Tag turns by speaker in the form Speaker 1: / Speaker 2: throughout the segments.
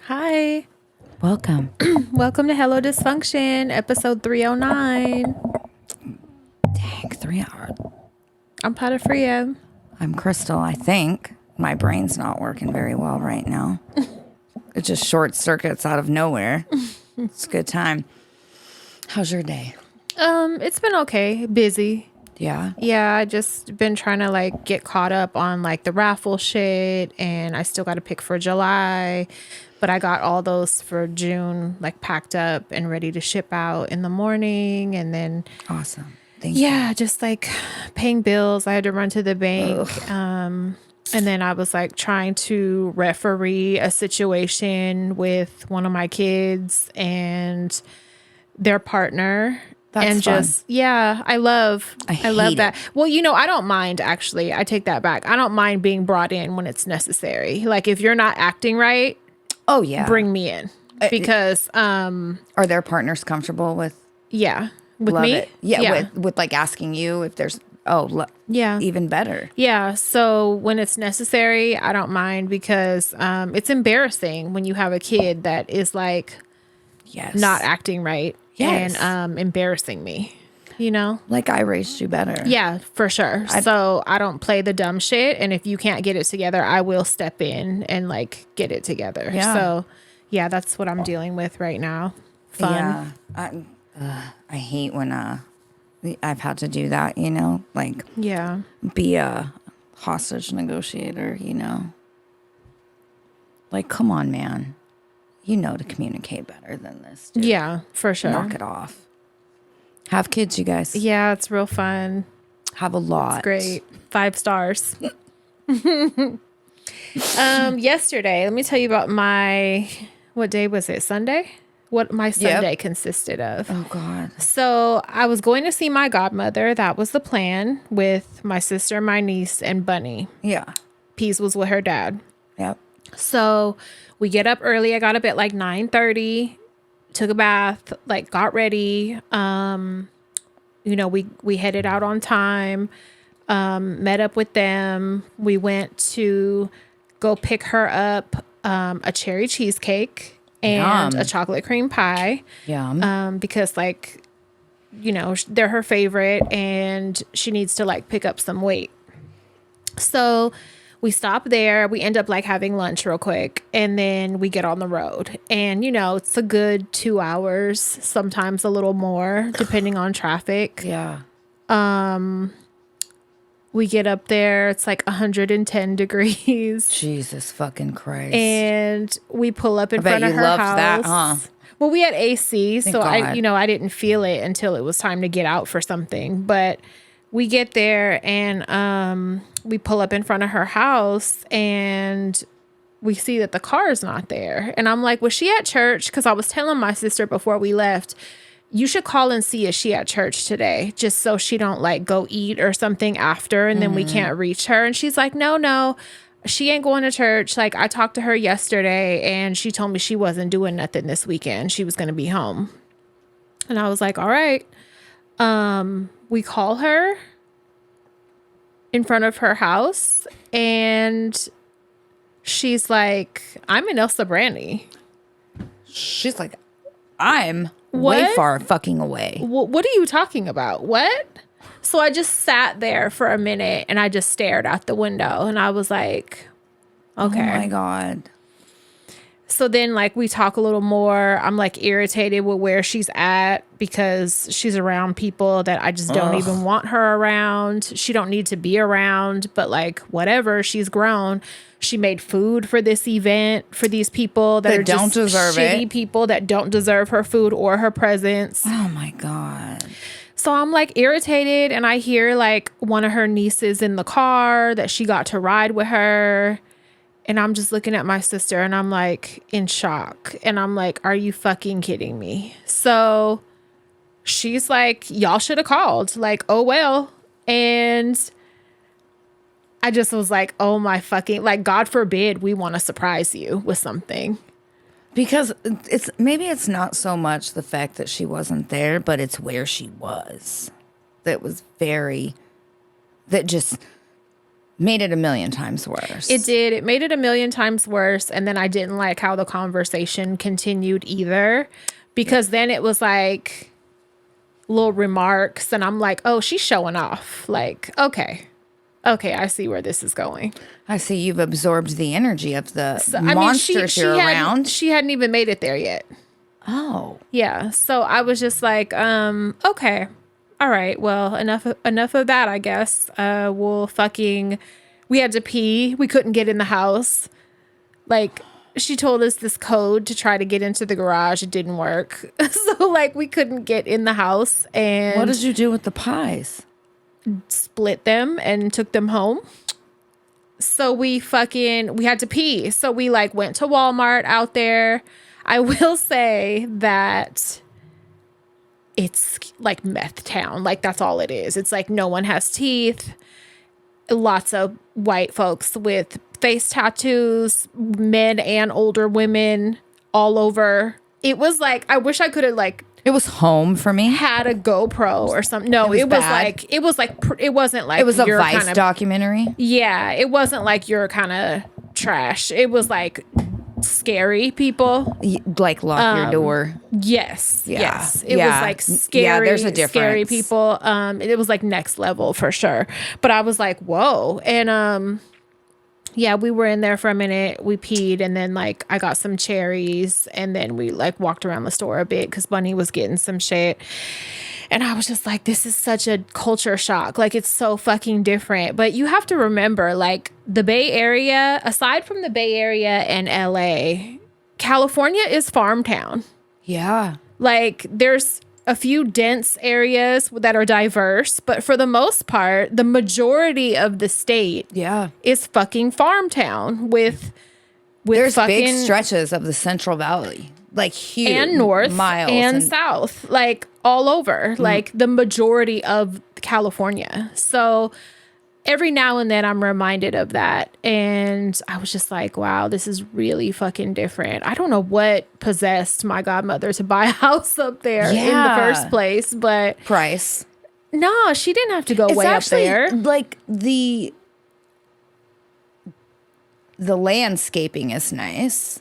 Speaker 1: Hi.
Speaker 2: Welcome.
Speaker 1: Welcome to Hello Dysfunction, episode 309.
Speaker 2: Dang, 3 hours.
Speaker 1: I'm Patafria.
Speaker 2: I'm Crystal, I think. My brain's not working very well right now. It just short circuits out of nowhere. It's a good time. How's your day?
Speaker 1: It's been okay. Busy.
Speaker 2: Yeah?
Speaker 1: Yeah, I just been trying to like get caught up on like the raffle shit, and I still got to pick for July, but I got all those for June like packed up and ready to ship out in the morning, and then
Speaker 2: Awesome. Thank you.
Speaker 1: just like paying bills. I had to run to the bank. And then I was like trying to referee a situation with one of my kids and their partner.
Speaker 2: That's
Speaker 1: and
Speaker 2: fun.
Speaker 1: just, I love
Speaker 2: hate
Speaker 1: that.
Speaker 2: it.
Speaker 1: Well, I don't mind actually. I take that back. I don't mind being brought in when it's necessary. Like if you're not acting right,
Speaker 2: Oh, yeah.
Speaker 1: bring me in because,
Speaker 2: Are their partners comfortable with
Speaker 1: with
Speaker 2: love
Speaker 1: me.
Speaker 2: it? Yeah, with like asking you if there's, even better.
Speaker 1: Yeah. So when it's necessary, I don't mind because it's embarrassing when you have a kid that is like
Speaker 2: Yes.
Speaker 1: not acting right
Speaker 2: Yes.
Speaker 1: and embarrassing me,
Speaker 2: Like I raised you better.
Speaker 1: Yeah, for sure. So I don't play the dumb shit. And if you can't get it together, I will step in and like get it together.
Speaker 2: Yeah.
Speaker 1: So yeah, that's what I'm dealing with right now. Fun.
Speaker 2: Yeah. I hate when I've had to do that, like
Speaker 1: Yeah.
Speaker 2: be a hostage negotiator, Like, come on, man. To communicate better than this. Dude.
Speaker 1: Yeah, for sure.
Speaker 2: Knock it off. Have kids, you guys.
Speaker 1: Yeah, it's real fun.
Speaker 2: Have a lot.
Speaker 1: It's great. 5 stars. Yesterday, let me tell you about what day was it? Sunday? What my Sunday consisted of.
Speaker 2: Oh, God.
Speaker 1: So I was going to see my godmother. That was the plan with my sister, my niece, and Bunny.
Speaker 2: Yeah.
Speaker 1: Pease was with her dad.
Speaker 2: Yep.
Speaker 1: So we get up early. I got up at like 9:30, took a bath, like got ready. We headed out on time, met up with them. We went to go pick her up a cherry cheesecake and
Speaker 2: Yum.
Speaker 1: a chocolate cream pie.
Speaker 2: Yum.
Speaker 1: Because like, they're her favorite and she needs to like pick up some weight. So we stop there. We end up like having lunch real quick and then we get on the road. And, it's a good 2 hours, sometimes a little more, depending on traffic.
Speaker 2: Yeah.
Speaker 1: We get up there. It's like 110 degrees.
Speaker 2: Jesus fucking Christ.
Speaker 1: And we pull up in front of her
Speaker 2: loved
Speaker 1: house.
Speaker 2: that, huh?
Speaker 1: Well, we had AC, so
Speaker 2: God.
Speaker 1: I didn't feel it until it was time to get out for something. But we get there and we pull up in front of her house and we see that the car is not there. And I'm like, was she at church? Because I was telling my sister before we left, you should call and see if she at church today, just so she don't like go eat or something after and then we can't reach her. And she's like, no, she ain't going to church. Like I talked to her yesterday and she told me she wasn't doing nothing this weekend. She was going to be home. And I was like, all right. We call her in front of her house and she's like, I'm in Elsa Brandy.
Speaker 2: She's like, I'm
Speaker 1: What?
Speaker 2: way far fucking away.
Speaker 1: What are you talking about? What? So I just sat there for a minute and I just stared out the window and I was like, okay.
Speaker 2: Oh my God.
Speaker 1: So then like we talk a little more. I'm like irritated with where she's at because she's around people that I just don't even want her around. She don't need to be around, but like whatever, she's grown. She made food for this event for these people that are
Speaker 2: don't
Speaker 1: just
Speaker 2: deserve
Speaker 1: shitty
Speaker 2: it.
Speaker 1: people that don't deserve her food or her presence.
Speaker 2: Oh my God.
Speaker 1: So I'm like irritated and I hear like one of her nieces in the car that she got to ride with her. And I'm just looking at my sister and I'm like in shock. And I'm like, are you fucking kidding me? So she's like, y'all should have called. Like, oh, well. And I just was like, oh my fucking, like, God forbid we want to surprise you with something.
Speaker 2: Because it's not so much the fact that she wasn't there, but it's where she was. That just made it a million times worse.
Speaker 1: It did. It made it a million times worse. And then I didn't like how the conversation continued either, because then it was like little remarks and I'm like, oh, she's showing off. Like, okay, I see where this is going.
Speaker 2: I see you've absorbed the energy of the monsters you're around.
Speaker 1: She hadn't even made it there yet.
Speaker 2: Oh.
Speaker 1: Yeah. So I was just like, okay. All right. Well, enough of that, I guess. We had to pee. We couldn't get in the house. Like, she told us this code to try to get into the garage. It didn't work. So, like, we couldn't get in the house. And
Speaker 2: what did you do with the pies?
Speaker 1: Split them and took them home. So we had to pee. So we like went to Walmart out there. I will say that it's like meth town. Like, that's all it is. It's like no one has teeth. Lots of white folks with face tattoos, men and older women all over. It was like, I wish I could have like,
Speaker 2: it was home for me.
Speaker 1: Had a GoPro or something. No, it wasn't like it was a
Speaker 2: Vice documentary.
Speaker 1: Yeah, it wasn't like your kind of trash. It was like scary people.
Speaker 2: Like lock your door.
Speaker 1: Yes.
Speaker 2: Yeah.
Speaker 1: Yes. It was like scary. Yeah,
Speaker 2: there's a difference.
Speaker 1: Scary people. It was like next level for sure. But I was like, whoa. And yeah, we were in there for a minute. We peed, and then like I got some cherries, and then we like walked around the store a bit because Bunny was getting some shit. And I was just like, this is such a culture shock. Like, it's so fucking different. But you have to remember, like, the Bay Area, aside from the Bay Area and LA, California is farm town.
Speaker 2: Yeah.
Speaker 1: Like, there's a few dense areas that are diverse, but for the most part, the majority of the state is fucking farm town with
Speaker 2: there's big stretches of the Central Valley, like huge,
Speaker 1: and north
Speaker 2: miles
Speaker 1: and south, like all over, like the majority of California. So every now and then I'm reminded of that. And I was just like, wow, this is really fucking different. I don't know what possessed my godmother to buy a house up there in the first place, but
Speaker 2: price.
Speaker 1: No, she didn't have to go way up there.
Speaker 2: Like the landscaping is nice.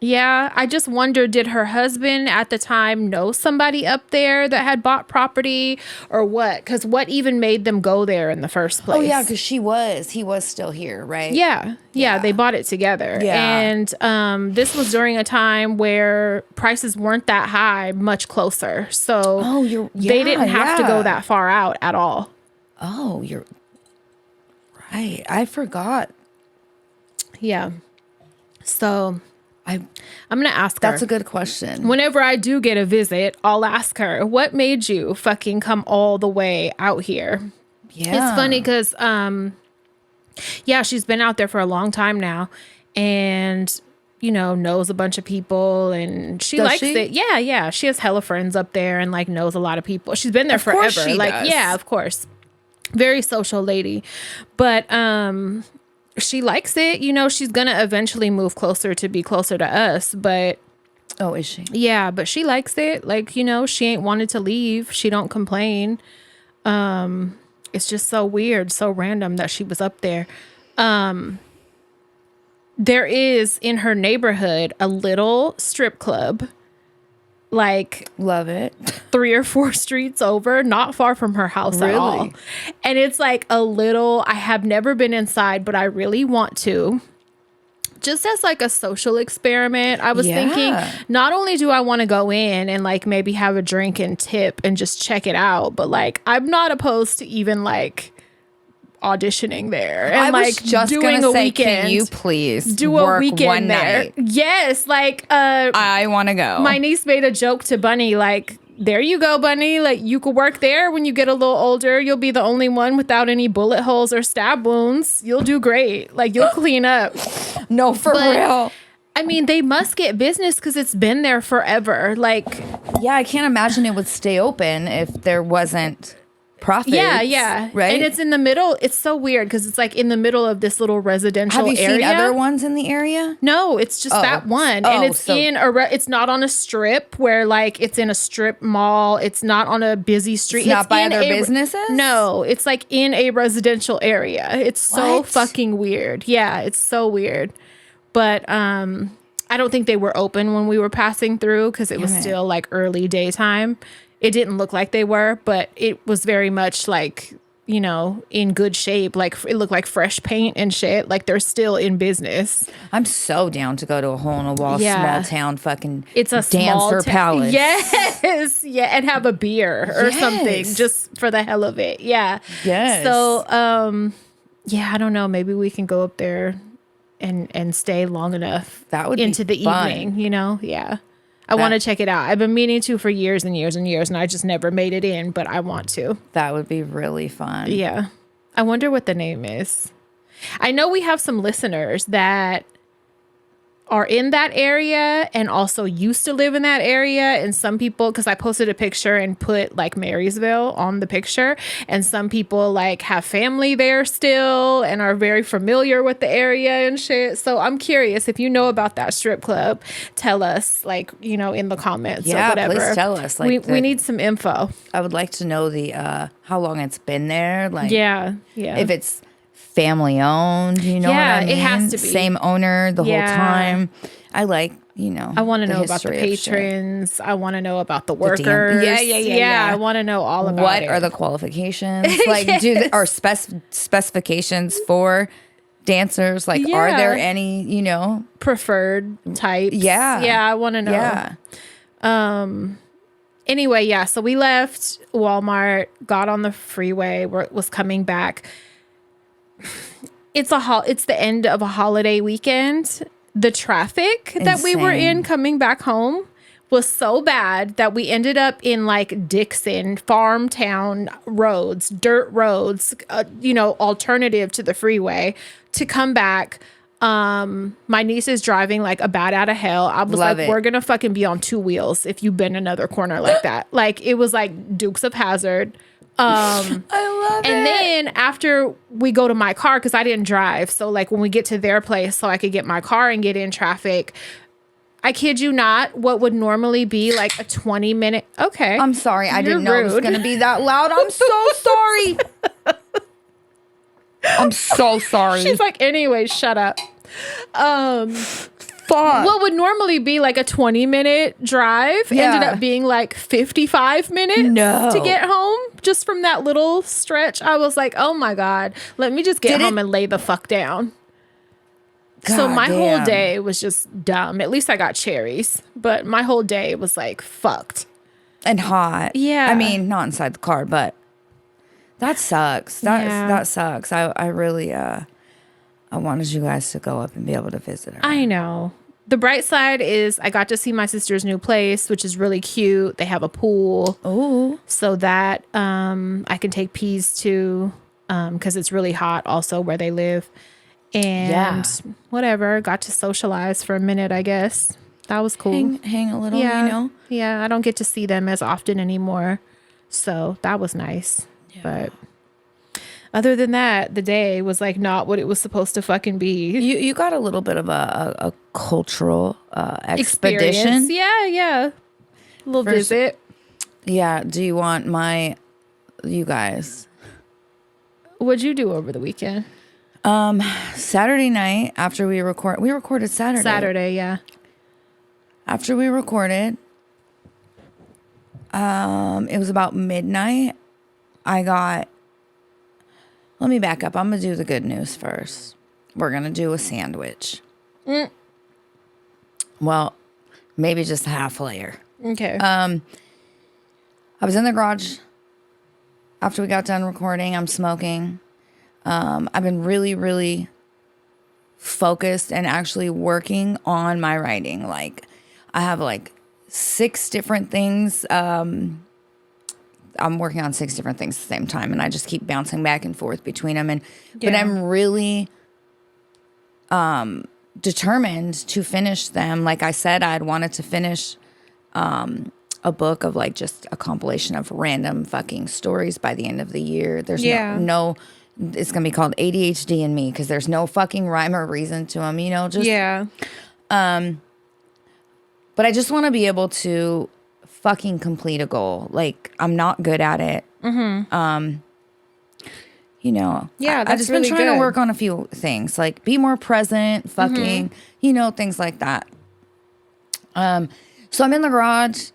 Speaker 1: Yeah, I just wonder, did her husband at the time know somebody up there that had bought property or what? Because what even made them go there in the first place?
Speaker 2: Oh, yeah, because he was still here, right?
Speaker 1: Yeah, they bought it together.
Speaker 2: Yeah.
Speaker 1: And this was during a time where prices weren't that high, much closer. So they didn't have to go that far out at all.
Speaker 2: Oh, you're right. I forgot.
Speaker 1: Yeah. So I'm going to ask her.
Speaker 2: That's a good question.
Speaker 1: Whenever I do get a visit, I'll ask her, what made you fucking come all the way out here?
Speaker 2: Yeah.
Speaker 1: It's funny because, she's been out there for a long time now and, you know, knows a bunch of people and she likes it. Yeah. She has hella friends up there and like knows a lot of people. She's been there forever.
Speaker 2: Course she
Speaker 1: like,
Speaker 2: does.
Speaker 1: Yeah, of course. Very social lady. But, she likes it. You know, she's going to eventually move closer to be closer to us, but...
Speaker 2: Oh, is she?
Speaker 1: Yeah, but she likes it. Like, you know, she ain't wanted to leave. She don't complain. It's just so weird, so random that she was up there. There is, in her neighborhood, a little strip club. Like,
Speaker 2: love it.
Speaker 1: 3 or 4 streets over, not far from her house at all. And it's like a little, I have never been inside, but I really want to. Just as like a social experiment, I was thinking, not only do I want to go in and like maybe have a drink and tip and just check it out, but like I'm not opposed to even like auditioning there and
Speaker 2: I was just
Speaker 1: doing a weekend.
Speaker 2: Can you please
Speaker 1: do
Speaker 2: work
Speaker 1: a weekend
Speaker 2: one
Speaker 1: there?
Speaker 2: night?
Speaker 1: Yes, like
Speaker 2: I want to go.
Speaker 1: My niece made a joke to Bunny, like, there you go, Bunny. Like, you could work there when you get a little older. You'll be the only one without any bullet holes or stab wounds. You'll do great. Like, you'll clean up.
Speaker 2: No, for real.
Speaker 1: I mean, they must get business because it's been there forever. Like,
Speaker 2: yeah, I can't imagine it would stay open if there wasn't profits.
Speaker 1: Yeah.
Speaker 2: Right.
Speaker 1: And it's in the middle. It's so weird because it's like in the middle of this little residential
Speaker 2: Have you
Speaker 1: area.
Speaker 2: seen other ones in the area?
Speaker 1: No, it's just that one. And it's it's not on a strip where like it's in a strip mall. It's not on a busy street.
Speaker 2: It's not by other businesses?
Speaker 1: No, it's like in a residential area. It's so
Speaker 2: What?
Speaker 1: fucking weird. Yeah, it's so weird. But I don't think they were open when we were passing through because it was still like early daytime. It didn't look like they were, but it was very much like, you know, in good shape. Like it looked like fresh paint and shit. Like they're still in business.
Speaker 2: I'm so down to go to a hole-in-the-wall
Speaker 1: Yeah.
Speaker 2: small town fucking
Speaker 1: It's a small
Speaker 2: dancer palace.
Speaker 1: Yes. Yeah. And have a beer or something
Speaker 2: Yes.
Speaker 1: just for the hell of it. Yeah.
Speaker 2: Yes.
Speaker 1: So, yeah, I don't know. Maybe we can go up there and stay long enough
Speaker 2: That would be
Speaker 1: into the
Speaker 2: fun.
Speaker 1: evening, you know? Yeah. I want to check it out. I've been meaning to for years and years and years, and I just never made it in, but I want to.
Speaker 2: That would be really fun.
Speaker 1: Yeah. I wonder what the name is. I know we have some listeners that are in that area and also used to live in that area. And some people, because I posted a picture and put like Marysville on the picture, and some people like have family there still and are very familiar with the area and shit. So I'm curious if you know about that strip club, tell us like, you know, in the comments or whatever.
Speaker 2: Please tell us. Like
Speaker 1: we need some info.
Speaker 2: I would like to know the how long it's been there. Like
Speaker 1: Yeah.
Speaker 2: if it's family owned, you know
Speaker 1: Yeah,
Speaker 2: what I mean?
Speaker 1: it has to be.
Speaker 2: Same owner the whole time. I like, you know.
Speaker 1: I want to know about the
Speaker 2: history of shit.
Speaker 1: patrons. I want to know about the workers. Yeah. I want to know all about
Speaker 2: What
Speaker 1: it.
Speaker 2: are the qualifications? Like, are specifications for dancers? Like, are there any, you know?
Speaker 1: preferred types?
Speaker 2: Yeah.
Speaker 1: Yeah, I want to know.
Speaker 2: Yeah.
Speaker 1: Anyway, yeah, so we left Walmart, got on the freeway, was coming back. It's the end of a holiday weekend. The traffic that we were in coming back home was so bad that we ended up in like Dixon farm town roads, dirt roads, you know, alternative to the freeway to come back. My niece is driving like a bat out of hell. I was
Speaker 2: Love
Speaker 1: like,
Speaker 2: it.
Speaker 1: we're gonna fucking be on two wheels if you bend another corner like that. Like it was like Dukes of Hazzard.
Speaker 2: I love
Speaker 1: And then after we go to my car, because I didn't drive, so like when we get to their place, so I could get my car and get in traffic. I kid you not, what would normally be like a 20-minute. Okay,
Speaker 2: I'm sorry. I
Speaker 1: You're
Speaker 2: didn't know it was
Speaker 1: rude.
Speaker 2: going to be that loud. I'm so sorry. I'm so sorry.
Speaker 1: She's like, anyway, shut up.
Speaker 2: Fuck.
Speaker 1: What would normally be like a 20-minute drive ended up being like 55 minutes to get home just from that little stretch. I was like, oh my God, let me just get home and lay the fuck down. So my whole day was just dumb. At least I got cherries, but my whole day was like fucked.
Speaker 2: And hot.
Speaker 1: Yeah.
Speaker 2: I mean, not inside the car, but that sucks. That sucks. I really I wanted you guys to go up and be able to visit her.
Speaker 1: I know. The bright side is I got to see my sister's new place, which is really cute. They have a pool.
Speaker 2: Oh.
Speaker 1: So that I can take peas to because it's really hot also where they live. And whatever, got to socialize for a minute, I guess. That was cool.
Speaker 2: Hang a little,
Speaker 1: Yeah.
Speaker 2: you know?
Speaker 1: Yeah, I don't get to see them as often anymore. So that was nice.
Speaker 2: Yeah.
Speaker 1: But other than that, the day was like not what it was supposed to fucking be.
Speaker 2: You got a little bit of a cultural expedition.
Speaker 1: Experience. Yeah. A little visit.
Speaker 2: Yeah. Do you want you guys?
Speaker 1: What'd you do over the weekend?
Speaker 2: Saturday night after we recorded Saturday.
Speaker 1: Saturday, yeah.
Speaker 2: After we recorded, it was about midnight. Let me back up. I'm going to do the good news first. We're going to do a sandwich. Well, maybe just a half layer.
Speaker 1: Okay.
Speaker 2: I was in the garage after we got done recording. I'm smoking. I've been really, really focused and actually working on my writing. Like, I have like 6 different things. I'm working on 6 different things at the same time, and I just keep bouncing back and forth between them. But I'm really determined to finish them. Like I said, I'd wanted to finish a book of like just a compilation of random fucking stories by the end of the year. There's
Speaker 1: Yeah.
Speaker 2: no it's going to be called ADHD and me because there's no fucking rhyme or reason to them, you know, just.
Speaker 1: Yeah.
Speaker 2: But I just want to be able to fucking complete a goal. Like, I'm not good at it. You know,
Speaker 1: Yeah,
Speaker 2: I've
Speaker 1: that's
Speaker 2: just
Speaker 1: really
Speaker 2: been trying to
Speaker 1: good.
Speaker 2: work on a few things, like be more present, fucking, you know, things like that. So I'm in the garage.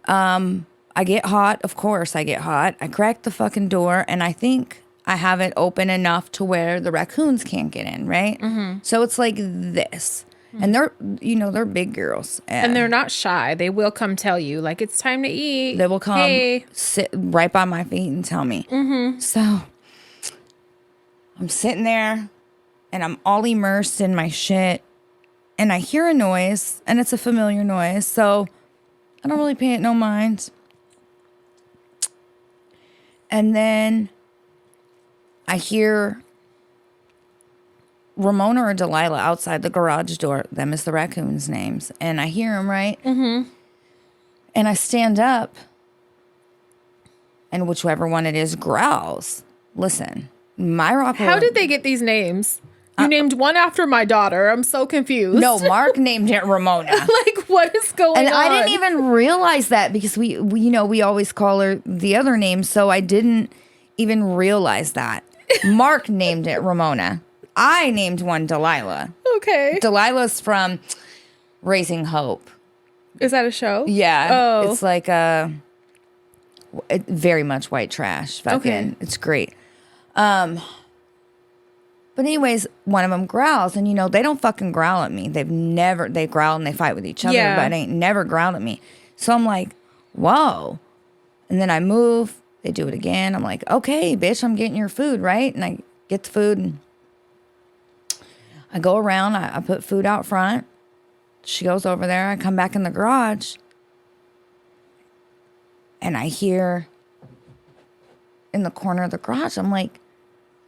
Speaker 2: I get hot. Of course, I get hot. I crack the fucking door, and I think I have it open enough to where the raccoons can't get in, right? So it's like this. And they're, you know, they're big girls.
Speaker 1: And they're not shy. They will come tell you, like, it's time to eat.
Speaker 2: They will come
Speaker 1: Hey.
Speaker 2: sit right by my feet and tell me. So I'm sitting there and I'm all immersed in my shit. And I hear a noise, and it's a familiar noise. So I don't really pay it no mind. And then I hear Ramona or Delilah outside the garage door. Them is the raccoons' names. And I hear them, right? And I stand up, and whichever one it is growls. Listen, my rock.
Speaker 1: How did they get these names? You named one after my daughter. I'm so confused.
Speaker 2: No, Mark named it Ramona.
Speaker 1: Like, what is going
Speaker 2: And
Speaker 1: on?
Speaker 2: I didn't even realize that because we, you know, we always call her the other name. So I didn't even realize that. Mark named it Ramona. I named one Delilah.
Speaker 1: Okay.
Speaker 2: Delilah's from Raising Hope.
Speaker 1: Is that a show?
Speaker 2: Yeah.
Speaker 1: Oh.
Speaker 2: It's like very much white trash. Fucking,
Speaker 1: Okay.
Speaker 2: It's great. But anyways, one of them growls, and you know, they don't fucking growl at me. They growl and they fight with each other,
Speaker 1: Yeah.
Speaker 2: but ain't never growled at me. So I'm like, whoa. And then I move, they do it again. I'm like, okay, bitch, I'm getting your food, right? And I get the food and I go around, I put food out front. She goes over there, I come back in the garage, and I hear in the corner of the garage, I'm like,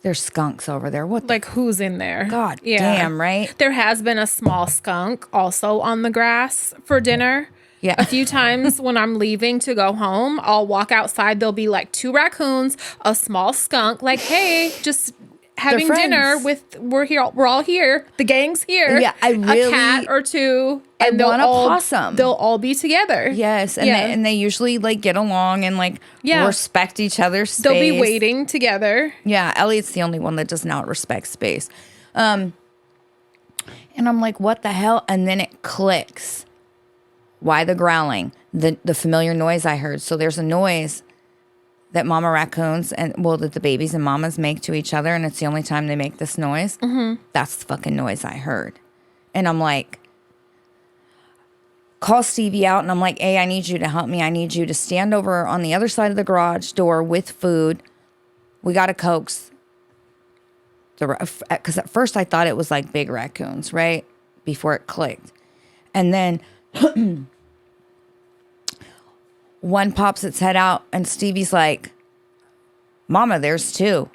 Speaker 2: there's skunks over there. What the
Speaker 1: Like, who's in there?
Speaker 2: God damn, right?
Speaker 1: There has been a small skunk also on the grass for dinner.
Speaker 2: Yeah.
Speaker 1: A few times when I'm leaving to go home, I'll walk outside. There'll be like 2 raccoons, a small skunk. Like, hey, just having dinner
Speaker 2: friends.
Speaker 1: we're all here. The gang's here.
Speaker 2: Yeah, I
Speaker 1: a
Speaker 2: really-
Speaker 1: cat or 2.
Speaker 2: I
Speaker 1: And they'll
Speaker 2: want a
Speaker 1: all
Speaker 2: possum.
Speaker 1: They'll all be together.
Speaker 2: Yes, and
Speaker 1: Yeah.
Speaker 2: they usually like get along and like
Speaker 1: Yeah.
Speaker 2: respect each other's space.
Speaker 1: They'll be waiting together.
Speaker 2: Yeah, Elliot's the only one that does not respect space. And I'm like, what the hell? And then it clicks. Why the growling? The familiar noise I heard. So there's a noise that mama raccoons that the babies and mamas make to each other, and it's the only time they make this noise. That's the fucking noise I heard. And I'm like, call Stevie out, and I'm like, hey, I need you to help me. I need you to stand over on the other side of the garage door with food. We got to coax because at first I thought it was like big raccoons, right? Before it clicked. And then one pops its head out, and Stevie's like, Mama, there's 2.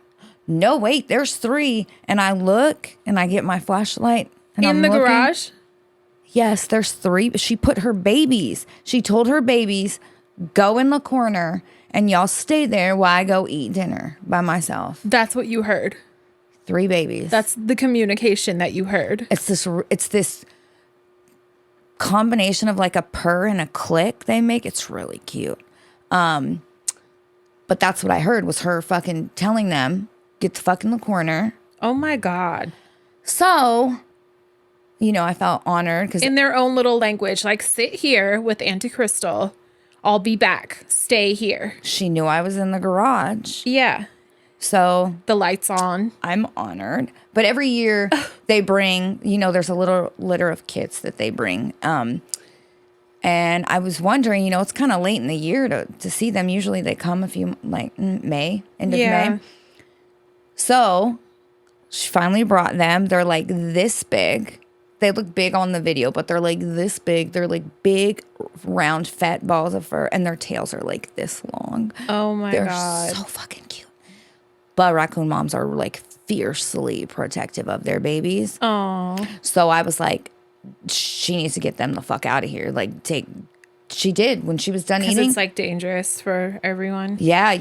Speaker 2: No, wait, there's 3. And I look, and I get my flashlight. And
Speaker 1: In
Speaker 2: I'm
Speaker 1: the
Speaker 2: looking.
Speaker 1: garage?
Speaker 2: Yes, there's 3. She put her babies. She told her babies, go in the corner, and y'all stay there while I go eat dinner by myself.
Speaker 1: That's what you heard.
Speaker 2: 3 babies.
Speaker 1: That's the communication that you heard.
Speaker 2: It's this combination of like a purr and a click they make. It's really cute. But that's what I heard was her fucking telling them, get the fuck in the corner.
Speaker 1: Oh my God.
Speaker 2: So, you know, I felt honored because
Speaker 1: In their own little language, like, sit here with Auntie Crystal. I'll be back. Stay here.
Speaker 2: she knew I was in the garage.
Speaker 1: Yeah.
Speaker 2: So
Speaker 1: The lights on.
Speaker 2: I'm honored. But every year they bring, you know, there's a little litter of kits that they bring. And I was wondering, you know, it's kind of late in the year to see them. Usually they come a few, like end of May. So she finally brought them. They're like this big. They look big on the video, but they're like this big. They're like big, round, fat balls of fur. And their tails are like this long.
Speaker 1: Oh my
Speaker 2: They're
Speaker 1: God.
Speaker 2: so fucking cute. But raccoon moms are like fiercely protective of their babies.
Speaker 1: Oh.
Speaker 2: So I was like, she needs to get them the fuck out of here. Like, take She did when she was done
Speaker 1: Because
Speaker 2: eating.
Speaker 1: it's like dangerous for everyone.
Speaker 2: Yeah.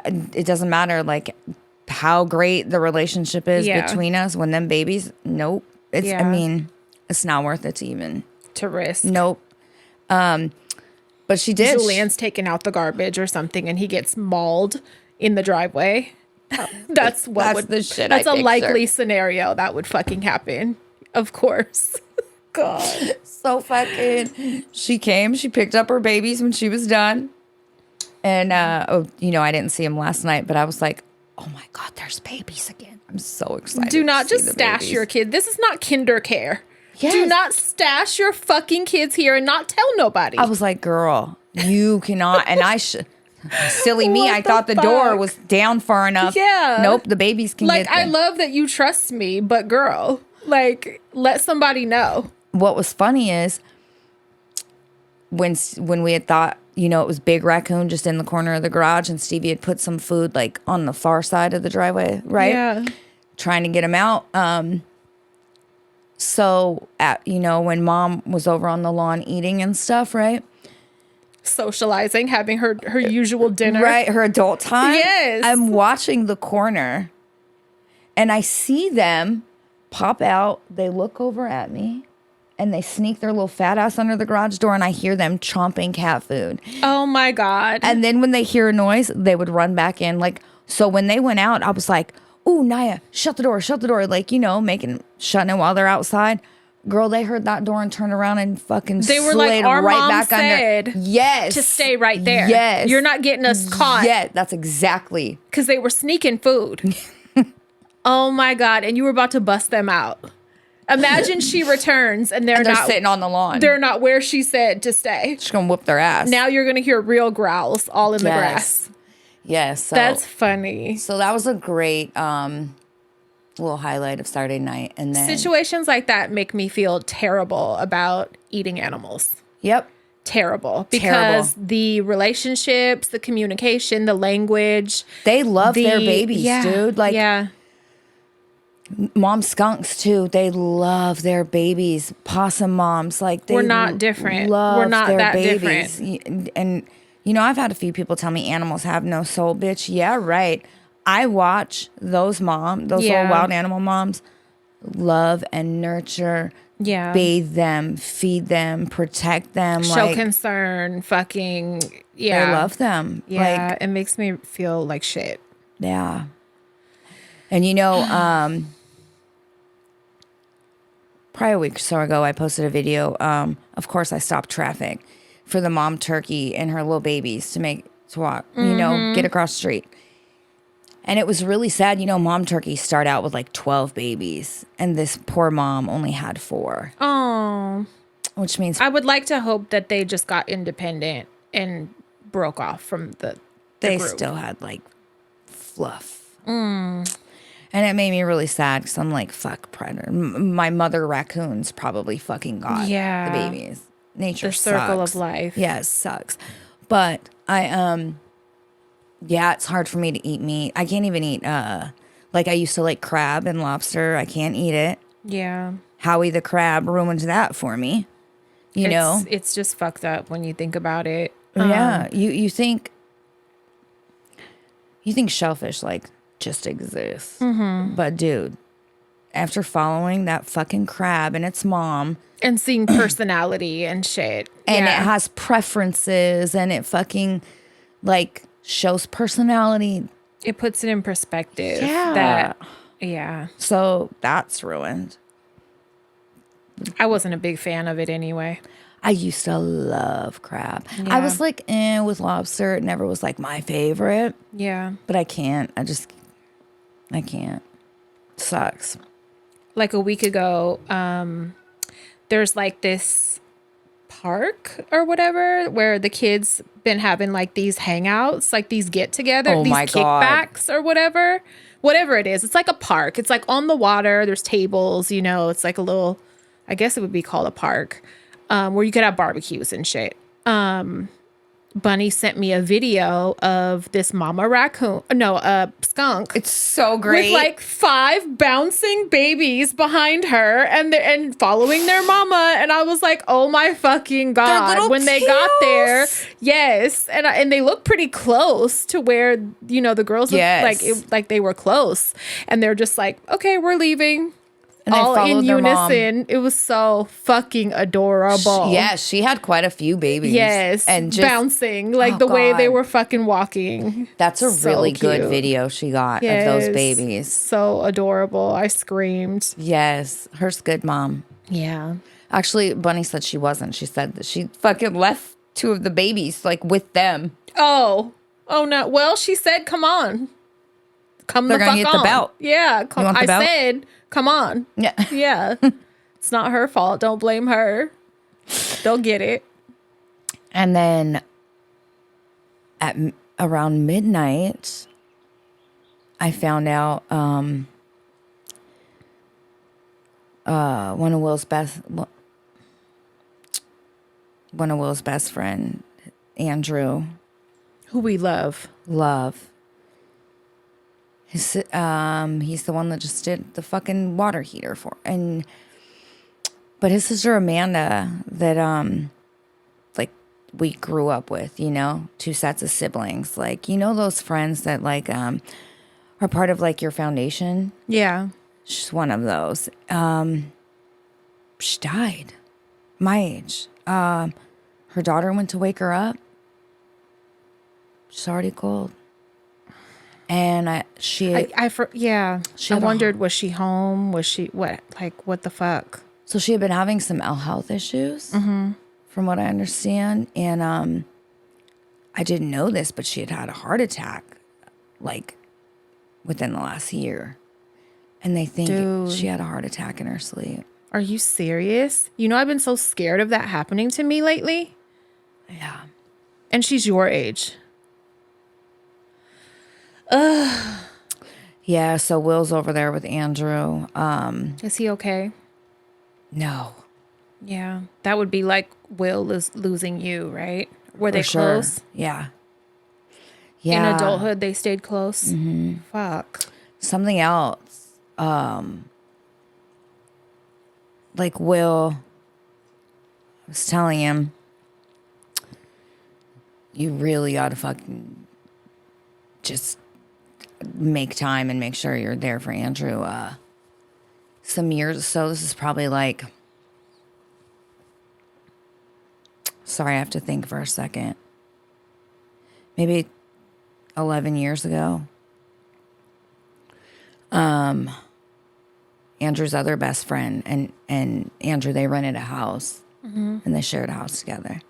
Speaker 2: It doesn't matter like how great the relationship is between us when them babies. Nope. I mean, it's not worth it to even
Speaker 1: to risk.
Speaker 2: Nope. But she did.
Speaker 1: Julian's taking out the garbage or something, and he gets mauled in the driveway. That's
Speaker 2: the shit.
Speaker 1: That's a likely scenario that would fucking happen. Of course. God.
Speaker 2: So fucking. She picked up her babies when she was done, and I didn't see him last night, but I was like, oh my God, there's babies again. I'm so excited.
Speaker 1: Do not just stash your kid. This is not kinder care. Yes. Do not stash your fucking kids here and not tell nobody.
Speaker 2: I was like, girl, you cannot. And silly me, I thought the door was down far enough.
Speaker 1: Yeah.
Speaker 2: Nope, the babies can get there.
Speaker 1: I love that you trust me, but girl, like, let somebody know.
Speaker 2: What was funny is when we had thought, it was Big Raccoon just in the corner of the garage, and Stevie had put some food like on the far side of the driveway, right?
Speaker 1: Yeah.
Speaker 2: Trying to get him out. So when Mom was over on the lawn eating and stuff, right?
Speaker 1: Socializing, having her usual dinner.
Speaker 2: Right, her adult time.
Speaker 1: Yes.
Speaker 2: I'm watching the corner and I see them pop out. They look over at me and they sneak their little fat ass under the garage door, and I hear them chomping cat food.
Speaker 1: Oh my God.
Speaker 2: And then when they hear a noise, they would run back in. So when they went out, I was like, ooh, Naya, shut the door. Like, shutting it while they're outside. Girl, they heard that door and turned around and fucking
Speaker 1: they were like, our
Speaker 2: right
Speaker 1: mom
Speaker 2: back
Speaker 1: said
Speaker 2: under. Yes.
Speaker 1: To stay right there.
Speaker 2: Yes.
Speaker 1: You're not getting us caught.
Speaker 2: Yeah, that's exactly.
Speaker 1: Because they were sneaking food. Oh my God. And you were about to bust them out. Imagine she returns and they're not
Speaker 2: sitting on the lawn.
Speaker 1: They're not where she said to stay.
Speaker 2: She's going to whoop their ass.
Speaker 1: Now you're going to hear real growls all in the grass.
Speaker 2: Yes. So,
Speaker 1: that's funny.
Speaker 2: So that was a great little highlight of Saturday night. And then
Speaker 1: situations like that make me feel terrible about eating animals.
Speaker 2: Yep.
Speaker 1: Terrible. Because the relationships, the communication, the language.
Speaker 2: They love their babies, dude. Like,
Speaker 1: yeah.
Speaker 2: Mom skunks too. They love their babies. Possum moms, like
Speaker 1: we're not different.
Speaker 2: Love
Speaker 1: we're not
Speaker 2: their
Speaker 1: that
Speaker 2: babies.
Speaker 1: different.
Speaker 2: And I've had a few people tell me animals have no soul, bitch. Yeah, right. I watch those little wild animal moms, love and nurture.
Speaker 1: Yeah.
Speaker 2: Bathe them, feed them, protect them.
Speaker 1: Show concern. Fucking
Speaker 2: I love them.
Speaker 1: Yeah, it makes me feel like shit.
Speaker 2: Yeah. And probably a week or so ago, I posted a video. Of course, I stopped traffic for the mom turkey and her little babies to walk, get across the street. And it was really sad. Mom turkeys start out with like 12 babies, and this poor mom only had 4.
Speaker 1: Oh.
Speaker 2: Which means
Speaker 1: I would like to hope that they just got independent and broke off from the
Speaker 2: they
Speaker 1: group.
Speaker 2: Still had like fluff. And it made me really sad because I'm like, fuck, predator. My mother raccoons probably fucking got the babies. Nature sucks. The
Speaker 1: circle of life.
Speaker 2: Yeah, it sucks. But it's hard for me to eat meat. I can't even eat, like I used to like crab and lobster. I can't eat it.
Speaker 1: Yeah.
Speaker 2: Howie the crab ruined that for me.
Speaker 1: It's just fucked up when you think about it.
Speaker 2: Yeah. You think shellfish like just exists. Mm-hmm. But dude, after following that fucking crab and its mom
Speaker 1: and seeing personality and shit,
Speaker 2: and it has preferences and it fucking like shows personality,
Speaker 1: it puts it in perspective.
Speaker 2: So that's ruined.
Speaker 1: I wasn't a big fan of it anyway.
Speaker 2: I used to love crab. I was like with lobster. It never was like my favorite.
Speaker 1: Yeah.
Speaker 2: But I can't. I can't. Sucks.
Speaker 1: Like a week ago, there's like this park or whatever where the kids been having like these hangouts, like these get-together, these kickbacks or whatever it is. It's like a park. It's like on the water. There's tables, it's like a little, I guess it would be called a park, where you could have barbecues and shit. And Bunny sent me a video of this mama raccoon, no, a skunk.
Speaker 2: It's so great.
Speaker 1: With like 5 bouncing babies behind her and following their mama. And I was like, oh my fucking God. When they got there, yes. And they look pretty close to where, the girls look like they were close. And they're just like, okay, we're leaving.
Speaker 2: And
Speaker 1: all in unison.
Speaker 2: Mom.
Speaker 1: It was so fucking adorable.
Speaker 2: She had quite a few babies.
Speaker 1: Yes, and just bouncing like the way they were fucking walking.
Speaker 2: That's a really good video she got of those babies.
Speaker 1: So adorable. I screamed.
Speaker 2: Yes, her's good mom.
Speaker 1: Yeah.
Speaker 2: Actually, Bunny said she wasn't. She said that she fucking left 2 of the babies like with them.
Speaker 1: Oh no. Well, she said, "Come on, come
Speaker 2: They're
Speaker 1: the fuck on."
Speaker 2: the belt.
Speaker 1: Yeah, come. I said, "Come on."
Speaker 2: Yeah,
Speaker 1: yeah. It's not her fault. Don't blame her. They'll get it.
Speaker 2: And then at around midnight, I found out one of Will's best friend, Andrew,
Speaker 1: who we love.
Speaker 2: He's the one that just did the fucking water heater but his sister Amanda that like we grew up with, 2 sets of siblings, like those friends that like are part of like your foundation.
Speaker 1: Yeah,
Speaker 2: she's one of those. She died my age. Her daughter went to wake her up. She's already cold. And I
Speaker 1: wondered, was she home? Was she what the fuck?
Speaker 2: So she had been having some health issues, from what I understand. And I didn't know this, but she had had a heart attack, like, within the last year. And they think she had a heart attack in her sleep.
Speaker 1: Are you serious? I've been so scared of that happening to me lately.
Speaker 2: Yeah.
Speaker 1: And she's your age.
Speaker 2: Yeah, so Will's over there with Andrew.
Speaker 1: Is he okay?
Speaker 2: No.
Speaker 1: Yeah. That would be like Will is losing you, right? Were they close?
Speaker 2: Yeah.
Speaker 1: In adulthood, they stayed close?
Speaker 2: Mm-hmm.
Speaker 1: Fuck.
Speaker 2: Something else. Like Will, I was telling him, you really ought to fucking just make time and make sure you're there for Andrew. Some years, so this is probably like, sorry, I have to think for a second. Maybe 11 years ago. Andrew's other best friend and Andrew, they rented a house, and they shared a house together.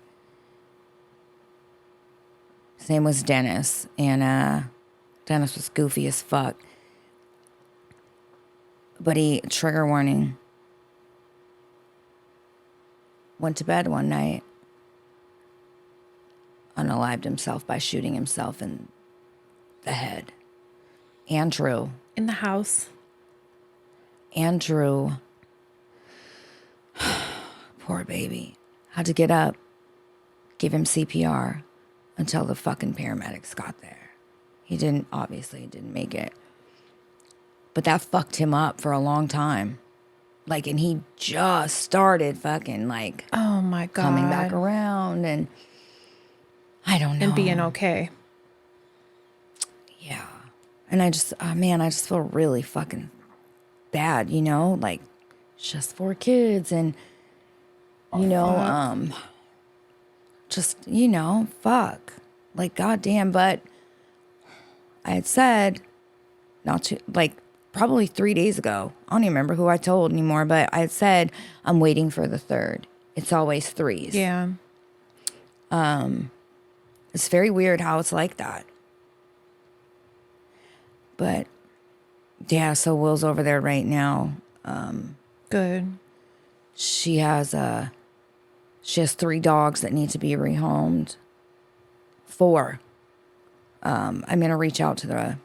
Speaker 2: His name was Dennis, and Dennis was goofy as fuck. But he, trigger warning, went to bed one night, unalived himself by shooting himself in the head. Andrew.
Speaker 1: In the house.
Speaker 2: Andrew, poor baby, had to get up, give him CPR until the fucking paramedics got there. He didn't make it. But that fucked him up for a long time. Like, and he just started fucking like,
Speaker 1: oh my God,
Speaker 2: coming back around, and I don't know.
Speaker 1: And being okay.
Speaker 2: Yeah. And I just, I just feel really fucking bad, like just 4 kids and, just, fuck, like, goddamn. But I had said not to, like, probably 3 days ago, I don't even remember who I told anymore, but I had said, I'm waiting for the 3rd. It's always 3s.
Speaker 1: Yeah.
Speaker 2: It's very weird how it's like that. But yeah, so Will's over there right now.
Speaker 1: Good.
Speaker 2: She has 3 dogs that need to be rehomed. 4. I'm gonna reach out to the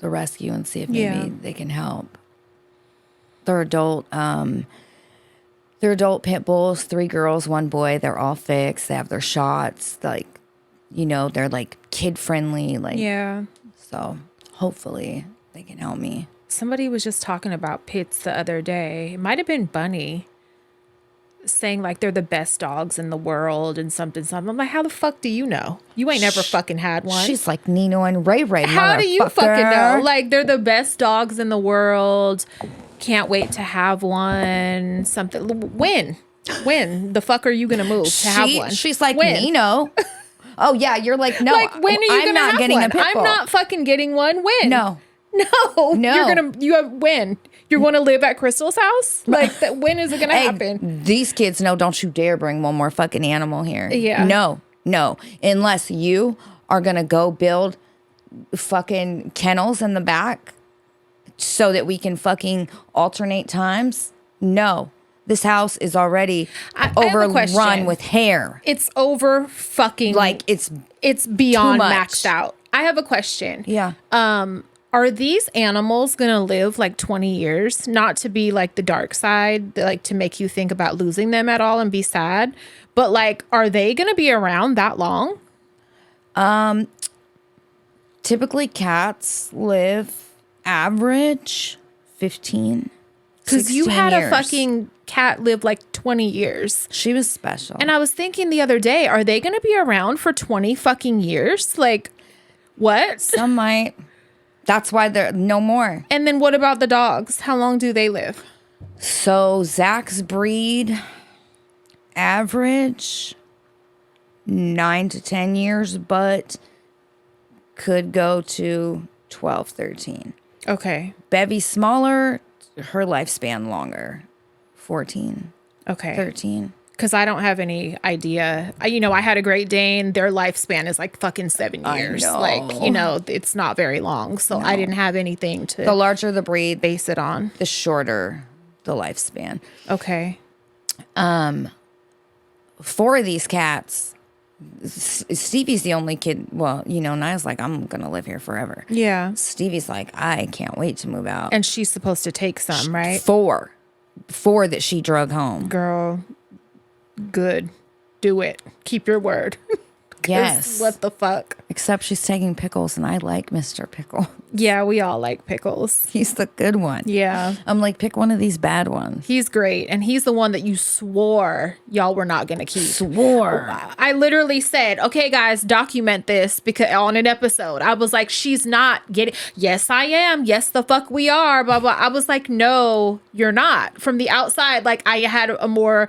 Speaker 2: rescue and see if maybe they can help. They're adult. They're adult pit bulls, 3 girls, 1 boy. They're all fixed. They have their shots. Like, they're like kid friendly. Like,
Speaker 1: Yeah.
Speaker 2: so hopefully they can help me.
Speaker 1: Somebody was just talking about pits the other day. It might have been Bunny saying like they're the best dogs in the world and something. I'm like, how the fuck do you know? You ain't never fucking had one.
Speaker 2: She's like Nino and Ray Ray.
Speaker 1: How do you fucking know? Like, they're the best dogs in the world. Can't wait to have one. Something. When the fuck are you gonna move to have one?
Speaker 2: She's like,
Speaker 1: when?
Speaker 2: Nino. Oh yeah, you're like, no.
Speaker 1: Like, when are you
Speaker 2: I'm
Speaker 1: gonna
Speaker 2: not
Speaker 1: have
Speaker 2: getting
Speaker 1: one?
Speaker 2: a pit bull.
Speaker 1: I'm not fucking getting one. When?
Speaker 2: No.
Speaker 1: No. When? You're going to live at Crystal's house? Like, when is it going to happen?
Speaker 2: These kids know, don't you dare bring one more fucking animal here.
Speaker 1: Yeah.
Speaker 2: No. Unless you are going to go build fucking kennels in the back so that we can fucking alternate times. No. This house is already overrun with hair.
Speaker 1: It's over fucking.
Speaker 2: Like, it's
Speaker 1: beyond maxed out. I have a question.
Speaker 2: Yeah.
Speaker 1: Are these animals going to live like 20 years? Not to be like the dark side, like to make you think about losing them at all and be sad. But like, are they going to be around that long?
Speaker 2: Typically cats live average 15.
Speaker 1: Because you had
Speaker 2: years.
Speaker 1: a fucking cat live like 20 years.
Speaker 2: She was special.
Speaker 1: And I was thinking the other day, are they going to be around for 20 fucking years? Like, what?
Speaker 2: Some might. That's why they're no more.
Speaker 1: And then what about the dogs? How long do they live?
Speaker 2: So Zach's breed, average 9 to 10 years, but could go to 12, 13.
Speaker 1: Okay.
Speaker 2: Bevy's smaller, her lifespan longer, 14,
Speaker 1: Okay.
Speaker 2: 13.
Speaker 1: Because I don't have any idea. I had a Great Dane. Their lifespan is like fucking 7 years.
Speaker 2: I know.
Speaker 1: Like, it's not very long. So I didn't have anything to
Speaker 2: The larger the breed,
Speaker 1: base it on.
Speaker 2: the shorter the lifespan.
Speaker 1: Okay.
Speaker 2: 4 of these cats, Stevie's the only kid. Well, Niall's like, I'm going to live here forever.
Speaker 1: Yeah.
Speaker 2: Stevie's like, I can't wait to move out.
Speaker 1: And she's supposed to take some, right?
Speaker 2: 4 that she drug home.
Speaker 1: Girl, good. Do it. Keep your word. 'Cause
Speaker 2: Yes.
Speaker 1: What the fuck?
Speaker 2: Except she's taking Pickles, and I like Mr. Pickle.
Speaker 1: Yeah, we all like Pickles.
Speaker 2: He's the good one.
Speaker 1: Yeah.
Speaker 2: I'm like, pick one of these bad ones.
Speaker 1: He's great. And he's the one that you swore y'all were not going to keep.
Speaker 2: Swore.
Speaker 1: I literally said, okay, guys, document this because on an episode, I was like, she's not getting, yes, I am. Yes, the fuck we are. Blah, blah. I was like, no, you're not. From the outside, like I had a more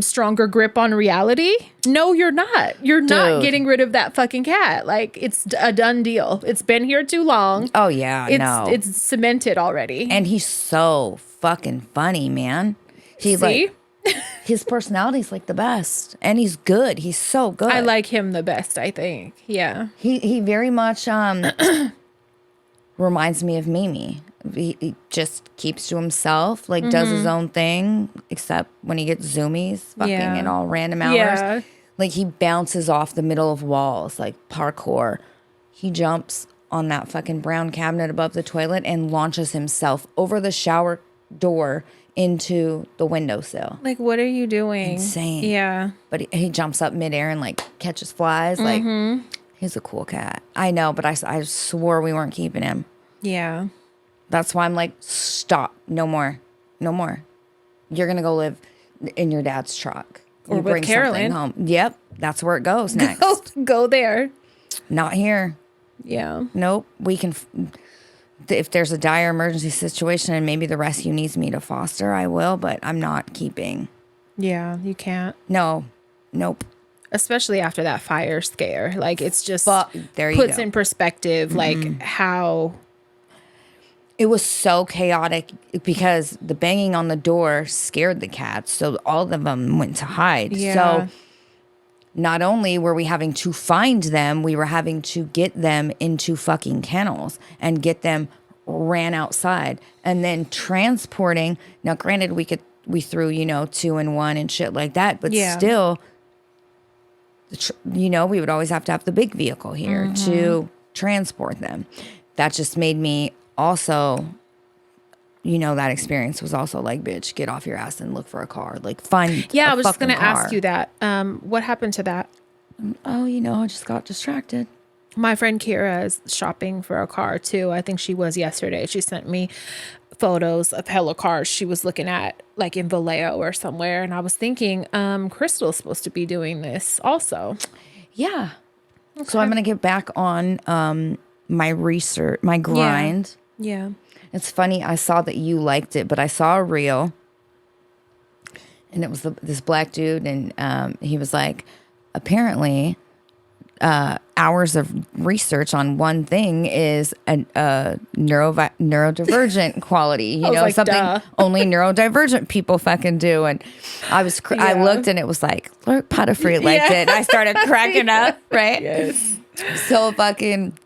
Speaker 1: stronger grip on reality. No, you're not. You're not getting rid of that fucking cat. Like it's a done deal. It's been here too long.
Speaker 2: Oh, yeah, no.
Speaker 1: It's cemented already.
Speaker 2: And he's so fucking funny, man. He's like, his personality's like the best. And he's good. He's so good.
Speaker 1: I like him the best, I think. Yeah.
Speaker 2: He very much reminds me of Mimi. He just keeps to himself, like does his own thing, except when he gets zoomies, fucking in all random hours.
Speaker 1: Yeah.
Speaker 2: Like he bounces off the middle of walls, like parkour. He jumps on that fucking brown cabinet above the toilet and launches himself over the shower door into the windowsill.
Speaker 1: Like, what are you doing?
Speaker 2: Insane.
Speaker 1: Yeah.
Speaker 2: But he jumps up midair and like catches flies. Like he's a cool cat. I know, but I swore we weren't keeping him.
Speaker 1: Yeah.
Speaker 2: That's why I'm like, stop. No more. No more. You're going to go live in your dad's truck.
Speaker 1: Or
Speaker 2: you
Speaker 1: with
Speaker 2: bring
Speaker 1: Carolyn.
Speaker 2: something home. Yep. That's where it goes next.
Speaker 1: Go there.
Speaker 2: Not here.
Speaker 1: Yeah.
Speaker 2: Nope. We can, if there's a dire emergency situation and maybe the rescue needs me to foster, I will, but I'm not keeping.
Speaker 1: Yeah, you can't.
Speaker 2: No. Nope.
Speaker 1: Especially after that fire scare. Like, it's just
Speaker 2: there you
Speaker 1: puts
Speaker 2: go.
Speaker 1: in perspective, like, how...
Speaker 2: It was so chaotic because the banging on the door scared the cats. So all of them went to hide.
Speaker 1: Yeah.
Speaker 2: So not only were we having to find them, we were having to get them into fucking kennels and get them ran outside and then transporting. Now, granted, we threw, 2-in-1 and shit like that, but still, we would always have to have the big vehicle here to transport them. That just made me also that experience was also like, bitch, get off your ass and look for a car. Like, find
Speaker 1: Yeah,
Speaker 2: a
Speaker 1: I was just
Speaker 2: fucking
Speaker 1: going to ask
Speaker 2: car.
Speaker 1: you that. What happened to that?
Speaker 2: Oh, I just got distracted.
Speaker 1: My friend Kira is shopping for a car too. I think she was yesterday. She sent me photos of hella cars she was looking at, like in Vallejo or somewhere. And I was thinking, Crystal's supposed to be doing this also.
Speaker 2: Yeah. Okay. So I'm going to get back on my research, my grind.
Speaker 1: Yeah.
Speaker 2: It's funny. I saw that you liked it, but I saw a reel. And it was this black dude. And he was like, apparently... hours of research on one thing is a neurodivergent quality,
Speaker 1: like,
Speaker 2: something
Speaker 1: duh.
Speaker 2: only neurodivergent people fucking do. And I was, I looked and it was like, Lord Potterfree liked it. I started cracking up, right?
Speaker 1: Yes.
Speaker 2: So fucking,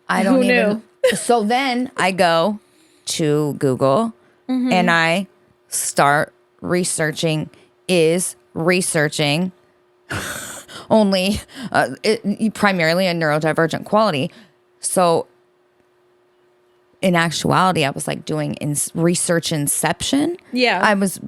Speaker 2: I don't
Speaker 1: Who
Speaker 2: even.
Speaker 1: knew?
Speaker 2: So then I go to Google and I start researching only primarily a neurodivergent quality. So in actuality, I was like doing research inception.
Speaker 1: Yeah.
Speaker 2: I was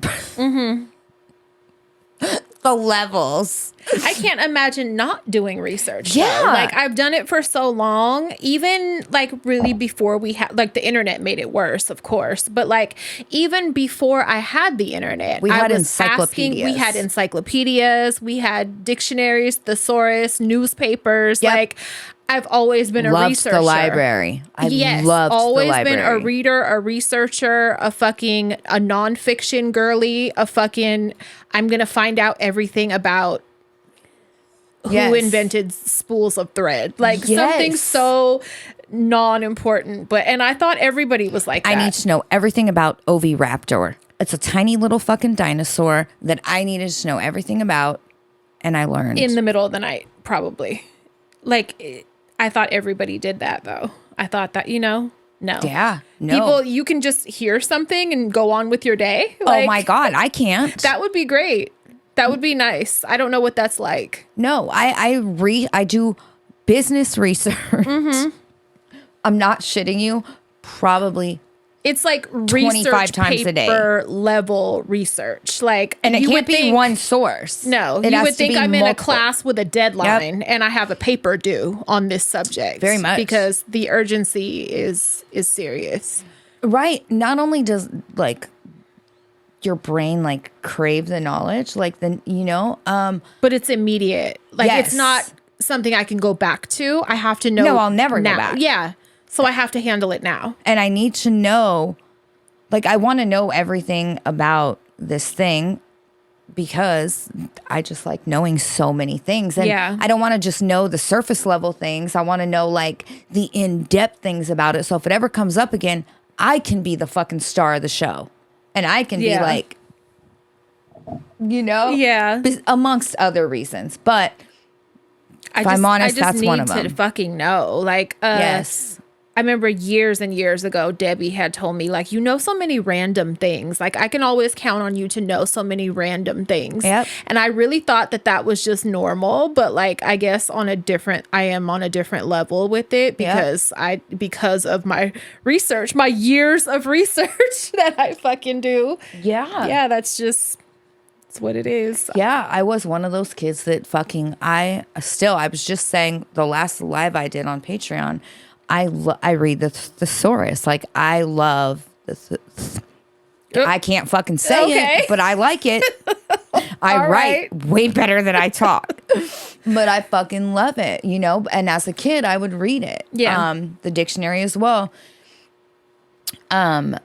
Speaker 2: the levels.
Speaker 1: I can't imagine not doing research.
Speaker 2: Yeah.
Speaker 1: Though. Like, I've done it for so long, even like really before we had, like, the internet made it worse, of course. But like, even before I had the internet,
Speaker 2: we
Speaker 1: I
Speaker 2: had
Speaker 1: was
Speaker 2: encyclopedias.
Speaker 1: We had encyclopedias, we had dictionaries, thesaurus, newspapers.
Speaker 2: Yep.
Speaker 1: Like, I've always been a
Speaker 2: Loved
Speaker 1: researcher.
Speaker 2: the library. I loved
Speaker 1: always
Speaker 2: the library.
Speaker 1: been a reader, a researcher, a nonfiction girly, I'm going to find out everything about who invented spools of thread. Like, something so non-important. And I thought everybody was like that.
Speaker 2: I need to know everything about Oviraptor. It's a tiny little fucking dinosaur that I needed to know everything about. And I learned.
Speaker 1: In the middle of the night, probably. Like, I thought everybody did that, though. I thought that, no.
Speaker 2: Yeah, no.
Speaker 1: People, you can just hear something and go on with your day.
Speaker 2: Like, oh my God, I can't.
Speaker 1: That would be great. That would be nice. I don't know what that's like.
Speaker 2: No, I do business research. I'm not shitting you. Probably
Speaker 1: it's like
Speaker 2: 25 times a day
Speaker 1: level research. Like,
Speaker 2: and it can't be one source.
Speaker 1: No, you would think I'm in a class with a deadline and I have a paper due on this subject.
Speaker 2: Very much.
Speaker 1: Because the urgency is serious.
Speaker 2: Right. Not only does like your brain like crave the knowledge, like
Speaker 1: but it's immediate. Like, it's not something I can go back to. I have to know.
Speaker 2: No, I'll never
Speaker 1: now.
Speaker 2: go back.
Speaker 1: Yeah. So I have to handle it now.
Speaker 2: And I need to know, like, I want to know everything about this thing because I just like knowing so many things. And I don't want to just know the surface level things. I want to know like the in-depth things about it. So if it ever comes up again, I can be the fucking star of the show. And I can be like,
Speaker 1: Yeah.
Speaker 2: Amongst other reasons. But if I'm honest, that's one of them.
Speaker 1: I just need to fucking know. Like,
Speaker 2: yes.
Speaker 1: I remember years and years ago, Debbie had told me, like, so many random things. Like, I can always count on you to know so many random things.
Speaker 2: Yep.
Speaker 1: And I really thought that was just normal. But, like, I guess I am on a different level with it because because of my research, my years of research that I fucking do.
Speaker 2: Yeah.
Speaker 1: Yeah, that's what it is.
Speaker 2: Yeah, I was one of those kids that I was just saying the last live I did on Patreon, I read the thesaurus. Like, I love I can't fucking say it, but I like it. I write way better than I talk. But I fucking love it, And as a kid, I would read it.
Speaker 1: Yeah.
Speaker 2: The dictionary as well. Yeah,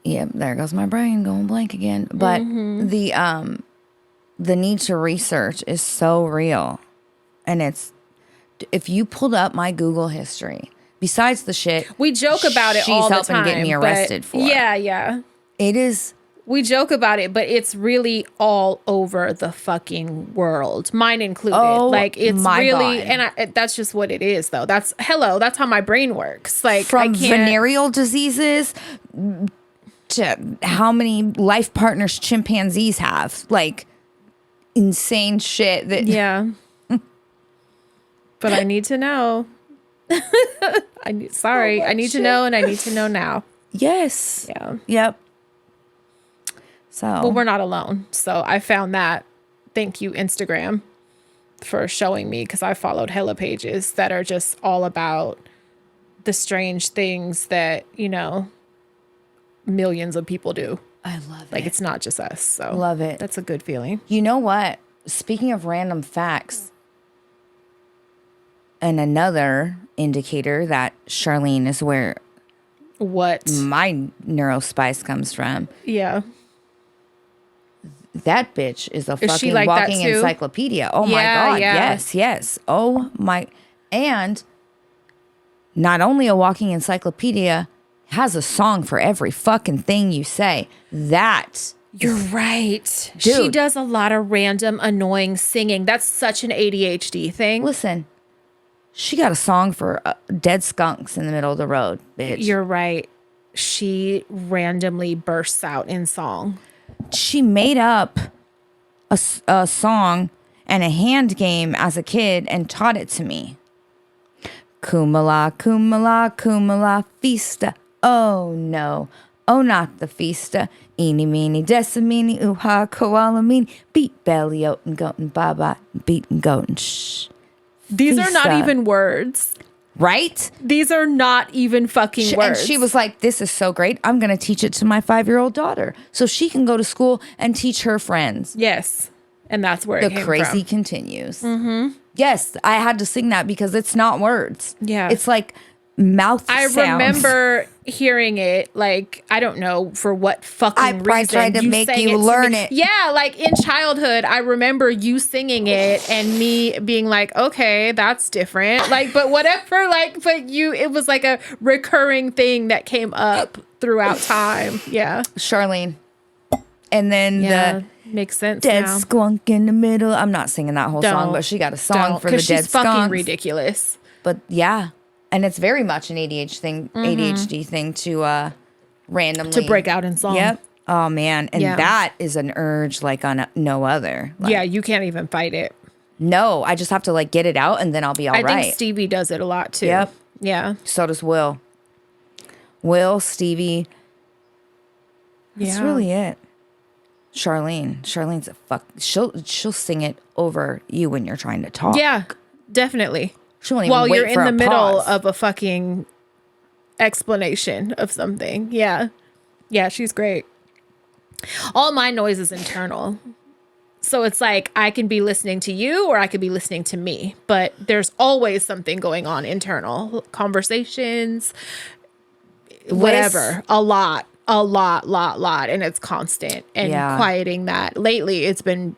Speaker 2: there goes my brain going blank again. But the need to research is so real. And if you pulled up my Google history, besides the shit
Speaker 1: we joke about it all the time.
Speaker 2: She's helping get me arrested for.
Speaker 1: Yeah.
Speaker 2: It is.
Speaker 1: We joke about it, but it's really all over the fucking world, mine included.
Speaker 2: Oh,
Speaker 1: like, it's
Speaker 2: my
Speaker 1: really,
Speaker 2: God.
Speaker 1: and that's just what it is, though. That's how my brain works. Like,
Speaker 2: from venereal diseases to how many life partners chimpanzees have, like insane shit that.
Speaker 1: Yeah. But I need to know. Sorry. I need to know, and I need to know now.
Speaker 2: Yes.
Speaker 1: Yeah.
Speaker 2: Yep. So.
Speaker 1: Well, we're not alone. So I found that. Thank you, Instagram, for showing me, because I followed hella pages that are just all about the strange things that, millions of people do.
Speaker 2: I love it.
Speaker 1: Like, it's not just us. So
Speaker 2: love it.
Speaker 1: That's a good feeling.
Speaker 2: You know what? Speaking of random facts, and another indicator that Charlene is where
Speaker 1: What?
Speaker 2: my neurospice comes from.
Speaker 1: Yeah.
Speaker 2: That bitch is a
Speaker 1: Is she
Speaker 2: fucking
Speaker 1: like that
Speaker 2: walking
Speaker 1: too?
Speaker 2: encyclopedia. Oh my
Speaker 1: Yeah,
Speaker 2: God.
Speaker 1: yeah.
Speaker 2: Yes. Oh my. And not only a walking encyclopedia, has a song for every fucking thing you say. That.
Speaker 1: You're right.
Speaker 2: Dude.
Speaker 1: She does a lot of random, annoying singing. That's such an ADHD thing.
Speaker 2: Listen, she got a song for dead skunks in the middle of the road, bitch.
Speaker 1: You're right. She randomly bursts out in song.
Speaker 2: She made up a song and a hand game as a kid and taught it to me. Kumala, kumala, kumala, feasta. Oh no, oh not the feasta. Eeny, meeny, decimini, ooha, koala, meeny. Beat belly, oat and goat and baba, beat and goat and shh.
Speaker 1: These are not
Speaker 2: Feasta.
Speaker 1: even words.
Speaker 2: Right?
Speaker 1: These are not even fucking words.
Speaker 2: And she was like, this is so great. I'm going to teach it to my 5-year-old daughter so she can go to school and teach her friends.
Speaker 1: Yes. And that's where it
Speaker 2: The
Speaker 1: came
Speaker 2: crazy
Speaker 1: from.
Speaker 2: continues. Mm-hmm. Yes, I had to sing that because it's not words.
Speaker 1: Yeah.
Speaker 2: It's like mouth
Speaker 1: I
Speaker 2: sounds.
Speaker 1: remember hearing it, like, I don't know for what fucking reason.
Speaker 2: I tried to make
Speaker 1: sang
Speaker 2: you
Speaker 1: to
Speaker 2: learn
Speaker 1: me.
Speaker 2: it.
Speaker 1: Yeah, like in childhood, I remember you singing it and me being like, okay, that's different. Like, but whatever, like, but it was like a recurring thing that came up throughout time. Yeah.
Speaker 2: Charlene. And then the
Speaker 1: makes sense
Speaker 2: dead
Speaker 1: now.
Speaker 2: skunk in the middle. I'm not singing that whole song,
Speaker 1: Don't.
Speaker 2: but she got a song for the
Speaker 1: Because
Speaker 2: dead
Speaker 1: she's fucking
Speaker 2: skunks.
Speaker 1: ridiculous.
Speaker 2: But yeah. And it's very much an ADHD thing to randomly
Speaker 1: To break out in song.
Speaker 2: Yep. Oh man, and
Speaker 1: Yeah.
Speaker 2: that is an urge like on no other. Like,
Speaker 1: Yeah, you can't even fight it.
Speaker 2: no, I just have to like get it out, and then I'll be all
Speaker 1: I
Speaker 2: right.
Speaker 1: think Stevie does it a lot too.
Speaker 2: Yep.
Speaker 1: Yeah.
Speaker 2: So does Will. Will, Stevie. That's
Speaker 1: Yeah.
Speaker 2: really it. Charlene's a fuck. She'll sing it over you when you're trying to talk.
Speaker 1: Yeah, definitely.
Speaker 2: She won't even
Speaker 1: While
Speaker 2: wait
Speaker 1: you're in
Speaker 2: for
Speaker 1: the
Speaker 2: a
Speaker 1: middle
Speaker 2: pause.
Speaker 1: of a fucking explanation of something. Yeah. Yeah, she's great. All my noise is internal. So it's like I can be listening to you or I could be listening to me, but there's always something going on internal. Conversations, whatever. A lot. And it's constant. And
Speaker 2: Yeah.
Speaker 1: quieting that. Lately it's been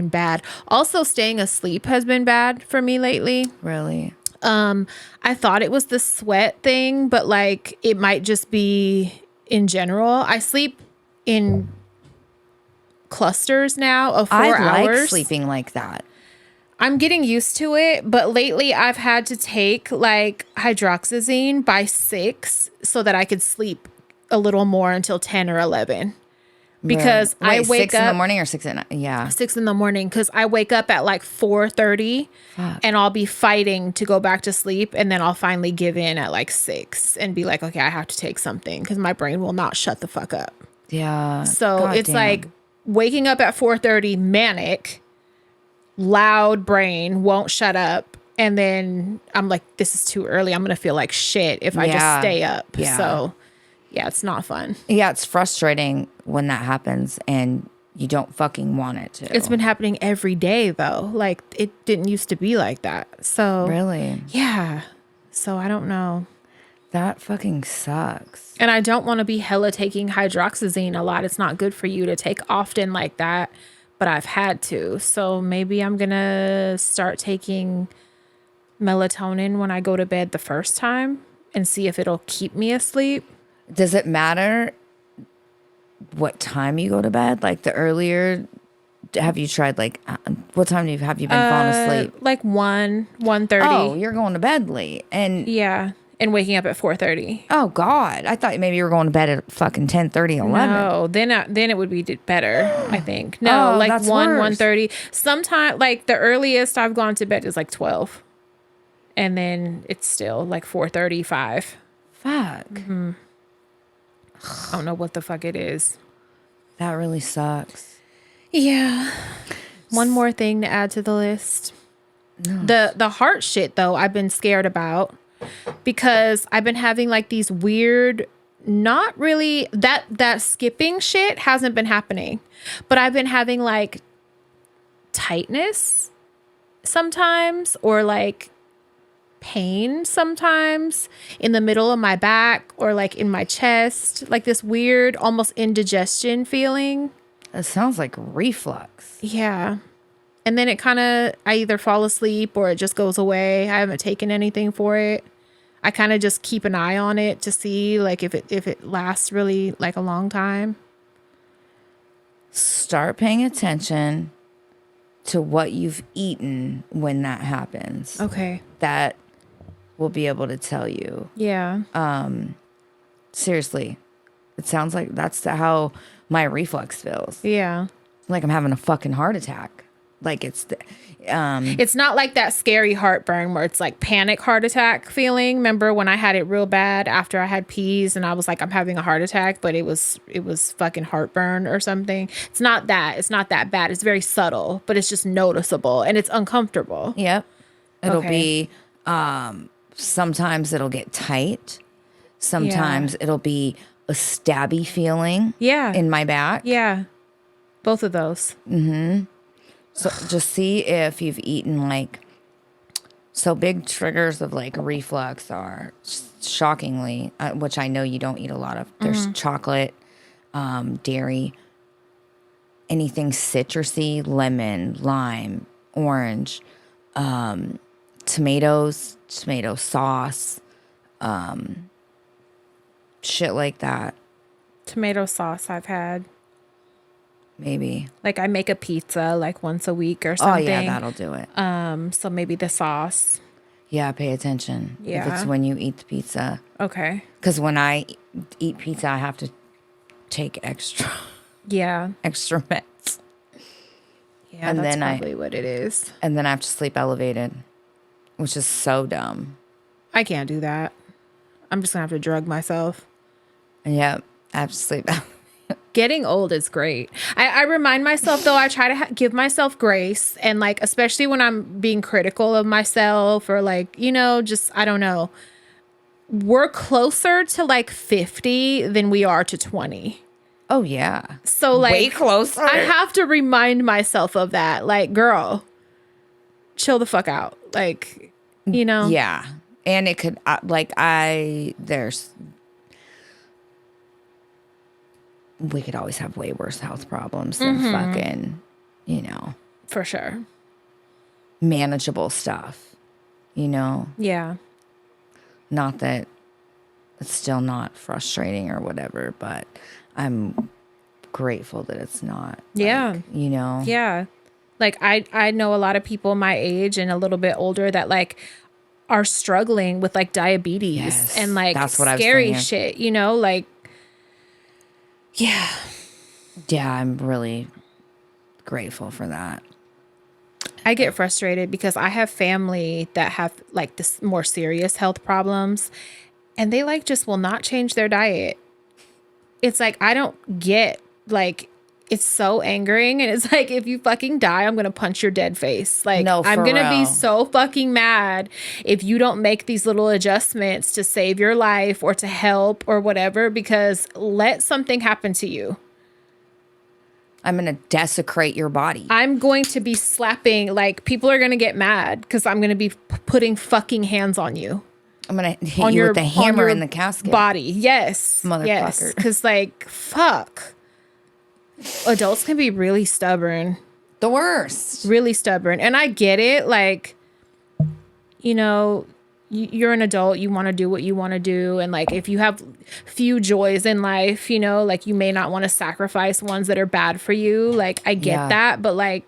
Speaker 1: bad. Also staying asleep has been bad for me lately.
Speaker 2: Really?
Speaker 1: I thought it was the sweat thing, but like it might just be in general. I sleep in clusters now of 4
Speaker 2: I
Speaker 1: hours.
Speaker 2: like sleeping like that.
Speaker 1: I'm getting used to it, but lately I've had to take like hydroxyzine by 6 so that I could sleep a little more until 10 or 11. Because
Speaker 2: Wait,
Speaker 1: I wake
Speaker 2: 6 in the
Speaker 1: up
Speaker 2: morning or 6 at night? Yeah.
Speaker 1: 6 in the morning because I wake up at like 4:30 and I'll be fighting to go back to sleep, and then I'll finally give in at like 6 and be like, okay, I have to take something because my brain will not shut the fuck up.
Speaker 2: Yeah.
Speaker 1: So
Speaker 2: God
Speaker 1: it's
Speaker 2: damn.
Speaker 1: like waking up at 4:30, manic, loud brain, won't shut up. And then I'm like, this is too early. I'm going to feel like shit if I just
Speaker 2: Yeah.
Speaker 1: stay up.
Speaker 2: Yeah.
Speaker 1: So yeah, it's not fun.
Speaker 2: Yeah, it's frustrating when that happens and you don't fucking want it to.
Speaker 1: It's been happening every day though. Like it didn't used to be like that. So
Speaker 2: Really?
Speaker 1: yeah. So I don't know.
Speaker 2: That fucking sucks.
Speaker 1: And I don't want to be hella taking hydroxyzine a lot. It's not good for you to take often like that, but I've had to. So maybe I'm going to start taking melatonin when I go to bed the first time and see if it'll keep me asleep.
Speaker 2: Does it matter what time you go to bed? Like the earlier, have you tried like, what time have you been falling asleep?
Speaker 1: Like 1:30.
Speaker 2: Oh, you're going to bed late. And
Speaker 1: Yeah. And waking up at 4:30.
Speaker 2: oh God, I thought maybe you were going to bed at fucking 10:30, 11.
Speaker 1: No, then it would be better, I think. No,
Speaker 2: Oh,
Speaker 1: like
Speaker 2: that's
Speaker 1: 1,
Speaker 2: worse.
Speaker 1: 1:30. Sometime like the earliest I've gone to bed is like 12. And then it's still like 4:35.
Speaker 2: Fuck.
Speaker 1: I don't know what the fuck it is.
Speaker 2: That really sucks.
Speaker 1: Yeah. One more thing to add to the list. The heart shit though, I've been scared about because I've been having like these weird, not really that skipping shit hasn't been happening, but I've been having like tightness sometimes or like pain sometimes in the middle of my back or like in my chest, like this weird almost indigestion feeling.
Speaker 2: It sounds like reflux.
Speaker 1: Yeah. And then it kind of, I either fall asleep or it just goes away. I haven't taken anything for it. I kind of just keep an eye on it to see like if it lasts really like a long time.
Speaker 2: Start paying attention to what you've eaten when that happens.
Speaker 1: Okay.
Speaker 2: That will be able to tell you.
Speaker 1: Yeah.
Speaker 2: Seriously. It sounds like that's how my reflux feels.
Speaker 1: Yeah.
Speaker 2: Like I'm having a fucking heart attack. Like it's
Speaker 1: not like that scary heartburn where it's like panic heart attack feeling. Remember when I had it real bad after I had peas and I was like, I'm having a heart attack, but it was fucking heartburn or something. It's not that. It's not that bad. It's very subtle, but it's just noticeable and it's uncomfortable.
Speaker 2: Yep. It'll be sometimes it'll get tight. Sometimes it'll be a stabby feeling in my back.
Speaker 1: Yeah. Both of those.
Speaker 2: Mm-hmm. So just see if you've eaten like, so big triggers of like reflux are shockingly, which I know you don't eat a lot of. There's chocolate, dairy, anything citrusy, lemon, lime, orange, tomatoes, tomato sauce, shit like that.
Speaker 1: Tomato sauce I've had.
Speaker 2: Maybe.
Speaker 1: Like I make a pizza like once a week or something.
Speaker 2: Oh yeah, that'll do it.
Speaker 1: So maybe the sauce.
Speaker 2: Yeah, pay attention.
Speaker 1: Yeah.
Speaker 2: If it's when you eat the pizza.
Speaker 1: Okay.
Speaker 2: Because when I eat pizza, I have to take extra meds.
Speaker 1: Yeah,
Speaker 2: and
Speaker 1: that's
Speaker 2: then
Speaker 1: probably what it is.
Speaker 2: And then I have to sleep elevated, which is so dumb.
Speaker 1: I can't do that. I'm just gonna have to drug myself.
Speaker 2: Yep, I have to sleep elevated.
Speaker 1: Getting old is great. I remind myself, though, I try to give myself grace. And, like, especially when I'm being critical of myself or, like, you know, just, I don't know. We're closer to, like, 50 than we are to 20.
Speaker 2: Oh, yeah.
Speaker 1: So, like,
Speaker 2: way closer.
Speaker 1: I have to remind myself of that. Like, girl, chill the fuck out. Like, you know?
Speaker 2: Yeah. And it could, we could always have way worse health problems than fucking, you know.
Speaker 1: For sure.
Speaker 2: Manageable stuff, you know?
Speaker 1: Yeah.
Speaker 2: Not that it's still not frustrating or whatever, but I'm grateful that it's not.
Speaker 1: Yeah.
Speaker 2: Like, you know?
Speaker 1: Yeah. Like, I know a lot of people my age and a little bit older that, like, are struggling with, like, diabetes and, like,
Speaker 2: that's what
Speaker 1: scary shit, you know? Like, yeah.
Speaker 2: Yeah, I'm really grateful for that.
Speaker 1: I get frustrated because I have family that have like this more serious health problems and they like just will not change their diet. It's like, I don't get, like, it's so angering. And it's like, if you fucking die, I'm going to punch your dead face. Like,
Speaker 2: no,
Speaker 1: I'm going to be
Speaker 2: real.
Speaker 1: so fucking mad if you don't make these little adjustments to save your life or to help or whatever, because let something happen to you.
Speaker 2: I'm going to desecrate your body.
Speaker 1: I'm going to be slapping, like, people are going to get mad because I'm going to be putting fucking hands on you.
Speaker 2: I'm going to hit you with the hammer in the casket.
Speaker 1: Body. Yes.
Speaker 2: Motherfucker.
Speaker 1: Yes. Because, like, fuck. Adults can be really stubborn.
Speaker 2: The worst.
Speaker 1: Really stubborn. And I get it. Like, you know, you're an adult. You want to do what you want to do. And, like, if you have few joys in life, you know, like, you may not want to sacrifice ones that are bad for you. Like, I get that. But, like,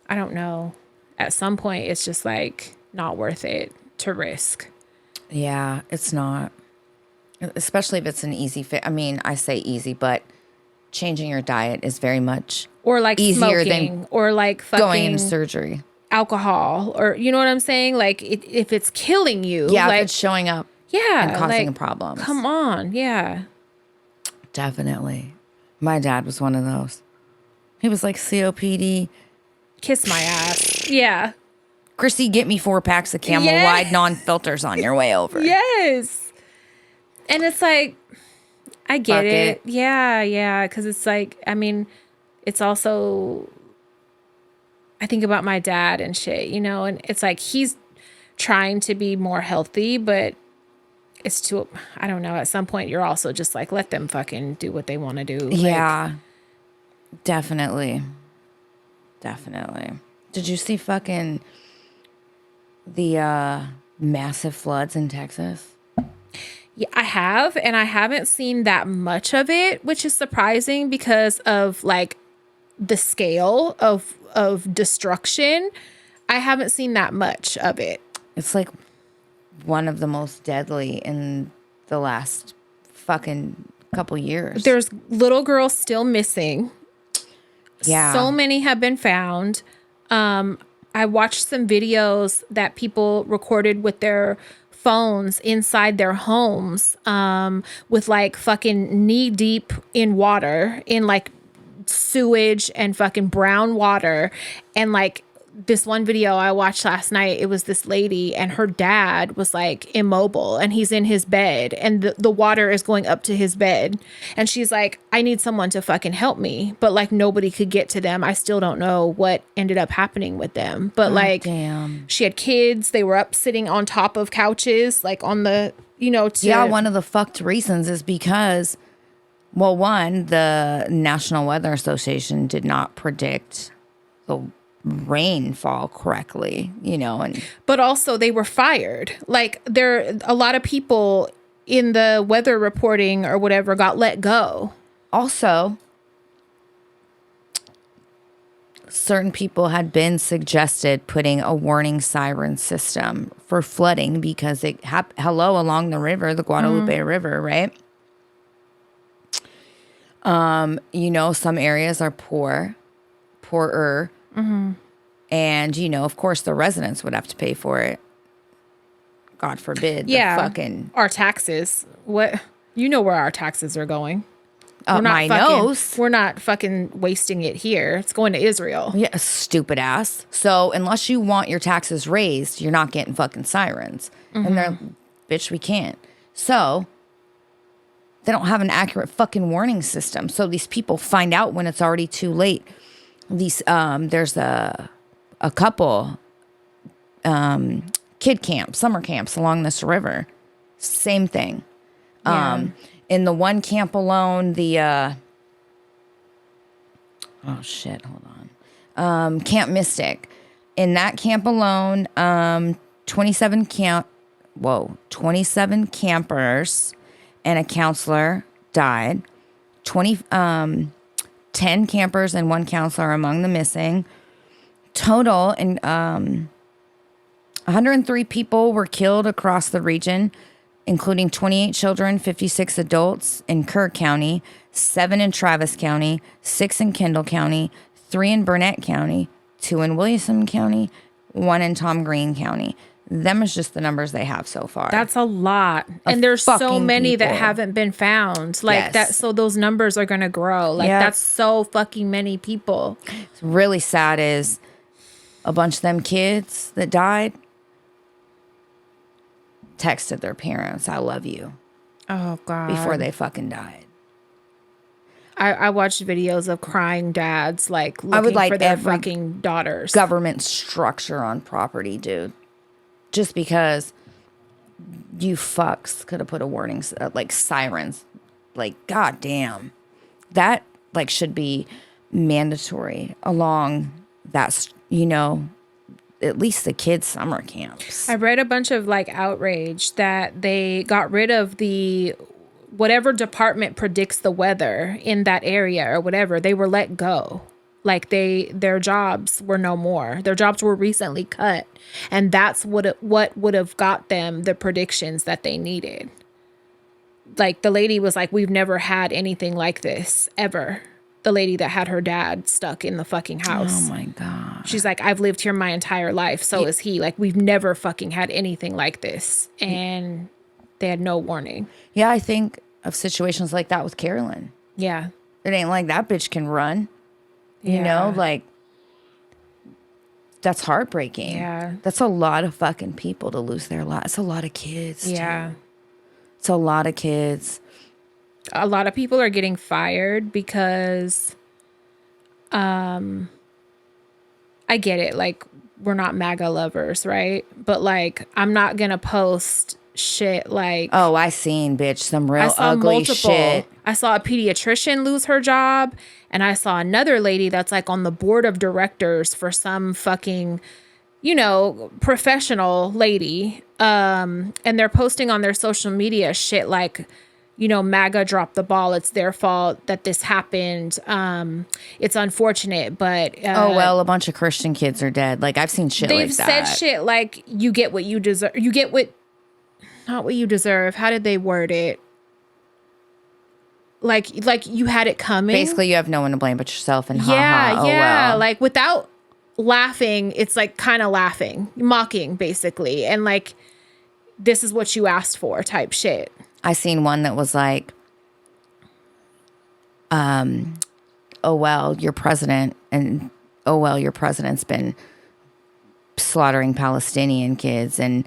Speaker 1: I don't know. At some point, it's just, like, not worth it to risk.
Speaker 2: Yeah, it's not. Especially if it's an easy fit. I mean, I say easy, but changing your diet is very much
Speaker 1: or like
Speaker 2: easier
Speaker 1: smoking,
Speaker 2: than
Speaker 1: or like fucking
Speaker 2: going into surgery.
Speaker 1: alcohol, or you know what I'm saying? Like if it's killing you,
Speaker 2: Yeah,
Speaker 1: like
Speaker 2: if it's showing up
Speaker 1: yeah,
Speaker 2: and causing
Speaker 1: like,
Speaker 2: problems.
Speaker 1: come on, yeah.
Speaker 2: Definitely. My dad was one of those. He was like, COPD.
Speaker 1: Kiss my ass. Yeah.
Speaker 2: Chrissy, get me 4 packs of Camel
Speaker 1: Yeah.
Speaker 2: Wide non-filters on your way over.
Speaker 1: Yes. And it's like, I get
Speaker 2: Fuck
Speaker 1: it.
Speaker 2: it.
Speaker 1: Yeah, yeah. Because it's like, I mean, it's also, I think about my dad and shit, you know, and it's like he's trying to be more healthy, but it's too, I don't know. At some point, you're also just like, let them fucking do what they want to do. Like,
Speaker 2: Yeah. Definitely. Definitely. Did you see fucking the massive floods in Texas?
Speaker 1: yeah, I have, and I haven't seen that much of it, which is surprising because of like the scale of destruction. I haven't seen that much of it.
Speaker 2: It's like one of the most deadly in the last fucking couple years.
Speaker 1: There's little girls still missing.
Speaker 2: Yeah.
Speaker 1: So many have been found. I watched some videos that people recorded with their phones inside their homes, with like fucking knee deep in water, in like sewage and fucking brown water. And like this one video I watched last night, it was this lady and her dad was like immobile and he's in his bed and the water is going up to his bed. And she's like, I need someone to fucking help me. But like nobody could get to them. I still don't know what ended up happening with them. But like,
Speaker 2: damn.
Speaker 1: she had kids. They were up sitting on top of couches, like on the, you know,
Speaker 2: Yeah, one of the fucked reasons is because, well, one, the National Weather Association did not predict the rainfall correctly, you know, and
Speaker 1: but also they were fired. Like a lot of people in the weather reporting or whatever got let go.
Speaker 2: also certain people had been suggested putting a warning siren system for flooding because it hello along the river, the Guadalupe River, right? You know, some areas are poorer. And, you know, of course, the residents would have to pay for it. God forbid.
Speaker 1: Yeah.
Speaker 2: The fucking
Speaker 1: Our taxes. What? You know where our taxes are going.
Speaker 2: up my nose.
Speaker 1: We're not fucking wasting it here. It's going to Israel.
Speaker 2: Yeah, stupid ass. So unless you want your taxes raised, you're not getting fucking sirens. And they're, bitch, we can't. So they don't have an accurate fucking warning system. So these people find out when it's already too late. These there's a couple kid camps, summer camps along this river. Same thing.
Speaker 1: Yeah.
Speaker 2: In the one camp alone, the oh shit, hold on. Camp Mystic. In that camp alone, 27 campers and a counselor died. 10 campers and 1 counselor among the missing. Total, and 103 people were killed across the region, including 28 children, 56 adults in Kerr County, 7 in Travis County, 6 in Kendall County, 3 in Burnett County, 2 in Williamson County, 1 in Tom Green County. Them is just the numbers they have so far.
Speaker 1: That's a lot. And there's so
Speaker 2: fucking
Speaker 1: many that
Speaker 2: people.
Speaker 1: haven't been found. Like
Speaker 2: Yes.
Speaker 1: that. So those numbers are going to grow. Like
Speaker 2: Yep.
Speaker 1: that's so fucking many people.
Speaker 2: What's really sad is a bunch of them kids that died texted their parents, I love you,
Speaker 1: Oh God.
Speaker 2: before they fucking died.
Speaker 1: I watched videos of crying dads like looking
Speaker 2: would like
Speaker 1: for their
Speaker 2: every
Speaker 1: fucking daughters.
Speaker 2: Government structure on property, dude. Just because you fucks could have put a warning, like sirens, like goddamn, that like should be mandatory along that, you know, at least the kids' summer camps.
Speaker 1: I read a bunch of like outrage that they got rid of the whatever department predicts the weather in that area or whatever. They were let go. Like their jobs were no more. Their jobs were recently cut, and that's what would have got them the predictions that they needed. Like the lady was like, "We've never had anything like this ever." the lady that had her dad stuck in the fucking house.
Speaker 2: Oh my God.
Speaker 1: She's like, I've lived here my entire life. So is he. Like, we've never fucking had anything like this. And they had no warning.
Speaker 2: Yeah, I think of situations like that with Carolyn.
Speaker 1: Yeah.
Speaker 2: It ain't like that bitch can run. You
Speaker 1: Yeah.
Speaker 2: know, like, that's heartbreaking.
Speaker 1: Yeah.
Speaker 2: That's a lot of fucking people to lose their lives. It's a lot of kids.
Speaker 1: Yeah.
Speaker 2: Too. It's a lot of kids.
Speaker 1: A lot of people are getting fired because I get it, like, we're not MAGA lovers, right? But like, I'm not gonna post shit like,
Speaker 2: Oh, I seen, bitch, some
Speaker 1: I
Speaker 2: real
Speaker 1: saw
Speaker 2: ugly
Speaker 1: multiple.
Speaker 2: shit.
Speaker 1: I saw a pediatrician lose her job, and I saw another lady that's like on the board of directors for some fucking, you know, professional lady. And they're posting on their social media shit like, you know, MAGA dropped the ball. It's their fault that this happened. It's unfortunate, but
Speaker 2: Oh, well, a bunch of Christian kids are dead. Like, I've seen shit like
Speaker 1: they've
Speaker 2: that.
Speaker 1: said shit like, you get what you deserve. You get what, not what you deserve. How did they word it? Like you had it coming.
Speaker 2: Basically, you have no one to blame but yourself, and
Speaker 1: Yeah,
Speaker 2: ha-ha, oh
Speaker 1: yeah.
Speaker 2: well.
Speaker 1: Like, without laughing, it's like kind of laughing, mocking, basically. And like, this is what you asked for type shit.
Speaker 2: I seen one that was like, oh, well, your president, and oh, well, your president's been slaughtering Palestinian kids and,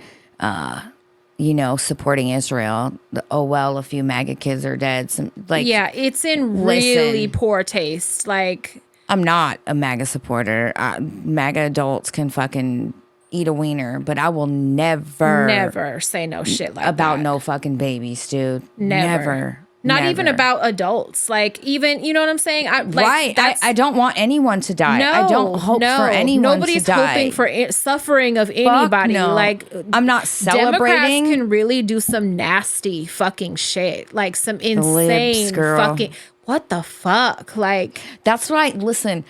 Speaker 2: you know, supporting Israel. Oh, well, a few MAGA kids are dead. Some, like,
Speaker 1: Yeah, it's in really poor taste. Like,
Speaker 2: I'm not a MAGA supporter. MAGA adults can fucking eat a wiener, but I will never
Speaker 1: say no shit like
Speaker 2: about
Speaker 1: that.
Speaker 2: no fucking babies, dude.
Speaker 1: Never. Not even about adults. Like, even, you know what I'm saying?
Speaker 2: I don't want anyone to die.
Speaker 1: No,
Speaker 2: I don't hope for anyone
Speaker 1: Nobody's
Speaker 2: to die.
Speaker 1: hoping for suffering of anybody.
Speaker 2: no.
Speaker 1: Like,
Speaker 2: I'm not celebrating.
Speaker 1: Democrats can really do some nasty fucking shit. Like, some insane
Speaker 2: girl.
Speaker 1: fucking, what the fuck? Like,
Speaker 2: That's right. Listen,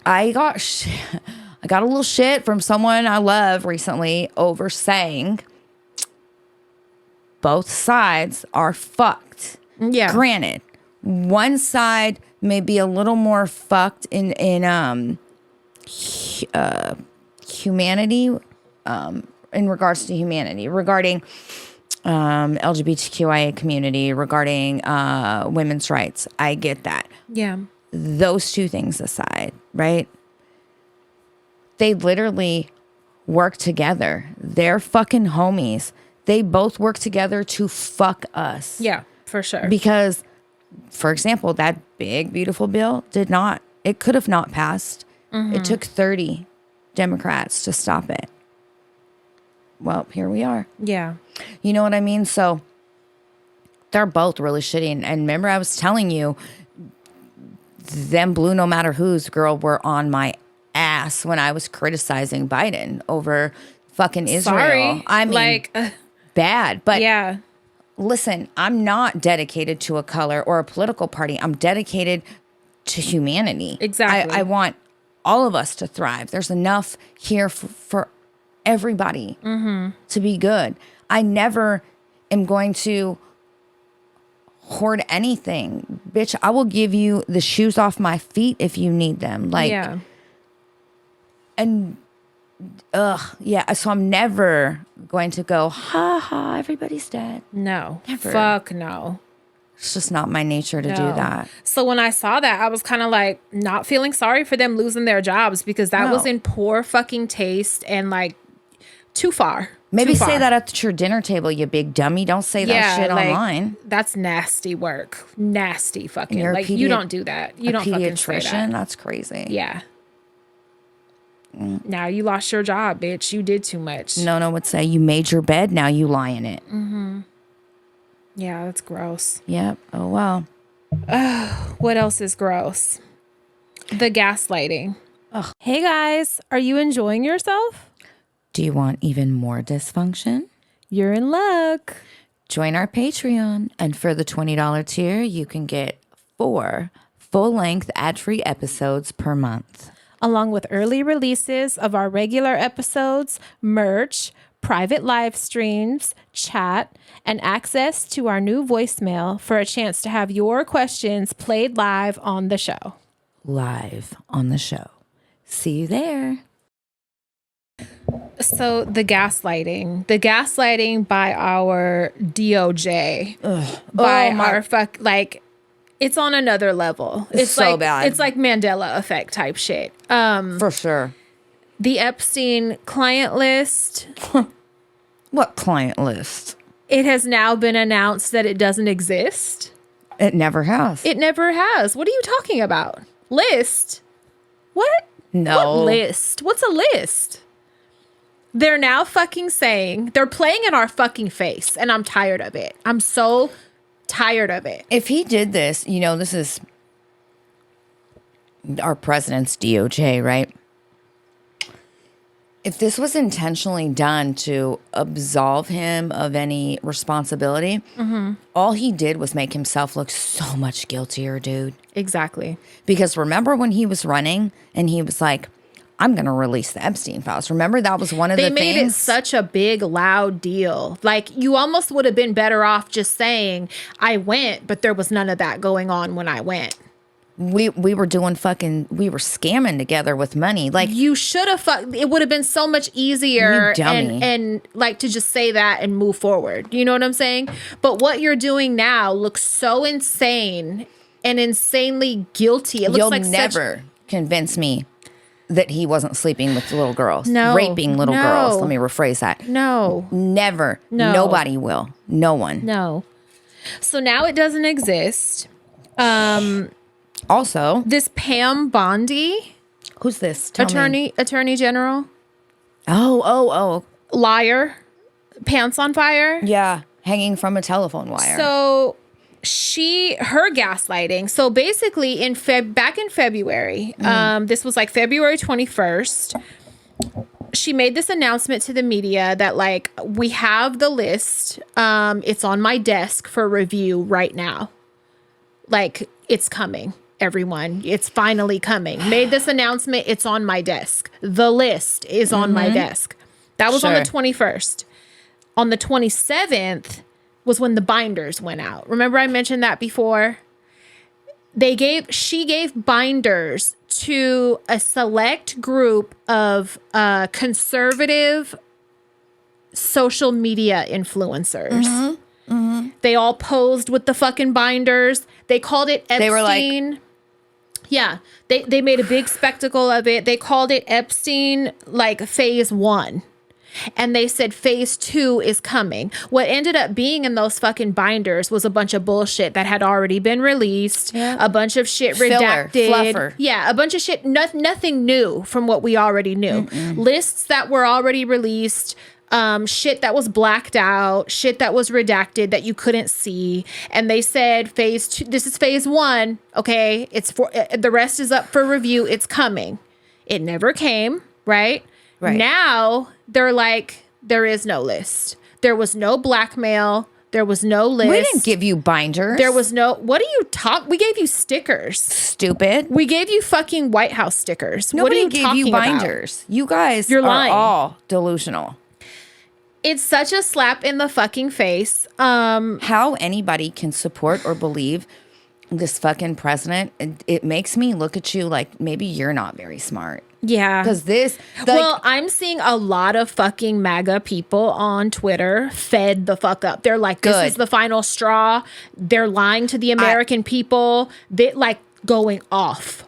Speaker 2: I got a little shit from someone I love recently over saying both sides are fucked.
Speaker 1: yeah.
Speaker 2: Granted, one side may be a little more fucked in humanity, in regards to humanity, regarding LGBTQIA community, regarding women's rights. I get that.
Speaker 1: Yeah.
Speaker 2: Those two things aside, right? They literally work together. They're fucking homies. They both work together to fuck us.
Speaker 1: Yeah, for sure.
Speaker 2: Because, for example, that big, beautiful bill it could have not passed.
Speaker 1: Mm-hmm.
Speaker 2: It took 30 Democrats to stop it. Well, here we are.
Speaker 1: Yeah.
Speaker 2: You know what I mean? So they're both really shitty. And remember, I was telling you, them blue no matter who's girl were on my ass when I was criticizing Biden over fucking Israel.
Speaker 1: Sorry.
Speaker 2: I mean,
Speaker 1: like,
Speaker 2: bad. But
Speaker 1: yeah.
Speaker 2: listen, I'm not dedicated to a color or a political party. I'm dedicated to humanity.
Speaker 1: Exactly.
Speaker 2: I want all of us to thrive. There's enough here for everybody to be good. I never am going to hoard anything. Bitch, I will give you the shoes off my feet if you need them. Like,
Speaker 1: yeah.
Speaker 2: And yeah, so I'm never going to go, ha ha, everybody's dead.
Speaker 1: No.
Speaker 2: Never.
Speaker 1: Fuck no.
Speaker 2: It's just not my nature to do that.
Speaker 1: So when I saw that, I was kind of like not feeling sorry for them losing their jobs, because that was in poor fucking taste and like too far.
Speaker 2: Maybe
Speaker 1: Too far.
Speaker 2: say that at your dinner table, you big dummy. Don't say that shit
Speaker 1: like,
Speaker 2: online.
Speaker 1: That's nasty work. Nasty fucking.
Speaker 2: You're
Speaker 1: Like, you don't do that. You don't fucking say that.
Speaker 2: That's crazy.
Speaker 1: Yeah. Now you lost your job, bitch. You did too much.
Speaker 2: No would say you made your bed. Now you lie in it.
Speaker 1: Yeah, that's gross.
Speaker 2: Yep. Oh, well.
Speaker 1: What else is gross? The gaslighting. Ugh. Hey guys, are you enjoying yourself?
Speaker 2: Do you want even more dysfunction?
Speaker 1: You're in luck.
Speaker 2: Join our Patreon. And for the $20 tier, you can get 4 full-length ad-free episodes per month.
Speaker 1: Along with early releases of our regular episodes, merch, private live streams, chat, and access to our new voicemail for a chance to have your questions played live on the show.
Speaker 2: Live on the show. See you there.
Speaker 1: So the gaslighting by our DOJ, by our it's on another level. It's
Speaker 2: so
Speaker 1: like,
Speaker 2: bad.
Speaker 1: It's like Mandela effect type shit.
Speaker 2: For sure.
Speaker 1: The Epstein client list.
Speaker 2: What client list?
Speaker 1: It has now been announced that it doesn't exist.
Speaker 2: It never has.
Speaker 1: It never has. What are you talking about? List? What?
Speaker 2: No.
Speaker 1: What list? What's a list? They're now fucking saying, they're playing in our fucking face, and I'm tired of it. I'm so tired of it.
Speaker 2: If he did this, this is our president's DOJ, right? If this was intentionally done to absolve him of any responsibility, all he did was make himself look so much guiltier, dude.
Speaker 1: Exactly.
Speaker 2: Because remember when he was running and he was like, I'm going to release the Epstein files. Remember that was one of the things?
Speaker 1: They made it such a big, loud deal. Like, you almost would have been better off just saying, I went, but there was none of that going on when I went.
Speaker 2: We were doing we were scamming together with money. Like,
Speaker 1: you should have, it would have been so much easier
Speaker 2: You dummy.
Speaker 1: and like to just say that and move forward. You know what I'm saying? But what you're doing now looks so insane and insanely guilty. It looks
Speaker 2: you'll
Speaker 1: like
Speaker 2: never convince me that he wasn't sleeping with little girls.
Speaker 1: No.
Speaker 2: Raping little
Speaker 1: No.
Speaker 2: girls. Let me rephrase that.
Speaker 1: No.
Speaker 2: Never.
Speaker 1: No.
Speaker 2: Nobody will. No one.
Speaker 1: No. So now it doesn't exist.
Speaker 2: Also,
Speaker 1: This Pam Bondi,
Speaker 2: who's this? Tell me.
Speaker 1: Attorney General,
Speaker 2: Oh.
Speaker 1: liar, pants on fire.
Speaker 2: Yeah. Hanging from a telephone wire.
Speaker 1: So her gaslighting. So basically back in February, this was like February 21st, she made this announcement to the media that like, we have the list. It's on my desk for review right now. Like, it's coming, everyone. It's finally coming. Made this announcement. It's on my desk. The list is on my desk. That was on the 21st. On the 27th was when the binders went out. Remember I mentioned that before? She gave binders to a select group of conservative social media influencers. They all posed with the fucking binders. They called it Epstein.
Speaker 2: They were like,
Speaker 1: yeah, they made a big spectacle of it. They called it Epstein, like, phase 1. And they said phase 2 is coming. What ended up being in those fucking binders was a bunch of bullshit that had already been released. Yeah. A bunch of shit redacted.
Speaker 2: Fluffer.
Speaker 1: Yeah, a bunch of shit. Nothing new from what we already knew. Lists that were already released. Shit that was blacked out, shit that was redacted that you couldn't see. And they said phase 2, this is phase 1. Okay. It's for, the rest is up for review. It's coming. It never came. Right. Now they're like, there is no list. There was no blackmail. There was no list.
Speaker 2: We didn't give you binders.
Speaker 1: There was no, what are you talking? We gave you stickers.
Speaker 2: Stupid.
Speaker 1: We gave you fucking White House stickers.
Speaker 2: Nobody
Speaker 1: what are you
Speaker 2: gave
Speaker 1: talking
Speaker 2: you binders. About? You guys You're lying. All delusional.
Speaker 1: It's such a slap in the fucking face.
Speaker 2: How anybody can support or believe this fucking president, it makes me look at you like maybe you're not very smart.
Speaker 1: Yeah.
Speaker 2: Because this...
Speaker 1: I'm seeing a lot of fucking MAGA people on Twitter fed the fuck up. They're like, this is the final straw. They're lying to the American people. They're like going off.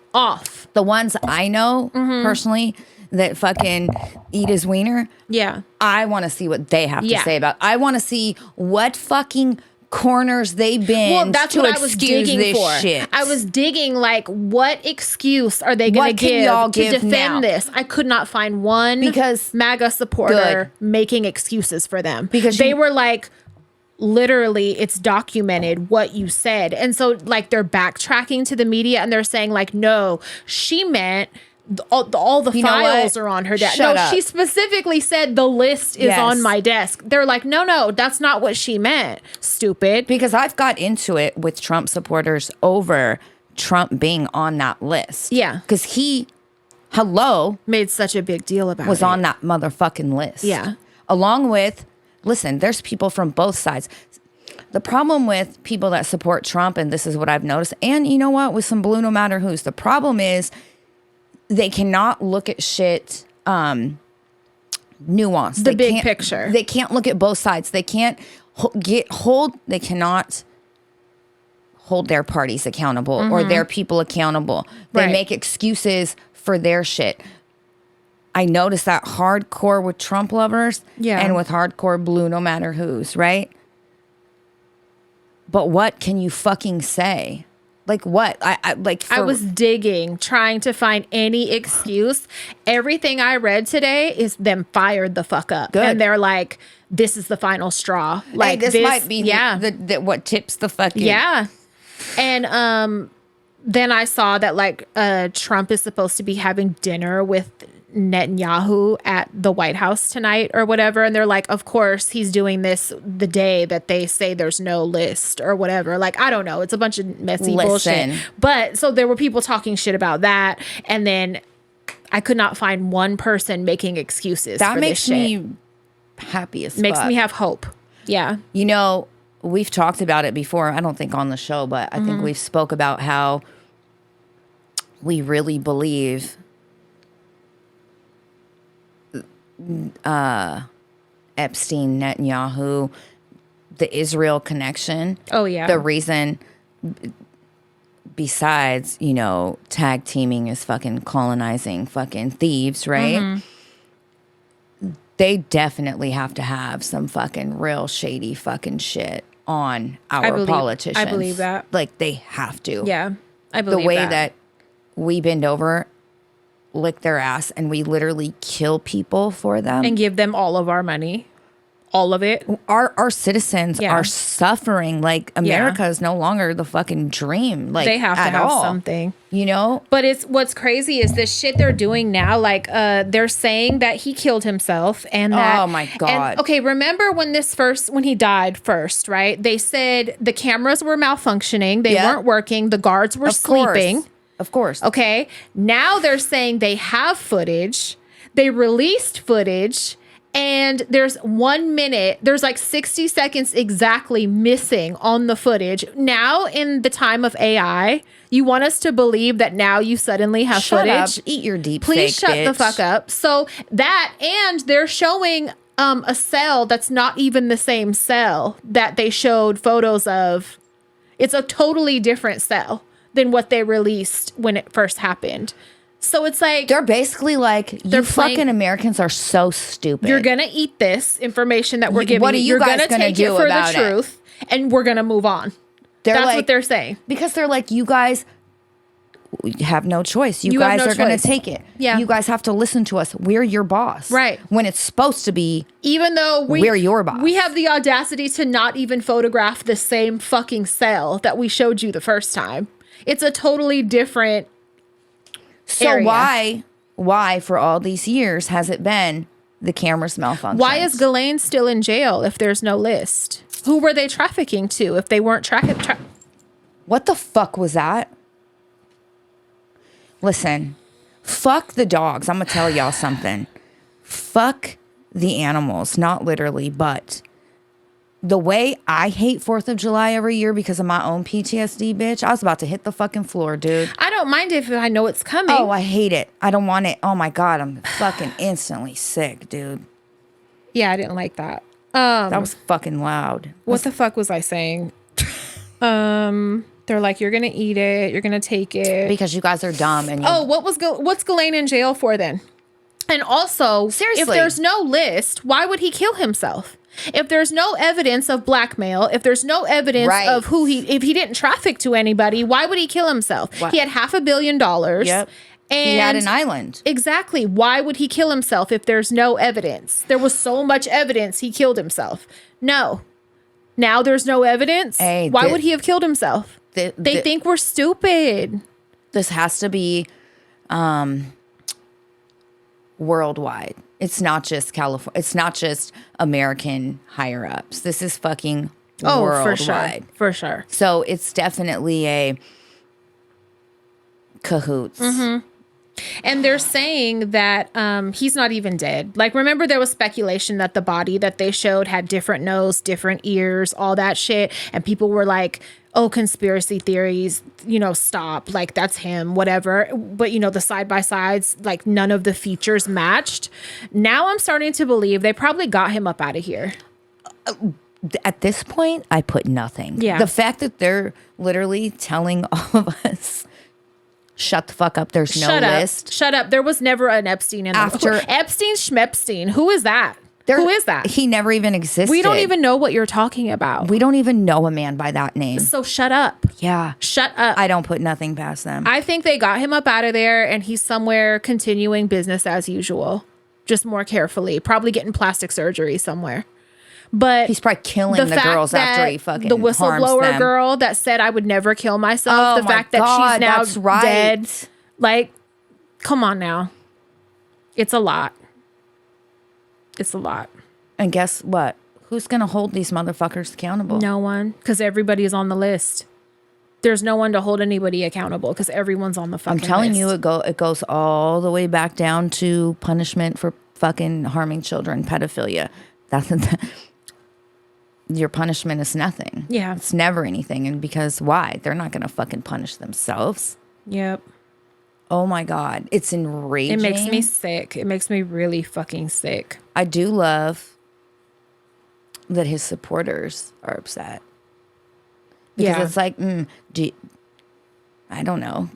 Speaker 2: The ones I know personally that fucking eat his wiener.
Speaker 1: Yeah.
Speaker 2: I want to see what they have to say about. I want to see what fucking corners they bend. Well, that's what I was digging for. Shit.
Speaker 1: I was digging like, what excuse are they going to give to defend this? I could not find one MAGA supporter making excuses for them because they were like, literally, it's documented what you said, and so like they're backtracking to the media and they're saying like, no, she meant. All the files are on her desk. No, she specifically said the list is on my desk. They're like, no, that's not what she meant. Stupid.
Speaker 2: Because I've got into it with Trump supporters over Trump being on that list.
Speaker 1: Yeah.
Speaker 2: Because he,
Speaker 1: made such a big deal about it.
Speaker 2: Was on that motherfucking list.
Speaker 1: Yeah.
Speaker 2: Along with, listen, there's people from both sides. The problem with people that support Trump, and this is what I've noticed, and you know what, with some blue no matter who's, the problem is they cannot look at shit nuanced.
Speaker 1: The big picture.
Speaker 2: They can't look at both sides. They can't they cannot hold their parties accountable or their people accountable. They make excuses for their shit. I noticed that hardcore with Trump lovers and with hardcore blue no matter who's, right? But what can you fucking say? Like what? I
Speaker 1: was digging, trying to find any excuse. Everything I read today is them fired the fuck up.
Speaker 2: Good.
Speaker 1: And they're like, this is the final straw. Like
Speaker 2: hey, this might be the what tips the fucking.
Speaker 1: Yeah. And then I saw that like Trump is supposed to be having dinner with Netanyahu at the White House tonight or whatever, and they're like, of course he's doing this the day that they say there's no list or whatever. Like, I don't know, it's a bunch of messy bullshit. But so there were people talking shit about that, and then I could not find one person making excuses.
Speaker 2: That
Speaker 1: for
Speaker 2: makes
Speaker 1: this shit.
Speaker 2: me happy as
Speaker 1: Makes
Speaker 2: fuck.
Speaker 1: me have hope. Yeah.
Speaker 2: You know, we've talked about it before. I don't think on the show, but I think we've spoke about how we really believe Epstein, Netanyahu, the Israel connection.
Speaker 1: Oh, yeah.
Speaker 2: The reason, besides, you know, tag teaming is fucking colonizing fucking thieves, right? They definitely have to have some fucking real shady fucking shit on our politicians.
Speaker 1: I believe that.
Speaker 2: Like, they have to.
Speaker 1: Yeah, I believe
Speaker 2: the way that we bend over, lick their ass, and we literally kill people for them
Speaker 1: and give them all of our money, all of it.
Speaker 2: Our citizens are suffering. Like, America is no longer the fucking dream. Like,
Speaker 1: they have to have something,
Speaker 2: you know.
Speaker 1: But it's what's crazy is this shit they're doing now. Like, they're saying that he killed himself, and that,
Speaker 2: oh my god.
Speaker 1: And, okay, remember when he died first, right? They said the cameras were malfunctioning, they weren't working, the guards were sleeping.
Speaker 2: Of course.
Speaker 1: Okay. Now they're saying they have footage. They released footage. And there's 1 minute, there's like 60 seconds exactly missing on the footage. Now, in the time of AI, you want us to believe that now you suddenly have footage?
Speaker 2: Up. Eat your deep
Speaker 1: Please
Speaker 2: fake,
Speaker 1: shut
Speaker 2: bitch.
Speaker 1: the fuck up. So that, and they're showing a cell that's not even the same cell that they showed photos of. It's a totally different cell than what they released when it first happened. So it's like,
Speaker 2: they're basically like, you fucking Americans are so stupid.
Speaker 1: You're gonna eat this information that we're giving.
Speaker 2: What are you guys
Speaker 1: gonna
Speaker 2: gonna
Speaker 1: take
Speaker 2: do
Speaker 1: it for
Speaker 2: about
Speaker 1: the truth, and we're gonna move on. That's
Speaker 2: like,
Speaker 1: what they're saying.
Speaker 2: Because they're like, you guys have no choice. You guys are gonna take it.
Speaker 1: Yeah.
Speaker 2: You guys have to listen to us. We're your boss.
Speaker 1: Right.
Speaker 2: When it's supposed to be,
Speaker 1: even though
Speaker 2: we're your boss.
Speaker 1: We have the audacity to not even photograph the same fucking cell that we showed you the first time. It's a totally different area.
Speaker 2: Why for all these years has it been the cameras malfunction?
Speaker 1: Why is Ghislaine still in jail if there's no list? Who were they trafficking to if they weren't tracking?
Speaker 2: What the fuck was that? Listen, fuck the dogs. I'm gonna tell y'all something. Fuck the animals, not literally, but the way I hate 4th of July every year because of my own PTSD, bitch. I was about to hit the fucking floor, dude.
Speaker 1: I don't mind if I know it's coming.
Speaker 2: Oh, I hate it. I don't want it. Oh my God, I'm fucking instantly sick, dude.
Speaker 1: Yeah, I didn't like that.
Speaker 2: That was fucking loud.
Speaker 1: What the fuck was I saying? They're like, you're gonna eat it, you're gonna take it
Speaker 2: because you guys are dumb. And
Speaker 1: what's Ghislaine in jail for then? And also,
Speaker 2: seriously,
Speaker 1: if there's no list, why would he kill himself? If there's no evidence of blackmail, if there's no evidence of if he didn't traffic to anybody, why would he kill himself? What? He had $500 million.
Speaker 2: Yep.
Speaker 1: And
Speaker 2: he had an island.
Speaker 1: Exactly. Why would he kill himself if there's no evidence? There was so much evidence he killed himself. No. Now there's no evidence. Why would he have killed himself? They think we're stupid.
Speaker 2: This has to be worldwide. It's not just California. It's not just American higher ups. This is fucking worldwide.
Speaker 1: For sure.
Speaker 2: So it's definitely a cahoots.
Speaker 1: And they're saying that he's not even dead. Like, remember there was speculation that the body that they showed had different nose, different ears, all that shit. And people were like, oh, conspiracy theories, stop. Like, that's him, whatever. But, the side-by-sides, like, none of the features matched. Now I'm starting to believe they probably got him up out of here.
Speaker 2: At this point, I put nothing.
Speaker 1: Yeah.
Speaker 2: The fact that they're literally telling all of us, shut the fuck up. There's no list.
Speaker 1: Shut up. There was never an Epstein in
Speaker 2: After
Speaker 1: Epstein Schmepstein. Who is that? Who is that?
Speaker 2: He never even existed.
Speaker 1: We don't even know what you're talking about.
Speaker 2: We don't even know a man by that name.
Speaker 1: So shut up.
Speaker 2: Yeah.
Speaker 1: Shut up.
Speaker 2: I don't put nothing past them.
Speaker 1: I think they got him up out of there and he's somewhere continuing business as usual. Just more carefully. Probably getting plastic surgery somewhere. But
Speaker 2: he's probably killing the girls after he fucking
Speaker 1: the whistleblower
Speaker 2: harms them.
Speaker 1: Girl that said I would never kill myself.
Speaker 2: Oh
Speaker 1: the fact that she's now dead. Like, come on now. It's a lot. It's a lot.
Speaker 2: And guess what? Who's going to hold these motherfuckers accountable?
Speaker 1: No one. Because everybody is on the list. There's no one to hold anybody accountable because everyone's on the fucking list.
Speaker 2: I'm telling you, it goes all the way back down to punishment for fucking harming children, pedophilia. Your punishment is nothing.
Speaker 1: Yeah.
Speaker 2: It's never anything. And because why? They're not going to fucking punish themselves.
Speaker 1: Yep.
Speaker 2: Oh my God. It's enraging.
Speaker 1: It makes me sick. It makes me really fucking sick.
Speaker 2: I do love that his supporters are upset. Because it's like, I don't know.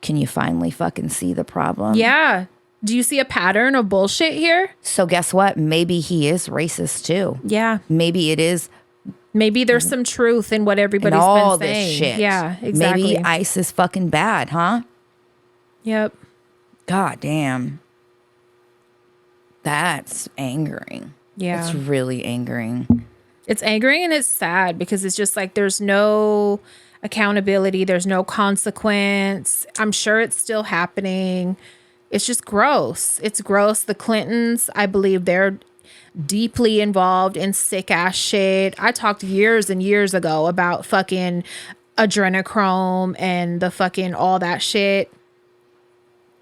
Speaker 2: Can you finally fucking see the problem?
Speaker 1: Yeah. Do you see a pattern of bullshit here?
Speaker 2: So guess what? Maybe he is racist too.
Speaker 1: Yeah.
Speaker 2: Maybe it is.
Speaker 1: Maybe there's some truth in what everybody's
Speaker 2: all
Speaker 1: been saying.
Speaker 2: This shit.
Speaker 1: Yeah, exactly.
Speaker 2: Maybe ICE is fucking bad, huh?
Speaker 1: Yep.
Speaker 2: God damn. That's angering.
Speaker 1: Yeah.
Speaker 2: It's really angering.
Speaker 1: It's angering and it's sad because it's just like there's no accountability. There's no consequence. I'm sure it's still happening. It's just gross. It's gross. The Clintons, I believe they're deeply involved in sick ass shit. I talked years and years ago about fucking adrenochrome and the fucking all that shit.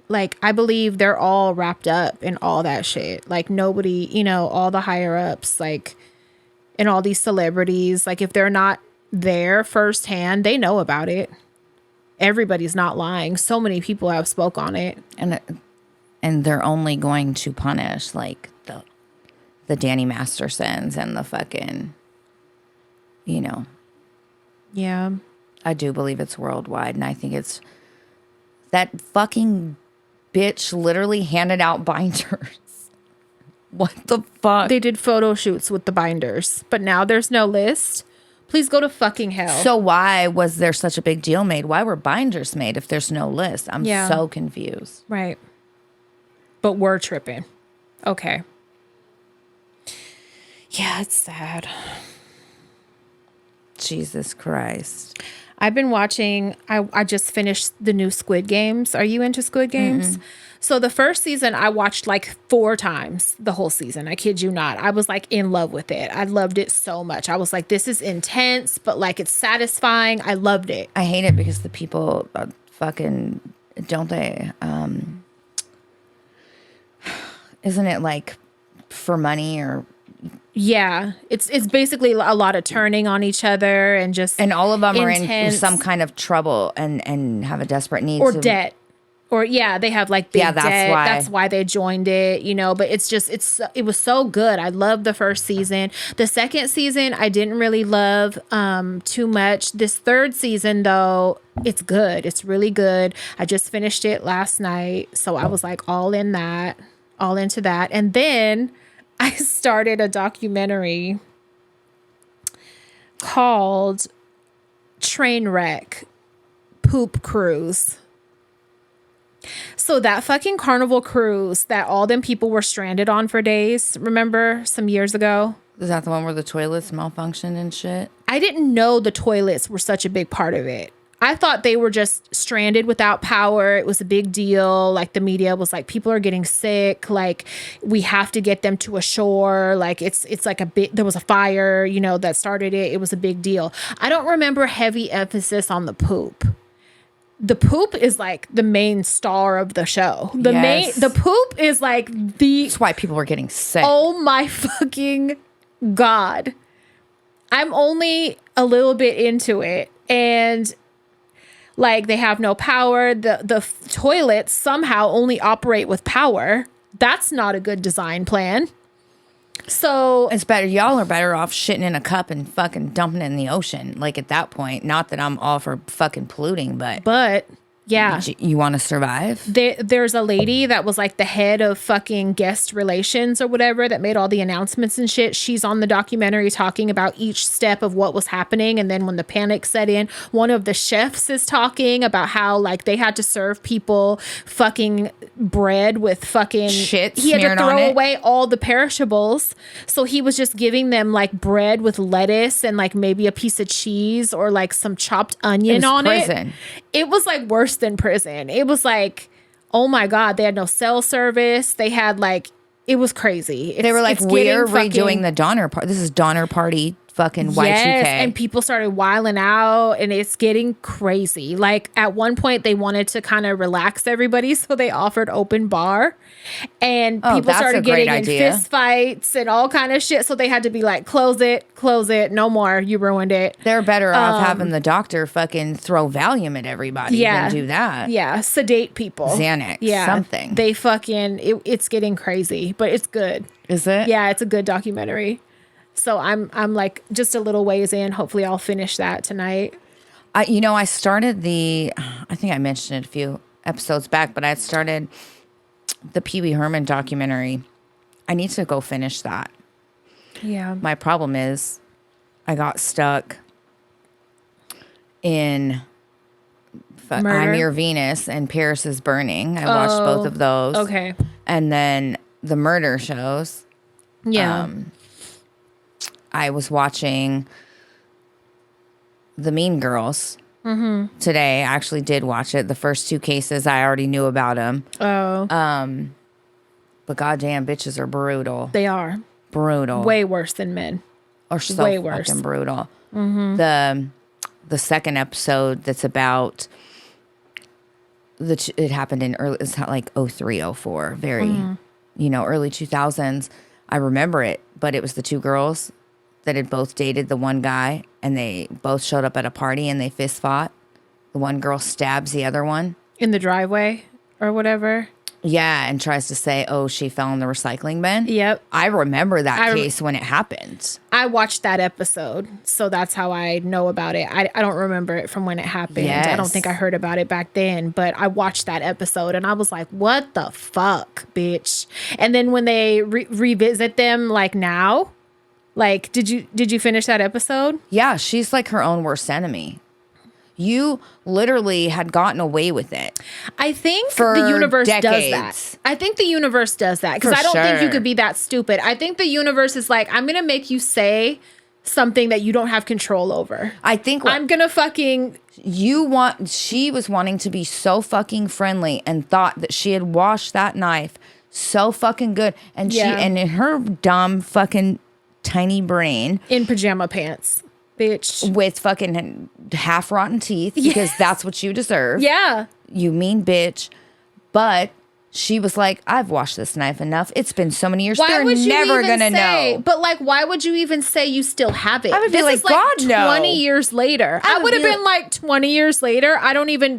Speaker 1: Like, I believe they're all wrapped up in all that shit. Like, nobody, all the higher ups, like, and all these celebrities, like, if they're not there firsthand, they know about it. Everybody's not lying. So many people have spoke on it.
Speaker 2: And they're only going to punish, like, the Danny Mastersons and the fucking,
Speaker 1: Yeah.
Speaker 2: I do believe it's worldwide. And I think it's that fucking bitch literally handed out binders. What the fuck?
Speaker 1: They did photo shoots with the binders, but now there's no list. Please go to fucking hell.
Speaker 2: So why was there such a big deal made? Why were binders made if there's no list? I'm so confused.
Speaker 1: Right. But we're tripping. Okay. Yeah, it's sad.
Speaker 2: Jesus Christ.
Speaker 1: I've been watching, I just finished the new Squid Games. Are you into Squid Games? So the first season I watched like 4 times, the whole season. I kid you not. I was like in love with it. I loved it so much. I was like, this is intense, but like it's satisfying. I loved it.
Speaker 2: I hate it because the people fucking, don't they? Isn't it like for money or?
Speaker 1: Yeah, it's basically a lot of turning on each other and just
Speaker 2: and all of them
Speaker 1: intense.
Speaker 2: Are in some kind of trouble and have a desperate need
Speaker 1: or debt. Or they have like big
Speaker 2: that's
Speaker 1: debt.
Speaker 2: why.
Speaker 1: That's why they joined it, but it's just it was so good. I loved the first season. The second season I didn't really love too much. This third season though, it's good. It's really good. I just finished it last night, so I was like all into that. And then I started a documentary called Trainwreck Poop Cruise. So that fucking Carnival cruise that all them people were stranded on for days, remember some years ago?
Speaker 2: Is that the one where the toilets malfunctioned and shit?
Speaker 1: I didn't know the toilets were such a big part of it. I thought they were just stranded without power. It was a big deal. Like the media was like, people are getting sick. Like we have to get them to a shore. Like it's like there was a fire, that started it. It was a big deal. I don't remember heavy emphasis on the poop. the poop is like the main star of the show.
Speaker 2: Yes.
Speaker 1: The poop is like the,
Speaker 2: That's why people were getting sick.
Speaker 1: oh my fucking God. I'm only a little bit into it, and like they have no power. The toilets somehow only operate with power. That's not a good design plan. So
Speaker 2: It's better. Y'all are better off shitting in a cup and fucking dumping it in the ocean. Like at that point, not that I'm all for fucking polluting, but
Speaker 1: yeah.
Speaker 2: you want to survive?
Speaker 1: There's a lady that was like the head of fucking guest relations or whatever that made all the announcements and shit. She's on the documentary talking about each step of what was happening. And then when the panic set in, one of the chefs is talking about how like they had to serve people fucking bread with fucking
Speaker 2: shit.
Speaker 1: He had to
Speaker 2: smeared on
Speaker 1: throw
Speaker 2: it.
Speaker 1: away all the perishables. So he was just giving them like bread with lettuce and like maybe a piece of cheese or like some chopped onion
Speaker 2: was
Speaker 1: on
Speaker 2: prison.
Speaker 1: it. It was like worse than prison. It was like, oh my God, they had no cell service. They had like, it was crazy.
Speaker 2: They were like,
Speaker 1: it's
Speaker 2: we're
Speaker 1: getting
Speaker 2: redoing the Donner Party. This is Donner Party fucking Y2K.
Speaker 1: Yes, and people started wiling out, and it's getting crazy. Like at one point, they wanted to kind of relax everybody, so they offered open bar, and people
Speaker 2: that's
Speaker 1: started
Speaker 2: a great
Speaker 1: getting in
Speaker 2: idea.
Speaker 1: fist fights and all kind of shit. So they had to be like, close it, no more. You ruined it.
Speaker 2: They're better off having the doctor fucking throw Valium at everybody than do that.
Speaker 1: Yeah, sedate people.
Speaker 2: Xanax, something.
Speaker 1: They fucking, it's getting crazy, but it's good.
Speaker 2: Is it?
Speaker 1: Yeah, it's a good documentary. So I'm like just a little ways in. Hopefully I'll finish that tonight.
Speaker 2: I started I think I mentioned it a few episodes back, but I had started the Pee Wee Herman documentary. I need to go finish that.
Speaker 1: Yeah.
Speaker 2: My problem is I got stuck in
Speaker 1: Murder?
Speaker 2: I'm Your Venus and Paris is Burning. I watched both of those.
Speaker 1: Okay.
Speaker 2: And then the murder shows.
Speaker 1: Yeah.
Speaker 2: I was watching The Mean Girls today. I actually did watch it. The first two cases, I already knew about them.
Speaker 1: Oh.
Speaker 2: But goddamn, bitches are brutal.
Speaker 1: They are.
Speaker 2: Brutal.
Speaker 1: Way worse than men.
Speaker 2: Or so
Speaker 1: way worse.
Speaker 2: fucking brutal. The second episode that's about it happened in early, it's not like 03, 04, very, early 2000s. I remember it, but it was the two girls that had both dated the one guy, and they both showed up at a party and they fist fought. The one girl stabs the other one
Speaker 1: In the driveway or whatever.
Speaker 2: Yeah, and tries to say, oh, she fell in the recycling bin.
Speaker 1: Yep.
Speaker 2: I remember that case when it happened.
Speaker 1: I watched that episode, so that's how I know about it. I don't remember it from when it happened.
Speaker 2: Yes.
Speaker 1: I don't think I heard about it back then, but I watched that episode and I was like, what the fuck, bitch? And then when they revisit them like now, like did you finish that episode?
Speaker 2: Yeah, she's like her own worst enemy. You literally had gotten away with it.
Speaker 1: I think
Speaker 2: for
Speaker 1: the universe
Speaker 2: decades.
Speaker 1: does that. I think the universe does that because
Speaker 2: For
Speaker 1: I don't think you
Speaker 2: sure.
Speaker 1: could be that stupid. I think the universe is like, I'm going to make you say something that you don't have control over.
Speaker 2: I think
Speaker 1: I'm going to fucking...
Speaker 2: she was wanting to be so fucking friendly and thought that she had washed that knife so fucking good. And
Speaker 1: Yeah.
Speaker 2: and in her dumb fucking tiny brain...
Speaker 1: In pajama pants. Bitch.
Speaker 2: With fucking half rotten teeth because that's what you deserve.
Speaker 1: Yeah.
Speaker 2: You mean bitch. But she was like, I've washed this knife enough. It's been so many years.
Speaker 1: Why
Speaker 2: They're
Speaker 1: would you
Speaker 2: never
Speaker 1: even
Speaker 2: gonna
Speaker 1: say,
Speaker 2: know.
Speaker 1: But like, why would you even say you still have it?
Speaker 2: I would be
Speaker 1: This
Speaker 2: like,
Speaker 1: is like
Speaker 2: God, no.
Speaker 1: 20 years later. I
Speaker 2: would
Speaker 1: would have
Speaker 2: be
Speaker 1: been like 20 years later.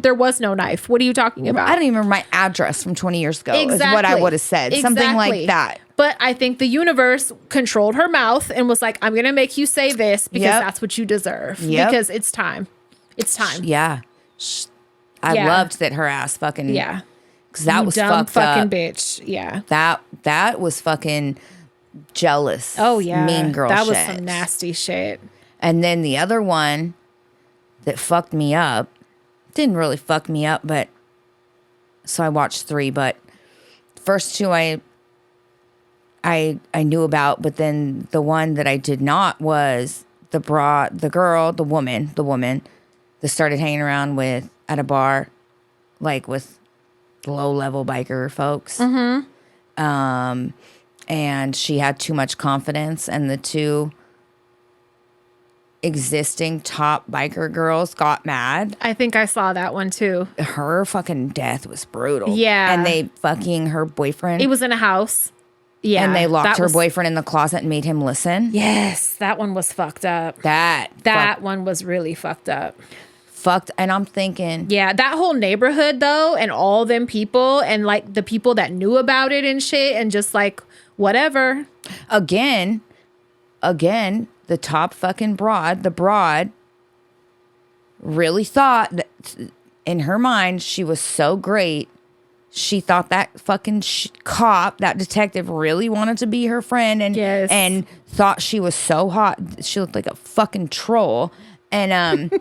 Speaker 1: There was no knife. What are you talking about?
Speaker 2: I don't even remember my address from 20 years ago is what I would have said. Something like that.
Speaker 1: But I think the universe controlled her mouth and was like, I'm going to make you say this because
Speaker 2: Yep.
Speaker 1: that's what you deserve.
Speaker 2: Yep.
Speaker 1: Because it's time. It's time.
Speaker 2: Yeah. I
Speaker 1: Yeah.
Speaker 2: loved that her ass fucking...
Speaker 1: Yeah.
Speaker 2: Because that
Speaker 1: You
Speaker 2: was
Speaker 1: dumb
Speaker 2: fucked
Speaker 1: fucking
Speaker 2: up.
Speaker 1: bitch. Yeah.
Speaker 2: That was fucking jealous.
Speaker 1: Oh, yeah.
Speaker 2: Mean girl
Speaker 1: That was
Speaker 2: shit.
Speaker 1: some nasty shit.
Speaker 2: And then the other one that fucked me up, didn't really fuck me up, but... So I watched 3, but first 2 I knew about, but then the one that I did not was the woman that started hanging around with at a bar, like with low-level biker folks. And she had too much confidence, and the two existing top biker girls got mad.
Speaker 1: I think I saw that one too.
Speaker 2: Her fucking death was brutal.
Speaker 1: Yeah.
Speaker 2: And they fucking her boyfriend.
Speaker 1: It was in a house. Yeah.
Speaker 2: And they locked her boyfriend in the closet and made him listen.
Speaker 1: Yes, that one was fucked up. That one was really fucked up.
Speaker 2: Fucked. And I'm thinking.
Speaker 1: Yeah, that whole neighborhood though, and all them people, and like the people that knew about it and shit, and just like whatever.
Speaker 2: Again, the top fucking broad, really thought that in her mind she was so great. She thought that fucking cop, that detective, really wanted to be her friend, and thought she was so hot. She looked like a fucking troll, and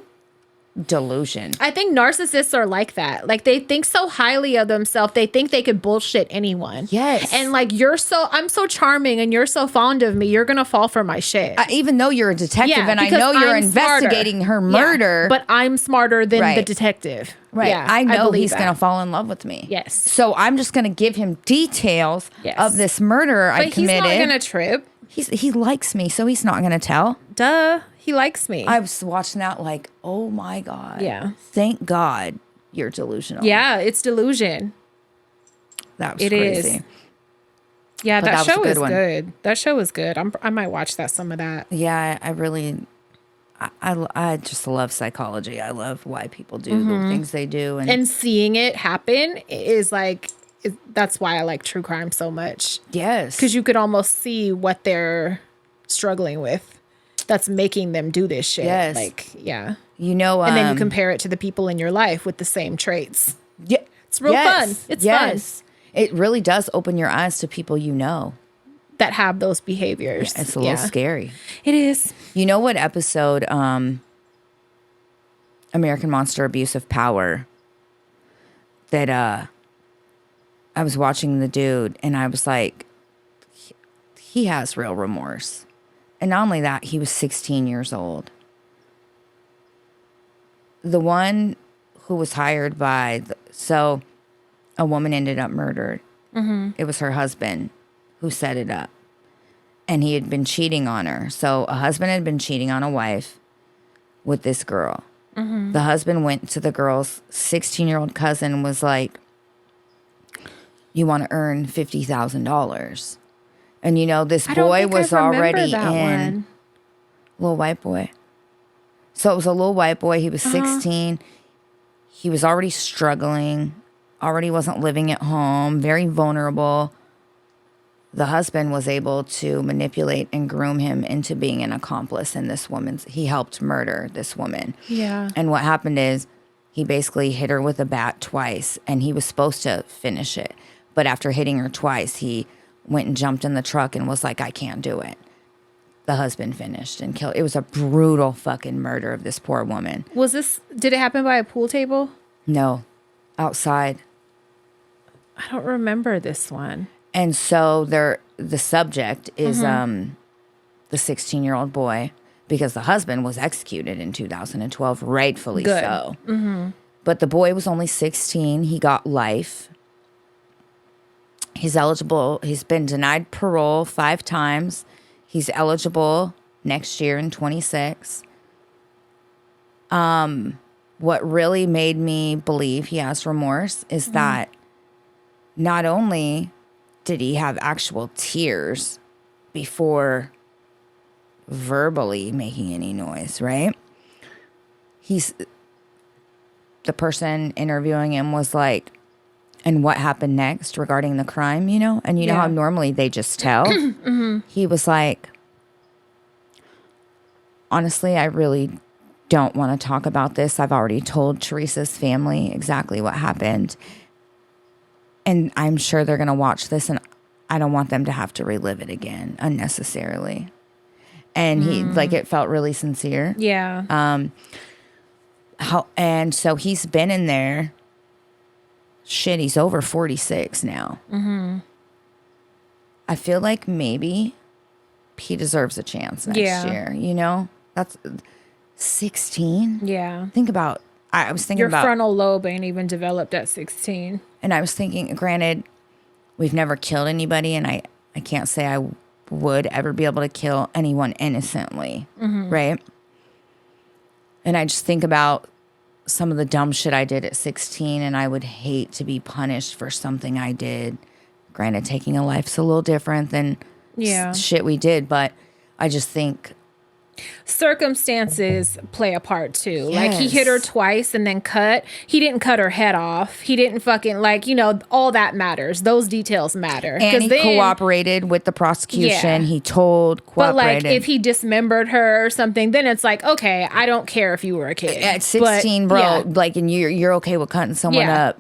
Speaker 2: delusion.
Speaker 1: I think narcissists are like that. Like they think so highly of themselves. They think they could bullshit anyone.
Speaker 2: Yes.
Speaker 1: And like I'm so charming and you're so fond of me. You're going to fall for my shit.
Speaker 2: Even though you're a detective and I know you're investigating her murder.
Speaker 1: But I'm smarter than the detective.
Speaker 2: Right.
Speaker 1: Yeah,
Speaker 2: I know he's going to fall in love with me.
Speaker 1: Yes.
Speaker 2: So I'm just going to give him details of this murder I committed.
Speaker 1: But he's not going to trip.
Speaker 2: He likes me, so he's not going to tell.
Speaker 1: Duh. He likes me.
Speaker 2: I was watching that like, oh my God.
Speaker 1: Yeah.
Speaker 2: Thank God you're delusional.
Speaker 1: Yeah, it's delusion.
Speaker 2: That was crazy.
Speaker 1: Is. Yeah, that show is good. That show is good. I might watch some of that.
Speaker 2: Yeah, I really, I just love psychology. I love why people do the things they do.
Speaker 1: And seeing it happen is like, that's why I like true crime so much.
Speaker 2: Yes.
Speaker 1: Because you could almost see what they're struggling with. That's making them do this shit.
Speaker 2: Yes.
Speaker 1: Like, yeah.
Speaker 2: You know,
Speaker 1: and then you compare it to the people in your life with the same traits.
Speaker 2: Yeah.
Speaker 1: It's real fun. It's fun.
Speaker 2: It really does open your eyes to people you know.
Speaker 1: That have those behaviors.
Speaker 2: Yeah, it's a little scary.
Speaker 1: It is.
Speaker 2: You know what episode, American Monster Abuse of Power, that I was watching the dude and I was like, he has real remorse. And not only that, he was 16 years old. The one who was hired by, so a woman ended up murdered. Mm-hmm. It was her husband who set it up. And he had been cheating on her. So a husband had been cheating on a wife with this girl. Mm-hmm. The husband went to the girl's 16-year-old cousin, was like, you want to earn $50,000. And, you know, this boy was already in. Little white boy. So it was a little white boy. He was 16. He was already struggling, already wasn't living at home, very vulnerable. The husband was able to manipulate and groom him into being an accomplice in this woman's. He helped murder this woman.
Speaker 1: Yeah.
Speaker 2: And what happened is he basically hit her with a bat twice, and he was supposed to finish it. But after hitting her twice, he went and jumped in the truck and was like, I can't do it. The husband finished and killed. It was a brutal fucking murder of this poor woman.
Speaker 1: Did it happen by a pool table?
Speaker 2: No, outside.
Speaker 1: I don't remember this one.
Speaker 2: And so the subject is the 16-year-old boy, because the husband was executed in 2012, rightfully so. Mm-hmm. But the boy was only 16. He got life. He's eligible. He's been denied parole 5 times. He's eligible next year in 26. What really made me believe he has remorse is that not only did he have actual tears before verbally making any noise, right? The person interviewing him was like, and what happened next regarding the crime, you know? And you know how normally they just tell? Mm-hmm. He was like, honestly, I really don't want to talk about this. I've already told Teresa's family exactly what happened. And I'm sure they're going to watch this, and I don't want them to have to relive it again unnecessarily. And he, like, it felt really sincere.
Speaker 1: Yeah.
Speaker 2: And so he's been in there. Shit, he's over 46 now. Mm-hmm. I feel like maybe he deserves a chance next year. You know, that's 16.
Speaker 1: Yeah.
Speaker 2: Think about. I was thinking about
Speaker 1: your frontal lobe ain't even developed at 16.
Speaker 2: And I was thinking, granted, we've never killed anybody, and I can't say I would ever be able to kill anyone innocently, right? And I just think about some of the dumb shit I did at 16, and I would hate to be punished for something I did. Granted, taking a life's a little different than shit we did, but I just think
Speaker 1: circumstances play a part too.
Speaker 2: Yes.
Speaker 1: Like he hit her twice and then cut. He didn't cut her head off. He didn't fucking like, you know, all that matters. Those details matter.
Speaker 2: And he cooperated with the prosecution. He told, cooperated.
Speaker 1: But like if he dismembered her or something, then it's like, okay, I don't care if you were a kid.
Speaker 2: At 16, bro, like, and you're okay with cutting someone up.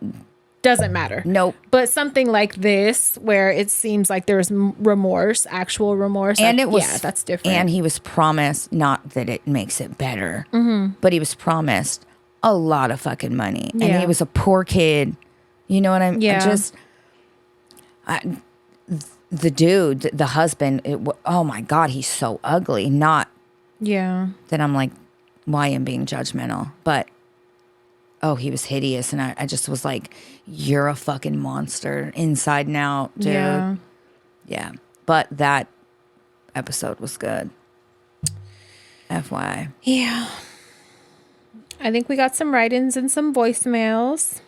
Speaker 1: Doesn't matter.
Speaker 2: Nope.
Speaker 1: But something like this, where it seems like there's remorse, actual remorse,
Speaker 2: and
Speaker 1: like,
Speaker 2: it was
Speaker 1: that's different.
Speaker 2: And he was promised, not that it makes it better, but he was promised a lot of fucking money, and he was a poor kid. You know what I mean?
Speaker 1: Yeah.
Speaker 2: The dude, the husband. Oh my God, he's so ugly. Not.
Speaker 1: Yeah.
Speaker 2: That I'm like, why am I being judgmental? But. Oh, he was hideous. And I just was like, you're a fucking monster inside and out, dude. Yeah. But that episode was good. FYI.
Speaker 1: Yeah. I think we got some write-ins and some voicemails.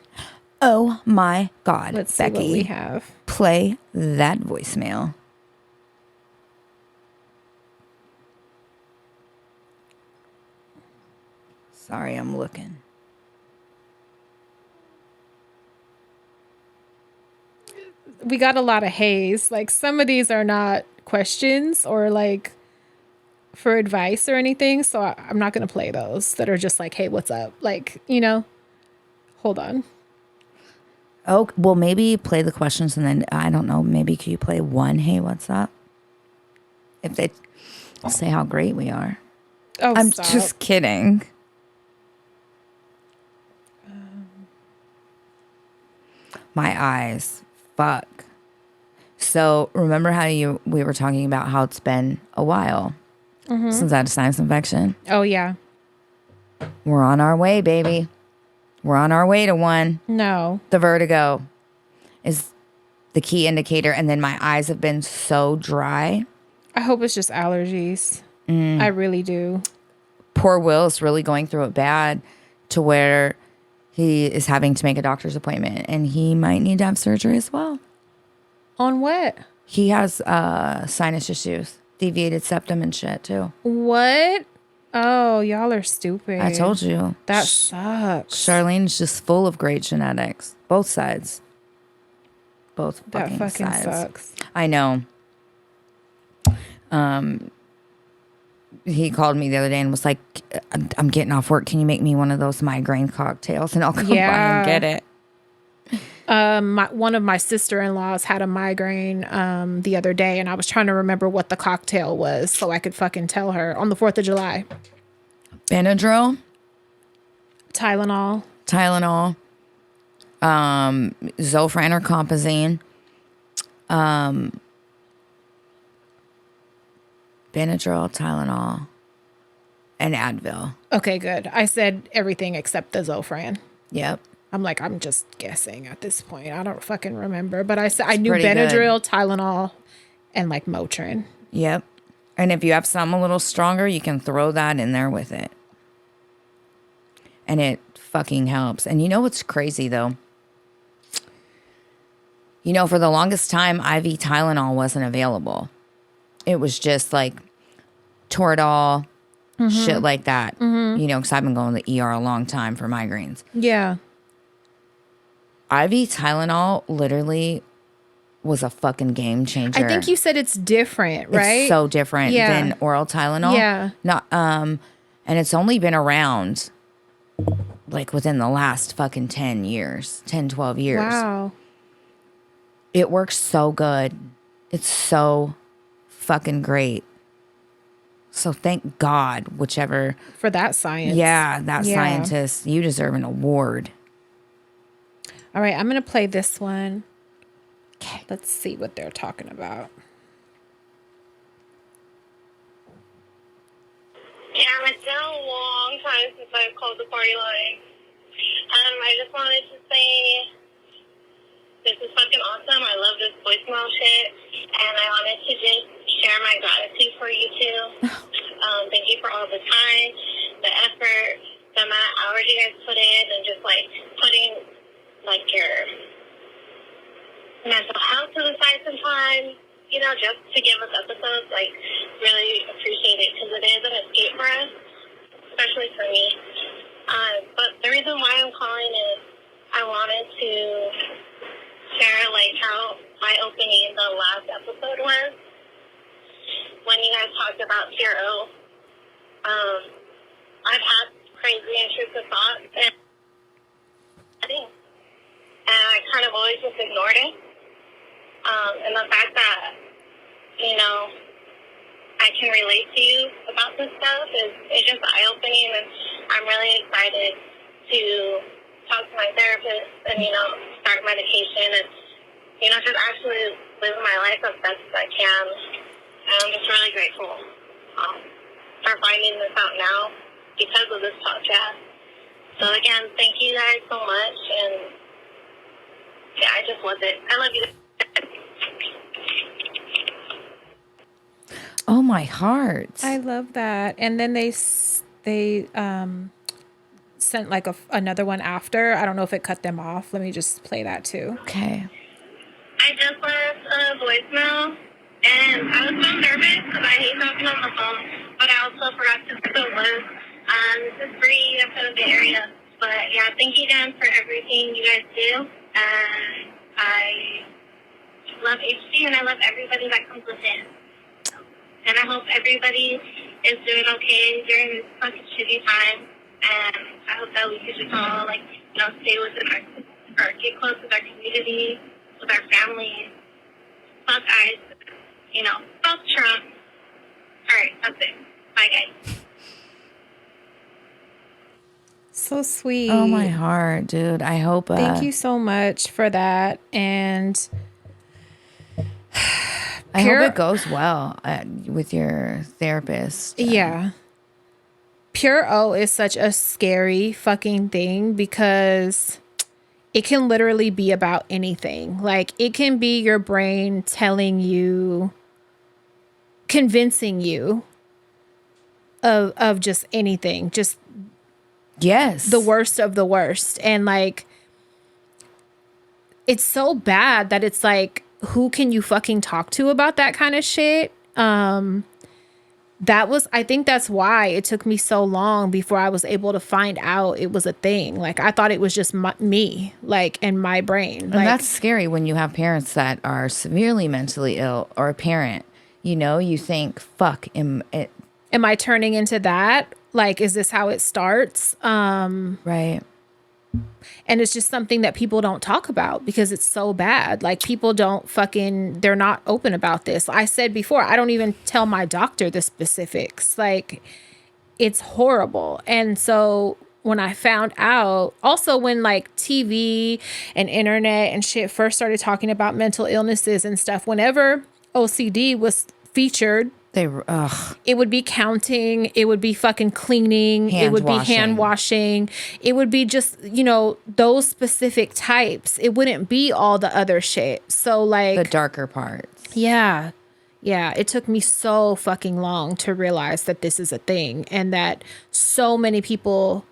Speaker 2: Oh my God.
Speaker 1: Let's see what we have.
Speaker 2: Play that voicemail. Sorry, I'm looking.
Speaker 1: We got a lot of haze. Like some of these are not questions or like for advice or anything. So I'm not going to play those that are just like, hey, what's up? Like, you know, hold on.
Speaker 2: Oh, well, maybe play the questions and then, I don't know, maybe can you play one, hey, what's up? If they say how great we are.
Speaker 1: Oh,
Speaker 2: I'm
Speaker 1: stop.
Speaker 2: just kidding. My eyes. Fuck. So remember how we were talking about how it's been a while since I had a sinus infection?
Speaker 1: Oh, yeah.
Speaker 2: We're on our way, baby. We're on our way to one.
Speaker 1: No.
Speaker 2: The vertigo is the key indicator. And then my eyes have been so dry.
Speaker 1: I hope it's just allergies. I really do.
Speaker 2: Poor Will's really going through it bad to where he is having to make a doctor's appointment. And he might need to have surgery as well.
Speaker 1: On what?
Speaker 2: He has sinus issues, deviated septum and shit too.
Speaker 1: What? Oh, y'all are stupid.
Speaker 2: I told you.
Speaker 1: That sucks.
Speaker 2: Charlene's just full of great genetics. Both sides. Both fucking sides.
Speaker 1: That fucking sucks.
Speaker 2: I know. He called me the other day and was like, I'm getting off work. Can you make me one of those migraine cocktails? And I'll come by and get it.
Speaker 1: One of my sister-in-laws had a migraine the other day, and I was trying to remember what the cocktail was so I could fucking tell her on the 4th of July.
Speaker 2: Benadryl.
Speaker 1: Tylenol.
Speaker 2: Zofran or Compazine. Benadryl, Tylenol, and Advil.
Speaker 1: Okay, good. I said everything except the Zofran.
Speaker 2: Yep.
Speaker 1: I'm like, I'm just guessing at this point. I don't fucking remember. But I knew
Speaker 2: pretty
Speaker 1: Benadryl, Tylenol, and like Motrin.
Speaker 2: Yep. And if you have something a little stronger, you can throw that in there with it. And it fucking helps. And you know what's crazy though? You know, for the longest time, IV Tylenol wasn't available. It was just like Toradol, shit like that. You know, because I've been going to the ER a long time for migraines.
Speaker 1: Yeah.
Speaker 2: IV Tylenol literally was a fucking game changer.
Speaker 1: I think you said it's different, right?
Speaker 2: It's so different than oral Tylenol.
Speaker 1: Yeah.
Speaker 2: And it's only been around like within the last fucking 10 years, 10, 12 years.
Speaker 1: Wow.
Speaker 2: It works so good. It's so fucking great. So thank God, whichever.
Speaker 1: For that science.
Speaker 2: Yeah, that scientist. You deserve an award.
Speaker 1: All right, I'm going to play this one. Okay. Let's see what they're talking about.
Speaker 3: Yeah, it's been a long time since I've called the party line. I just wanted to say this is fucking awesome. I love this voicemail shit. And I wanted to just share my gratitude for you two. Thank you for all the time the effort, the amount of hours you guys put in, and just like putting like your mental health to the side sometimes, you know, just to give us episodes. Like, really appreciate it because it is an escape for us, especially for me. But the reason why I'm calling is I wanted to share like how eye-opening the last episode was when you guys talked about PRO. I've had crazy intrusive thoughts and I kind of always just ignored it. And the fact that, you know, I can relate to you about this stuff is just eye-opening, and I'm really excited to talk to my therapist and, you know, start medication and, you know, just actually live my life as best as I can. And I'm just really grateful for finding this out now because of this podcast. So again, thank you guys so much, and yeah, I just love it. I love you.
Speaker 2: Oh, my heart.
Speaker 1: I love that. And then they sent like another one after. I don't know if it cut them off. Let me just play that too.
Speaker 2: Okay.
Speaker 3: I just left a voicemail, and I was so nervous because I hate talking on the phone, but I also forgot to put the list. This is Bree. I'm from the Bay Area. But yeah, thank you again for everything you guys do. And I love HD, and I love everybody that comes with it. And I hope everybody is doing okay during this fucking shitty time. And I hope that we could just all, like, you know, stay within or get close with our community, with our families. Fuck ICE, you know, fuck Trump. All right, that's it. Bye, guys.
Speaker 1: So sweet.
Speaker 2: Oh, my heart, dude. I hope.
Speaker 1: Thank you so much for that. And
Speaker 2: I hope it goes well with your therapist.
Speaker 1: Yeah. Pure O is such a scary fucking thing because it can literally be about anything. Like, it can be your brain telling you, convincing you of just anything. Just
Speaker 2: yes,
Speaker 1: the worst of the worst. And like, it's so bad that it's like, who can you fucking talk to about that kind of shit? I think that's why it took me so long before I was able to find out it was a thing. Like, I thought it was just me, like, and my brain.
Speaker 2: And
Speaker 1: like,
Speaker 2: that's scary when you have parents that are severely mentally ill, or a parent, you know, you think, fuck, am
Speaker 1: I turning into that? Like, is this how it starts?
Speaker 2: Right.
Speaker 1: And it's just something that people don't talk about because it's so bad. Like, people they're not open about this. I said before, I don't even tell my doctor the specifics. Like, it's horrible. And so when I found out, also when like TV and internet and shit first started talking about mental illnesses and stuff, whenever OCD was featured, it would be counting, it would be fucking cleaning, it would be hand washing, it would be just, you know, those specific types. It wouldn't be all the other shit. So like
Speaker 2: the darker parts.
Speaker 1: Yeah. Yeah. It took me so fucking long to realize that this is a thing and that so many people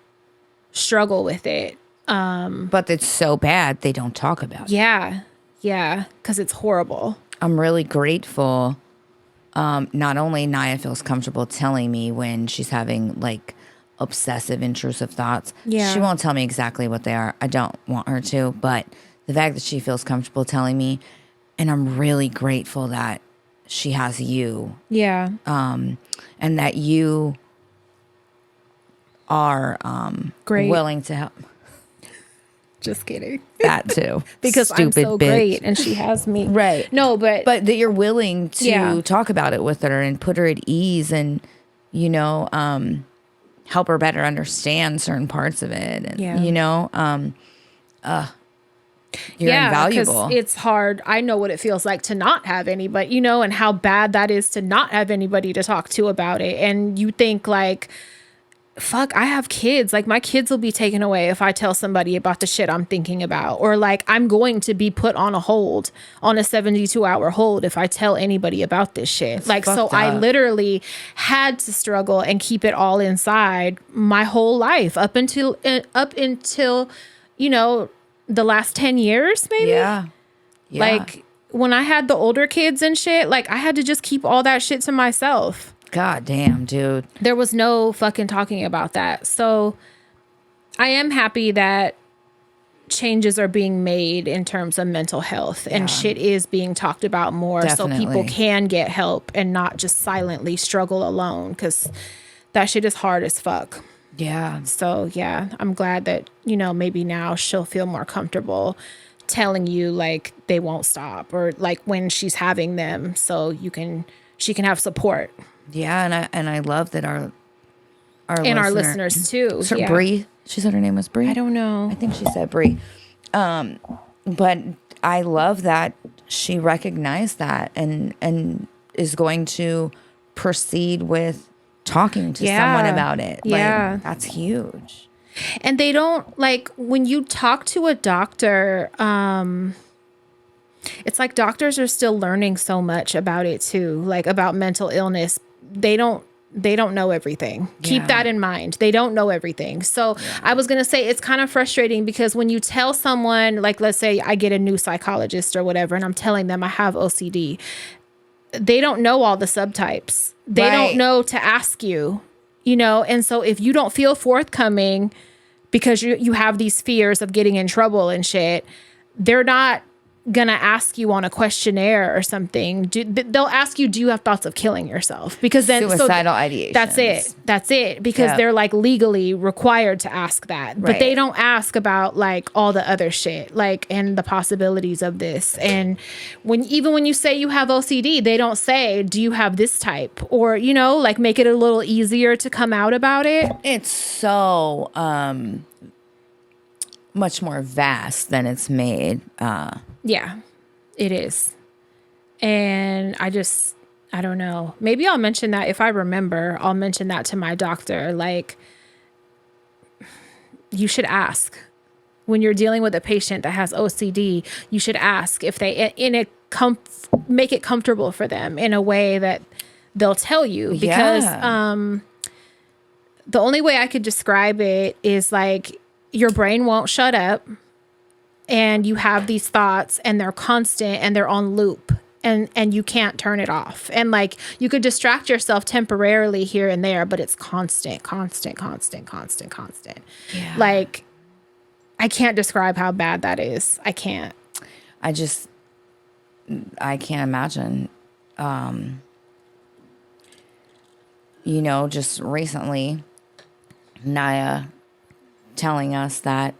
Speaker 1: struggle with it.
Speaker 2: But it's so bad they don't talk about it.
Speaker 1: Yeah. Yeah. Because it's horrible.
Speaker 2: I'm really grateful. Not only Naya feels comfortable telling me when she's having like obsessive intrusive thoughts.
Speaker 1: Yeah.
Speaker 2: She won't tell me exactly what they are. I don't want her to, but the fact that she feels comfortable telling me, and I'm really grateful that she has you.
Speaker 1: Yeah.
Speaker 2: And that you are
Speaker 1: great.
Speaker 2: Willing to help.
Speaker 1: Just kidding.
Speaker 2: That too.
Speaker 1: Because
Speaker 2: Stupid
Speaker 1: I'm so
Speaker 2: bitch.
Speaker 1: great and she has me.
Speaker 2: Right.
Speaker 1: No, but
Speaker 2: that you're willing to talk about it with her and put her at ease and, you know, help her better understand certain parts of it. And, you know, you're invaluable.
Speaker 1: It's hard. I know what it feels like to not have anybody, you know, and how bad that is to not have anybody to talk to about it. And you think like, fuck, I have kids. Like, my kids will be taken away if I tell somebody about the shit I'm thinking about. Or like, I'm going to be put on a hold, on a 72-hour hold, if I tell anybody about this shit.
Speaker 2: It's
Speaker 1: like, so
Speaker 2: fucked
Speaker 1: I
Speaker 2: up.
Speaker 1: literally had to struggle and keep it all inside my whole life up until, you know, the last 10 years, maybe.
Speaker 2: Yeah.
Speaker 1: Like, when I had the older kids and shit, like, I had to just keep all that shit to myself.
Speaker 2: God damn, dude.
Speaker 1: There was no fucking talking about that. So I am happy that changes are being made in terms of mental health and shit is being talked about more.
Speaker 2: Definitely.
Speaker 1: So people can get help and not just silently struggle alone, because that shit is hard as fuck.
Speaker 2: Yeah.
Speaker 1: So yeah, I'm glad that, you know, maybe now she'll feel more comfortable telling you like they won't stop, or like when she's having them, so she can have support.
Speaker 2: Yeah, and I love that our
Speaker 1: And our listeners too.
Speaker 2: So
Speaker 1: Yeah.
Speaker 2: Bree, she said her name was Bree.
Speaker 1: I don't know.
Speaker 2: I think she said Bree. But I love that she recognized that and is going to proceed with talking to someone about it.
Speaker 1: Yeah.
Speaker 2: Like, that's huge.
Speaker 1: And they don't, like, when you talk to a doctor, it's like doctors are still learning so much about it too, like about mental illness. They don't know everything. Keep that in mind. They don't know everything. So I was going to say, it's kind of frustrating because when you tell someone, like, let's say I get a new psychologist or whatever, and I'm telling them I have OCD, they don't know all the subtypes. They don't know to ask you, you know? And so if you don't feel forthcoming because you have these fears of getting in trouble and shit, they're not gonna ask you on a questionnaire or something. They'll ask you, do you have thoughts of killing yourself? Because then
Speaker 2: suicidal ideation.
Speaker 1: That's it. Because they're like legally required to ask that, but they don't ask about like all the other shit, like, and the possibilities of this. And when you say you have OCD, they don't say, do you have this type? Or, you know, like, make it a little easier to come out about it.
Speaker 2: It's so much more vast than it's made.
Speaker 1: Yeah, it is. And I don't know. Maybe I'll mention that if I remember. I'll mention that to my doctor. Like, you should ask. When you're dealing with a patient that has OCD, you should ask if they make it comfortable for them in a way that they'll tell you. Because the only way I could describe it is like your brain won't shut up. And you have these thoughts and they're constant and they're on loop and you can't turn it off. And like, you could distract yourself temporarily here and there, but it's constant.
Speaker 2: Yeah.
Speaker 1: Like, I can't describe how bad that is. I can't.
Speaker 2: I can't imagine. You know, just recently, Naya telling us that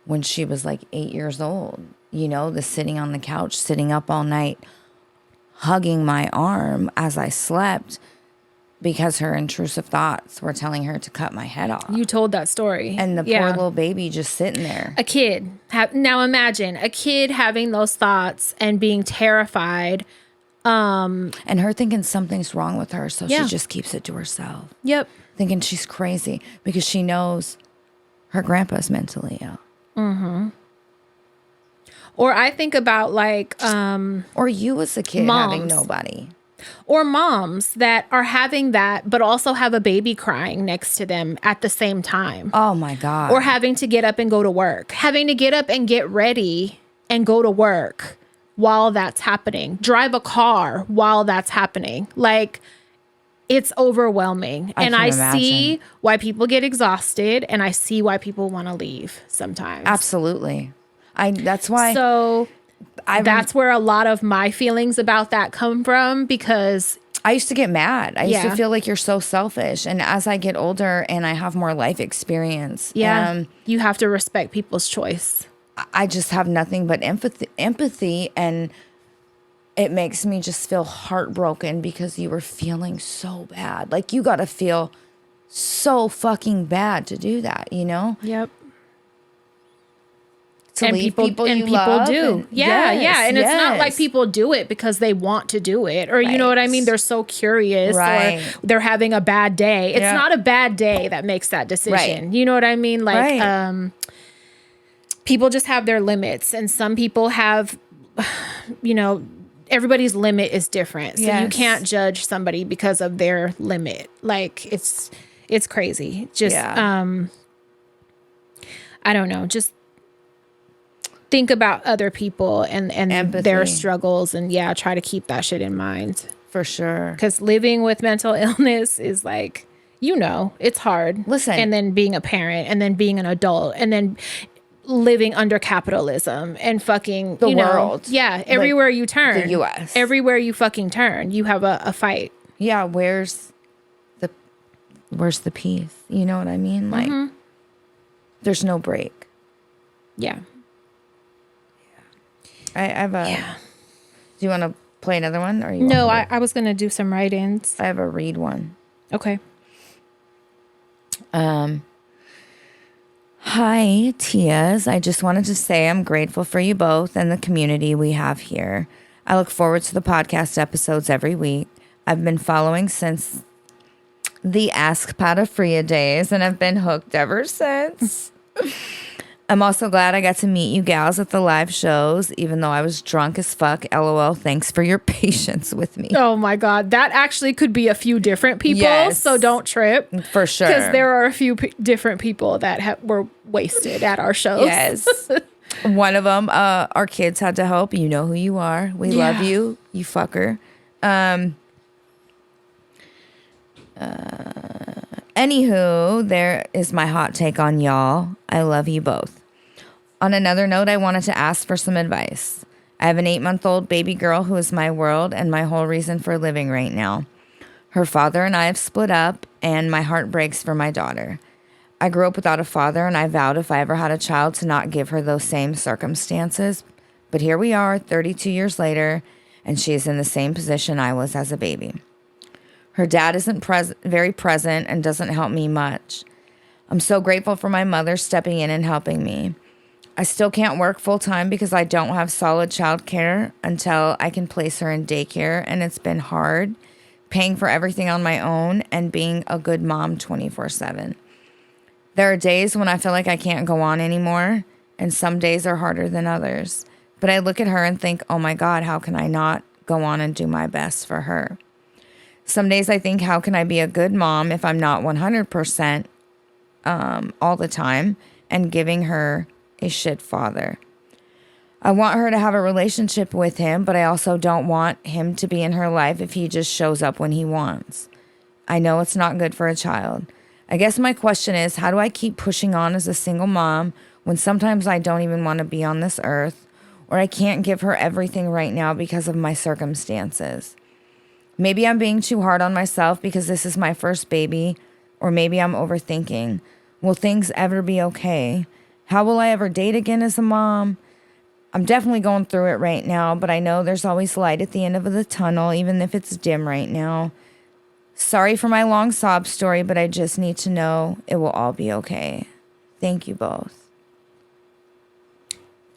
Speaker 2: when she was like 8 years old, you know, the sitting on the couch, sitting up all night, hugging my arm as I slept because her intrusive thoughts were telling her to cut my head off.
Speaker 1: You told that story.
Speaker 2: And the poor little baby just sitting there.
Speaker 1: A kid. Now imagine a kid having those thoughts and being terrified.
Speaker 2: And her thinking something's wrong with her, so she just keeps it to herself.
Speaker 1: Yep.
Speaker 2: Thinking she's crazy because she knows her grandpa's mentally ill.
Speaker 1: Mm-hmm. Or I think about like
Speaker 2: or you as a kid
Speaker 1: moms.
Speaker 2: having nobody.
Speaker 1: Or moms that are having that but also have a baby crying next to them at the same time.
Speaker 2: Oh my God.
Speaker 1: Or having to get up and go to work. Having to get up and get ready and go to work while that's happening. Drive a car while that's happening. Like, it's overwhelming. I see why people get exhausted, and I see why people want to leave sometimes.
Speaker 2: Absolutely. That's why.
Speaker 1: So that's where a lot of my feelings about that come from, because
Speaker 2: I used to get mad. I used to feel like you're so selfish. And as I get older and I have more life experience,
Speaker 1: you have to respect people's choice.
Speaker 2: I just have nothing but empathy, and it makes me just feel heartbroken because you were feeling so bad. Like, you got to feel so fucking bad to do that, you know?
Speaker 1: Yep.
Speaker 2: to leave people you
Speaker 1: people
Speaker 2: love
Speaker 1: do.
Speaker 2: and-
Speaker 1: Yeah,
Speaker 2: yes,
Speaker 1: and it's not like
Speaker 2: yes.
Speaker 1: people do it because they want to do it, or you know what I mean.
Speaker 2: Right.
Speaker 1: They're so curious,
Speaker 2: Right.
Speaker 1: or they're having a bad day. It's
Speaker 2: Yeah.
Speaker 1: not a bad day that makes that decision.
Speaker 2: Right.
Speaker 1: You know what I mean? Like,
Speaker 2: Right.
Speaker 1: people just have their limits, and some people have, you know, everybody's limit is different, so you
Speaker 2: Yes.
Speaker 1: can't judge somebody because of their limit. Like, it's crazy. Just I don't know, just think about other people and
Speaker 2: Empathy.
Speaker 1: their struggles, and try to keep that shit in mind.
Speaker 2: For sure.
Speaker 1: Because living with mental illness is like, it's hard.
Speaker 2: Listen.
Speaker 1: And then being a parent, and then being an adult, and then living under capitalism and fucking
Speaker 2: The world.
Speaker 1: Yeah, everywhere you turn.
Speaker 2: the US.
Speaker 1: Everywhere you fucking turn, you have a fight.
Speaker 2: Yeah, where's the peace? You know what I mean? Like, there's no break.
Speaker 1: Yeah.
Speaker 2: I have a. Do you want to play another one, or you?
Speaker 1: No,
Speaker 2: want me
Speaker 1: I was gonna do some write-ins.
Speaker 2: to- I have a read one.
Speaker 1: Okay.
Speaker 2: Hi, Tias. I just wanted to say I'm grateful for you both and the community we have here. I look forward to the podcast episodes every week. I've been following since the Ask Patafria days and have been hooked ever since. I'm also glad I got to meet you gals at the live shows, even though I was drunk as fuck. LOL. Thanks for your patience with me.
Speaker 1: Oh my God, that actually could be a few different people.
Speaker 2: Yes.
Speaker 1: So don't trip.
Speaker 2: For sure.
Speaker 1: Because there are a few different people that were wasted at our shows.
Speaker 2: Yes. One of them, our kids had to help. You know who you are. We love you, you fucker. Anywho, there is my hot take on y'all. I love you both. On another note, I wanted to ask for some advice. I have an 8-month-old baby girl who is my world and my whole reason for living right now. Her father and I have split up, and my heart breaks for my daughter. I grew up without a father, and I vowed if I ever had a child to not give her those same circumstances. But here we are, 32 years later, and she is in the same position I was as a baby. Her dad isn't very present and doesn't help me much. I'm so grateful for my mother stepping in and helping me. I still can't work full time because I don't have solid child care until I can place her in daycare, and it's been hard paying for everything on my own and being a good mom 24/7. There are days when I feel like I can't go on anymore, and some days are harder than others. But I look at her and think, oh my God, how can I not go on and do my best for her? Some days I think, how can I be a good mom if I'm not 100% all the time and giving her a shit father? I want her to have a relationship with him, but I also don't want him to be in her life if he just shows up when he wants. I know it's not good for a child. I guess my question is, how do I keep pushing on as a single mom when sometimes I don't even want to be on this earth, or I can't give her everything right now because of my circumstances? Maybe I'm being too hard on myself because this is my first baby, or maybe I'm overthinking. Will things ever be okay? How will I ever date again as a mom? I'm definitely going through it right now, but I know there's always light at the end of the tunnel, even if it's dim right now. Sorry for my long sob story, but I just need to know it will all be okay. Thank you both.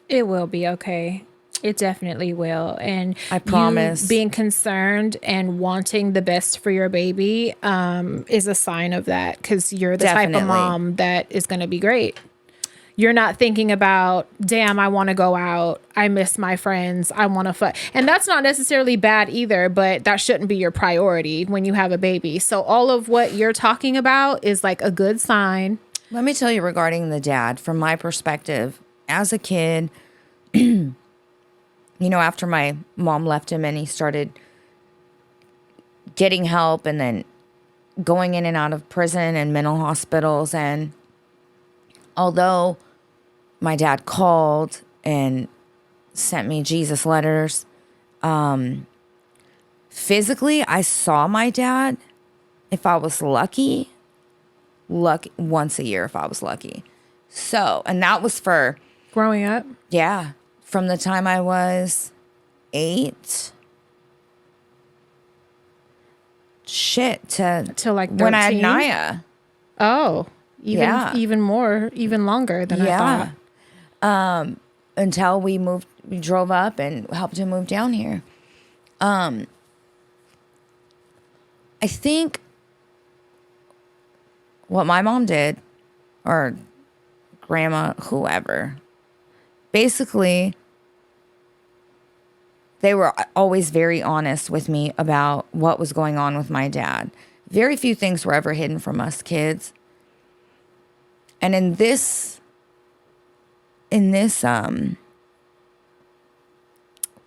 Speaker 1: It will be okay. It definitely will. And
Speaker 2: I promise.
Speaker 1: You being concerned and wanting the best for your baby is a sign of that, because you're the type of mom that is going to be great. You're not thinking about, damn, I want to go out. I miss my friends. I want to fuck. And that's not necessarily bad either, but that shouldn't be your priority when you have a baby. So all of what you're talking about is like a good sign.
Speaker 2: Let me tell you regarding the dad, from my perspective, as a kid, after my mom left him and he started getting help and then going in and out of prison and mental hospitals. And although my dad called and sent me Jesus letters, physically, I saw my dad, if I was lucky, once a year if I was lucky. So, and that was for...
Speaker 1: Growing up?
Speaker 2: Yeah. From the time I was 8, to
Speaker 1: like 13?
Speaker 2: When I had Naya.
Speaker 1: Oh, even more, even longer than I thought.
Speaker 2: until we drove up and helped him move down here. I think what my mom did, or grandma, whoever, basically, they were always very honest with me about what was going on with my dad. Very few things were ever hidden from us kids. And in this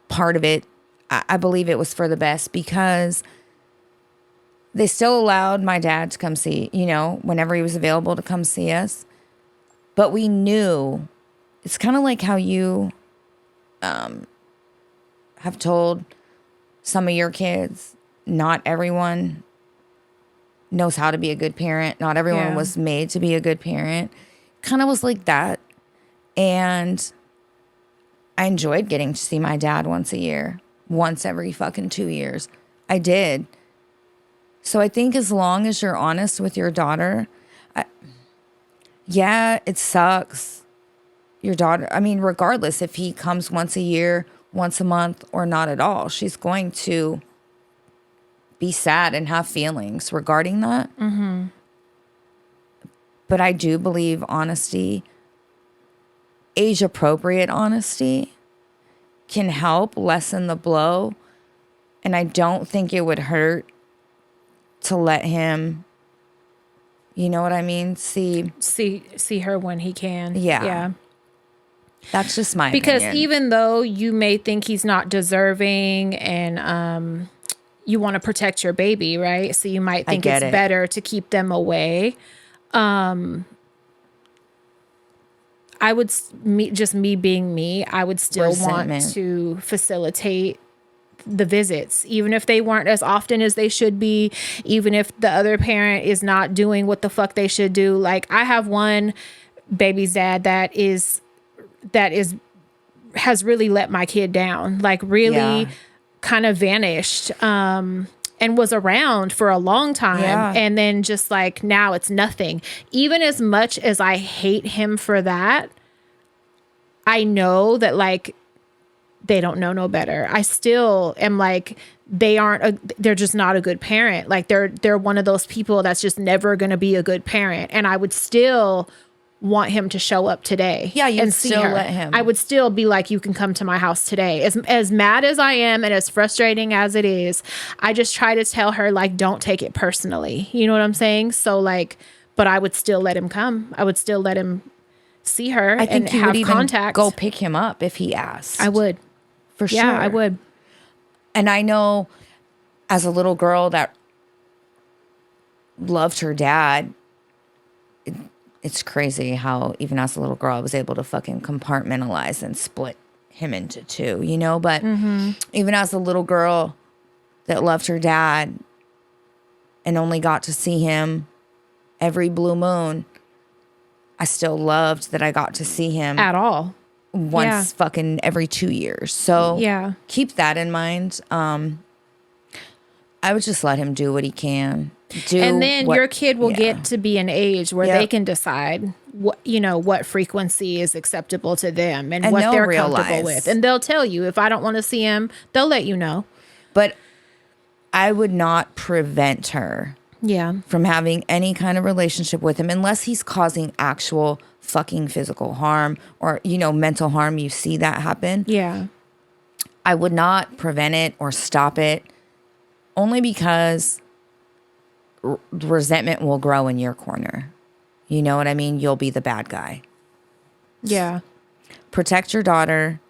Speaker 2: part of it, I believe it was for the best, because they still allowed my dad to come see, whenever he was available to come see us. But we knew, it's kind of like how you have told some of your kids, not everyone knows how to be a good parent. Not everyone was made to be a good parent. Kind of was like that. And I enjoyed getting to see my dad once a year, once every fucking 2 years. I did. So I think as long as you're honest with your daughter, it sucks. Your daughter, regardless if he comes once a year, once a month, or not at all, she's going to be sad and have feelings regarding that. Mm-hmm. But I do believe honesty, age-appropriate honesty, can help lessen the blow. And I don't think it would hurt to let him, you know what I mean? See
Speaker 1: her when he can.
Speaker 2: Yeah. That's just my
Speaker 1: because
Speaker 2: opinion.
Speaker 1: Even though you may think he's not deserving and you want to protect your baby, right? So you might think it's better to keep them away. I would, me being me, I would still want to facilitate the visits, even if they weren't as often as they should be, even if the other parent is not doing what the fuck they should do. Like, I have one baby's dad that has really let my kid down, like really kind of vanished, and was around for a long time. Yeah. And then just like, now it's nothing. Even as much as I hate him for that, I know that like, they don't know no better. I still am like, they're just not a good parent. Like they're one of those people that's just never going to be a good parent. And I would still want him to show up today.
Speaker 2: Yeah, you
Speaker 1: and
Speaker 2: still let him.
Speaker 1: I would still be like, you can come to my house today. As mad as I am and as frustrating as it is, I just try to tell her, like, don't take it personally. You know what I'm saying? So like, but I would still let him come. I would still let him see her.
Speaker 2: I think
Speaker 1: and
Speaker 2: you
Speaker 1: have
Speaker 2: would even
Speaker 1: contact.
Speaker 2: go pick him up if he asked.
Speaker 1: I would.
Speaker 2: For sure.
Speaker 1: Yeah, I would.
Speaker 2: And I know as a little girl that loved her dad, it's crazy how even as a little girl I was able to fucking compartmentalize and split him into two, But even as a little girl that loved her dad and only got to see him every blue moon, I still loved that I got to see him
Speaker 1: at all.
Speaker 2: Once fucking every 2 years. So keep that in mind. I would just let him do what he can.
Speaker 1: And then your kid will get to be an age where they can decide what frequency is acceptable to them and what they're comfortable with. And they'll tell you, if I don't want to see him, they'll let you know.
Speaker 2: But I would not prevent her from having any kind of relationship with him unless he's causing actual fucking physical harm or, mental harm. You see that happen.
Speaker 1: Yeah.
Speaker 2: I would not prevent it or stop it, only because resentment will grow in your corner. You know what I mean? You'll be the bad guy.
Speaker 1: Yeah.
Speaker 2: Protect your daughter.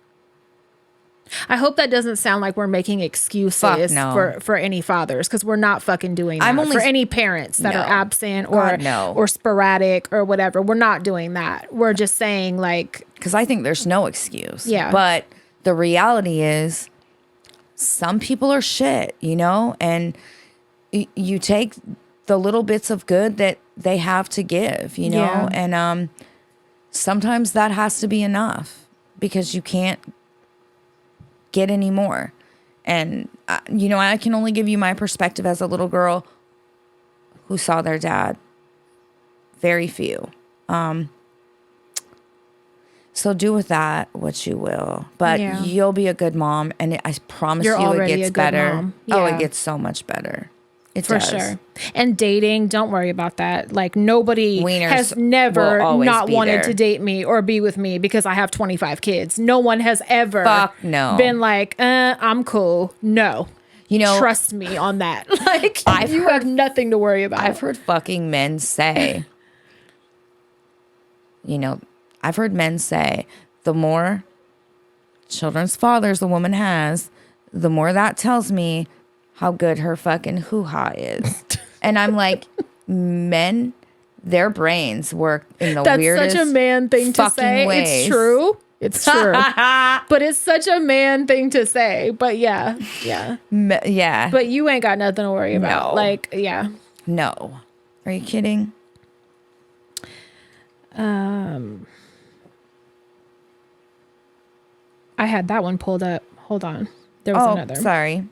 Speaker 1: I hope that doesn't sound like we're making excuses for any fathers, because we're not fucking doing that. For any parents that are absent or sporadic or whatever. We're not doing that. We're just saying, like...
Speaker 2: Because I think there's no excuse.
Speaker 1: Yeah.
Speaker 2: But the reality is some people are shit, And you take the little bits of good that they have to give, Yeah. And sometimes that has to be enough because you can't get any more. And I can only give you my perspective as a little girl who saw their dad. Very few. So do with that what you will. But
Speaker 1: Yeah.
Speaker 2: you'll be a good mom. And I promise
Speaker 1: You're
Speaker 2: you it
Speaker 1: already
Speaker 2: gets
Speaker 1: a good
Speaker 2: better.
Speaker 1: mom.
Speaker 2: Oh,
Speaker 1: Yeah.
Speaker 2: it gets so much better. It
Speaker 1: For
Speaker 2: does.
Speaker 1: sure. And dating, don't worry about that. Like nobody
Speaker 2: Wieners
Speaker 1: has never
Speaker 2: will always
Speaker 1: not
Speaker 2: be
Speaker 1: wanted
Speaker 2: there.
Speaker 1: to date me or be with me because I have 25 kids. No one has ever
Speaker 2: Fuck no.
Speaker 1: been like, I'm cool. No.
Speaker 2: You know,
Speaker 1: Trust me on that. Like
Speaker 2: I've
Speaker 1: you have nothing to worry about.
Speaker 2: I've heard fucking men say, I've heard men say, the more children's fathers the woman has, the more that tells me how good her fucking hoo-ha is. And I'm like, men, their brains work in the
Speaker 1: That's
Speaker 2: weirdest
Speaker 1: such a man thing to
Speaker 2: fucking
Speaker 1: say.
Speaker 2: ways.
Speaker 1: It's true. It's true. But it's such a man thing to say. But yeah.
Speaker 2: Yeah.
Speaker 1: But you ain't got nothing to worry about.
Speaker 2: No.
Speaker 1: Like, yeah.
Speaker 2: No. Are you kidding?
Speaker 1: I had that one pulled up. Hold on. There was another.
Speaker 2: Sorry.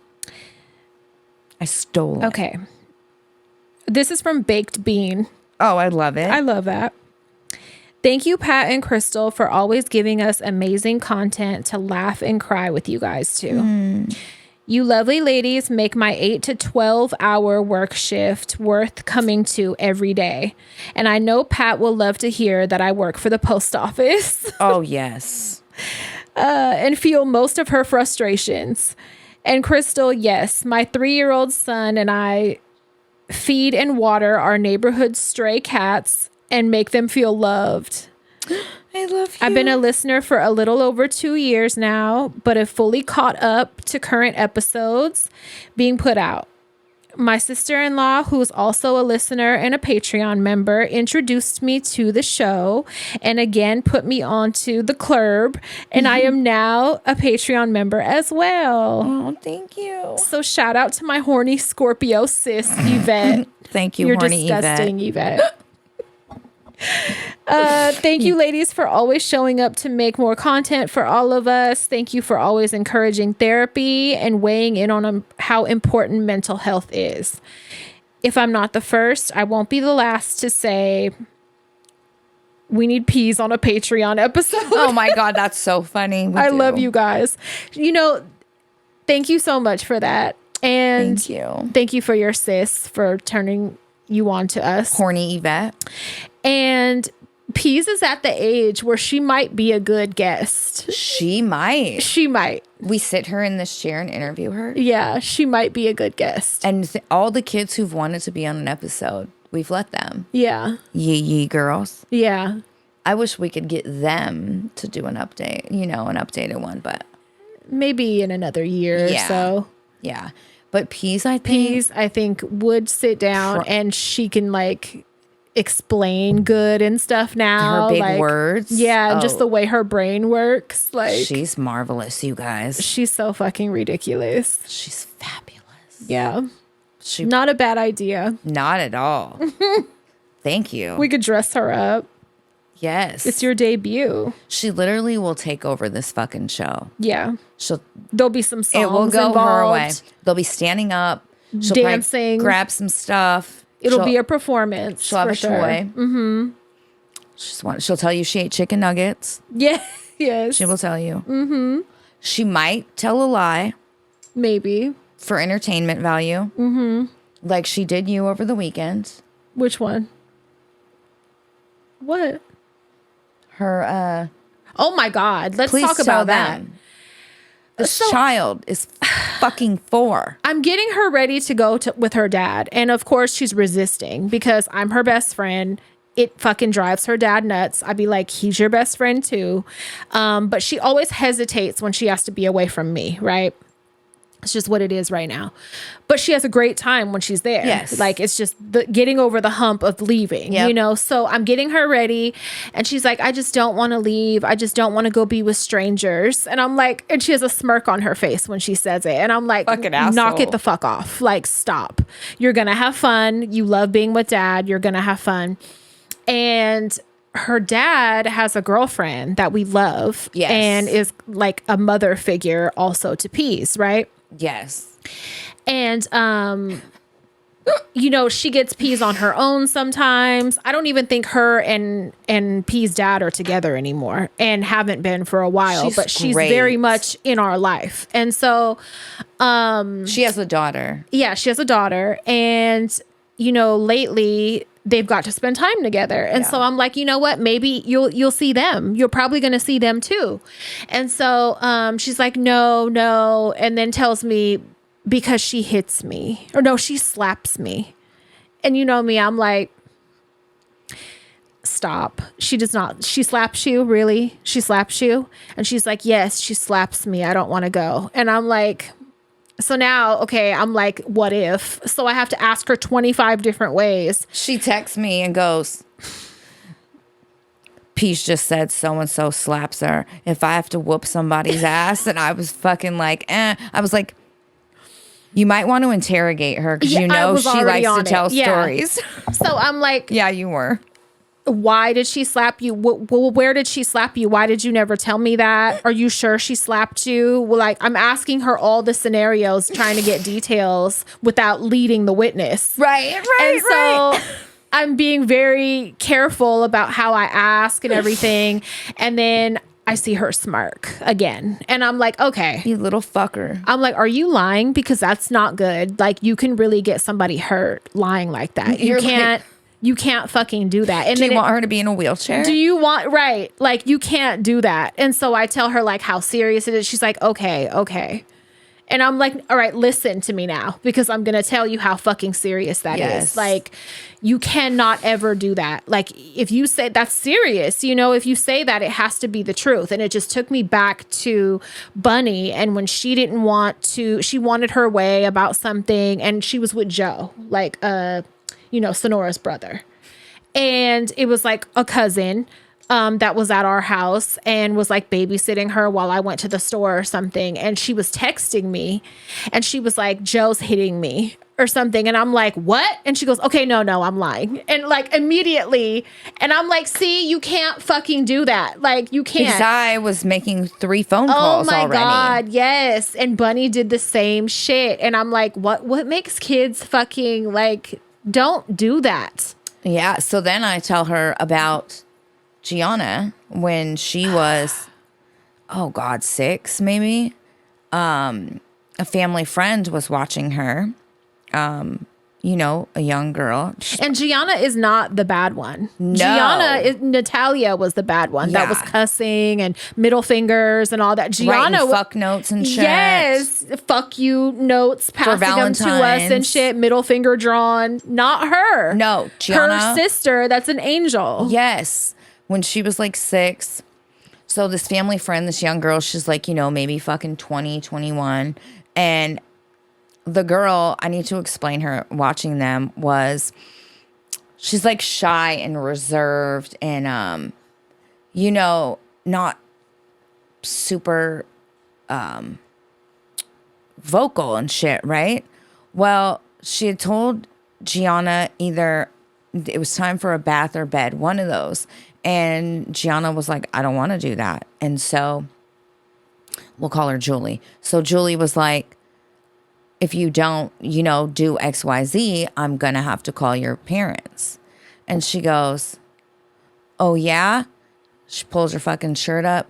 Speaker 2: I stole it.
Speaker 1: Okay. This is from Baked Bean.
Speaker 2: Oh, I love it.
Speaker 1: I love that. Thank you, Pat and Crystal, for always giving us amazing content to laugh and cry with you guys too. You lovely ladies make my 8 to 12 hour work shift worth coming to every day. And I know Pat will love to hear that I work for the post office.
Speaker 2: Oh, yes.
Speaker 1: And feel most of her frustrations. And Crystal, yes, my 3-year-old son and I feed and water our neighborhood stray cats and make them feel loved.
Speaker 2: I love you.
Speaker 1: I've been a listener for a little over 2 years now, but have fully caught up to current episodes being put out. My sister-in-law, who's also a listener and a Patreon member, introduced me to the show and again put me onto the club, and I am now a Patreon member as well.
Speaker 2: Oh, thank you.
Speaker 1: So shout out to my horny Scorpio sis, Yvette.
Speaker 2: Thank you,
Speaker 1: You're
Speaker 2: horny
Speaker 1: disgusting, Yvette. Thank you, ladies, for always showing up to make more content for all of us. Thank you for always encouraging therapy and weighing in on how important mental health is. If I'm not the first, I won't be the last to say we need peas on a Patreon episode.
Speaker 2: Oh my God, that's so funny.
Speaker 1: I love you guys. Thank you so much for that. And thank you for your sis for turning you on to us.
Speaker 2: Horny Yvette.
Speaker 1: And Peas is at the age where she might be a good guest.
Speaker 2: She might.
Speaker 1: She might.
Speaker 2: We sit her in this chair and interview her.
Speaker 1: Yeah, she might be a good guest.
Speaker 2: And all the kids who've wanted to be on an episode, we've let them.
Speaker 1: Yeah.
Speaker 2: Yee girls.
Speaker 1: Yeah.
Speaker 2: I wish we could get them to do an update, an updated one, but
Speaker 1: maybe in another year or so.
Speaker 2: Yeah. But Peas, I
Speaker 1: think would sit down and she can explain good and stuff now.
Speaker 2: Her big words.
Speaker 1: Yeah, and just the way her brain works.
Speaker 2: She's marvelous, you guys.
Speaker 1: She's so fucking ridiculous.
Speaker 2: She's fabulous.
Speaker 1: Yeah. Not a bad idea.
Speaker 2: Not at all. Thank you.
Speaker 1: We could dress her up.
Speaker 2: Yes.
Speaker 1: It's your debut.
Speaker 2: She literally will take over this fucking show.
Speaker 1: Yeah. There'll be some songs
Speaker 2: It will go
Speaker 1: involved.
Speaker 2: her way. They'll be standing up. She'll
Speaker 1: dancing.
Speaker 2: Grab some stuff.
Speaker 1: It'll be a performance.
Speaker 2: She'll have a toy.
Speaker 1: Mm-hmm.
Speaker 2: She'll tell you she ate chicken nuggets.
Speaker 1: Yeah. Yes.
Speaker 2: She will tell you. Mm-hmm. She might tell a lie.
Speaker 1: Maybe.
Speaker 2: For entertainment value.
Speaker 1: Mm-hmm.
Speaker 2: Like she did you over the weekend.
Speaker 1: Which one? What?
Speaker 2: Her,
Speaker 1: oh my God. Let's talk about that.
Speaker 2: This child is fucking 4.
Speaker 1: I'm getting her ready to go with her dad. And of course she's resisting because I'm her best friend. It fucking drives her dad nuts. I'd be like, he's your best friend too. But she always hesitates when she has to be away from me, right? It's just what it is right now. But she has a great time when she's there.
Speaker 2: Yes.
Speaker 1: It's just getting over the hump of leaving, So I'm getting her ready. And she's like, I just don't want to leave. I just don't want to go be with strangers. And I'm like, and she has a smirk on her face when she says it. And I'm like,
Speaker 2: fucking asshole.
Speaker 1: Knock it the fuck off. Stop. You're going to have fun. You love being with dad. You're going to have fun. And her dad has a girlfriend that we love.
Speaker 2: Yes.
Speaker 1: And is like a mother figure also to Peas, right?
Speaker 2: Yes.
Speaker 1: And she gets P's on her own sometimes. I don't even think her and P's dad are together anymore and haven't been for a while, but she's very much in our life. And so
Speaker 2: she has a daughter.
Speaker 1: Yeah, she has a daughter. And, lately they've got to spend time together. And so I'm like, you know what? Maybe you'll see them. You're probably going to see them too. And so she's like, no. And then tells me, because she hits me, or no, she slaps me. And you know me, I'm like, stop. She does not. She slaps you, really? She slaps you? And she's like, yes, she slaps me. I don't want to go. And I'm like, so now, okay, I'm like, what if? So I have to ask her 25 different ways.
Speaker 2: She texts me and goes, Peach just said so-and-so slaps her. If I have to whoop somebody's ass. And I was fucking like, I was like, you might want to interrogate her because she likes to tell stories.
Speaker 1: So I'm like,
Speaker 2: yeah, you were.
Speaker 1: Why did she slap you? Where did she slap you? Why did you never tell me that? Are you sure she slapped you? Well, like, I'm asking her all the scenarios, trying to get details without leading the witness.
Speaker 2: Right.
Speaker 1: And so I'm being very careful about how I ask and everything. And then I see her smirk again. And I'm like, okay.
Speaker 2: You little fucker.
Speaker 1: I'm like, are you lying? Because that's not good. Like, you can really get somebody hurt lying like that. You can't fucking do that. And
Speaker 2: do you want her to be in a wheelchair?
Speaker 1: Do you want, right. Like, you can't do that. And so I tell her like how serious it is. She's like, okay. And I'm like, all right, listen to me now, because I'm going to tell you how fucking serious that is. Like, you cannot ever do that. Like, if you say that's serious, if you say that, it has to be the truth. And it just took me back to Bunny. And when she didn't want to, she wanted her way about something. And she was with Joe, like, Sonora's brother. And it was like a cousin that was at our house and was like babysitting her while I went to the store or something. And she was texting me and she was like, Joe's hitting me or something. And I'm like, what? And she goes, okay, no, I'm lying. And like immediately. And I'm like, see, you can't fucking do that. Like, you can't.
Speaker 2: Because I was making 3 phone calls already. Oh my
Speaker 1: God, yes. And Bunny did the same shit. And I'm like, what makes kids fucking like, don't do that.
Speaker 2: Yeah. So then I tell her about Gianna when she was, 6 maybe. A family friend was watching her, a young girl.
Speaker 1: And Gianna is not the bad one.
Speaker 2: No.
Speaker 1: Natalia was the bad one. That was cussing and middle fingers and all that. Gianna,
Speaker 2: fuck notes and shit.
Speaker 1: Yes, fuck you notes, passing them to us and shit, middle finger drawn. Not her.
Speaker 2: No, Gianna.
Speaker 1: Her sister, that's an angel.
Speaker 2: Yes. When she was like 6. So this family friend, this young girl, she's like, maybe fucking 20, 21. And the girl, I need to explain her watching them, she's like shy and reserved and, not super vocal and shit, right? Well, she had told Gianna either it was time for a bath or bed, one of those. And Gianna was like, I don't want to do that. And so we'll call her Julie. So Julie was like, if you don't, do X, Y, Z, I'm going to have to call your parents. And she goes, oh, yeah? She pulls her fucking shirt up,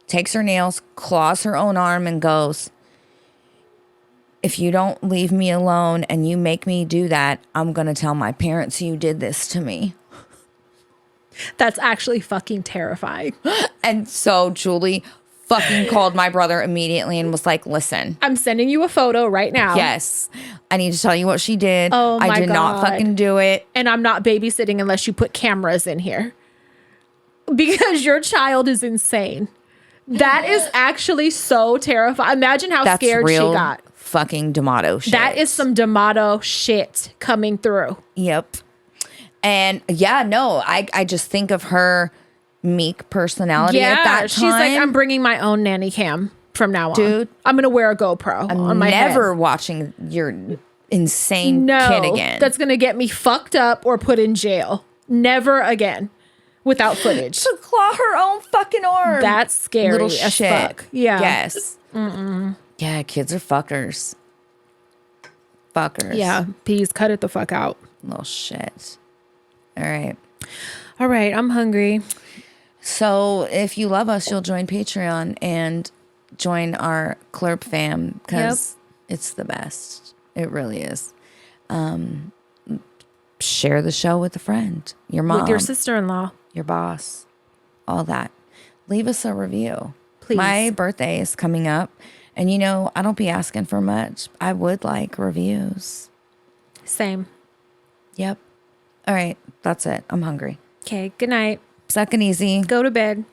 Speaker 2: takes her nails, claws her own arm, and goes, if you don't leave me alone and you make me do that, I'm going to tell my parents you did this to me.
Speaker 1: That's actually fucking terrifying.
Speaker 2: And so Julie fucking called my brother immediately and was like, listen.
Speaker 1: I'm sending you a photo right now.
Speaker 2: Yes. I need to tell you what she did.
Speaker 1: Oh my God.
Speaker 2: I did not fucking do it.
Speaker 1: And I'm not babysitting unless you put cameras in here. Because your child is insane. That is actually so terrifying. Imagine how scared she got.
Speaker 2: Fucking D'Amato shit.
Speaker 1: That is some D'Amato shit coming through.
Speaker 2: Yep. And yeah, no, I just think of her meek personality at that time.
Speaker 1: She's like, I'm bringing my own nanny cam from now on.
Speaker 2: Dude,
Speaker 1: I'm going to wear a GoPro on my head.
Speaker 2: I'm never watching your insane kid again.
Speaker 1: That's going to get me fucked up or put in jail. Never again. Without footage.
Speaker 2: To claw her own fucking arm.
Speaker 1: That's scary
Speaker 2: Little
Speaker 1: as
Speaker 2: shit.
Speaker 1: fuck. Yeah.
Speaker 2: Yes. Yeah, kids are fuckers. fuckers.
Speaker 1: Yeah, peas, cut it the fuck out.
Speaker 2: Little shit. All right.
Speaker 1: All right, I'm hungry.
Speaker 2: So if you love us, you'll join Patreon and join our Clerp fam because it's the best. It really is. Share the show with a friend, your mom,
Speaker 1: With your sister-in-law.
Speaker 2: your boss, all that. Leave us a review.
Speaker 1: Please.
Speaker 2: My birthday is coming up. And I don't be asking for much. I would like reviews.
Speaker 1: Same.
Speaker 2: Yep. All right. That's it. I'm hungry.
Speaker 1: Okay, good night.
Speaker 2: Suck it easy.
Speaker 1: Go to bed.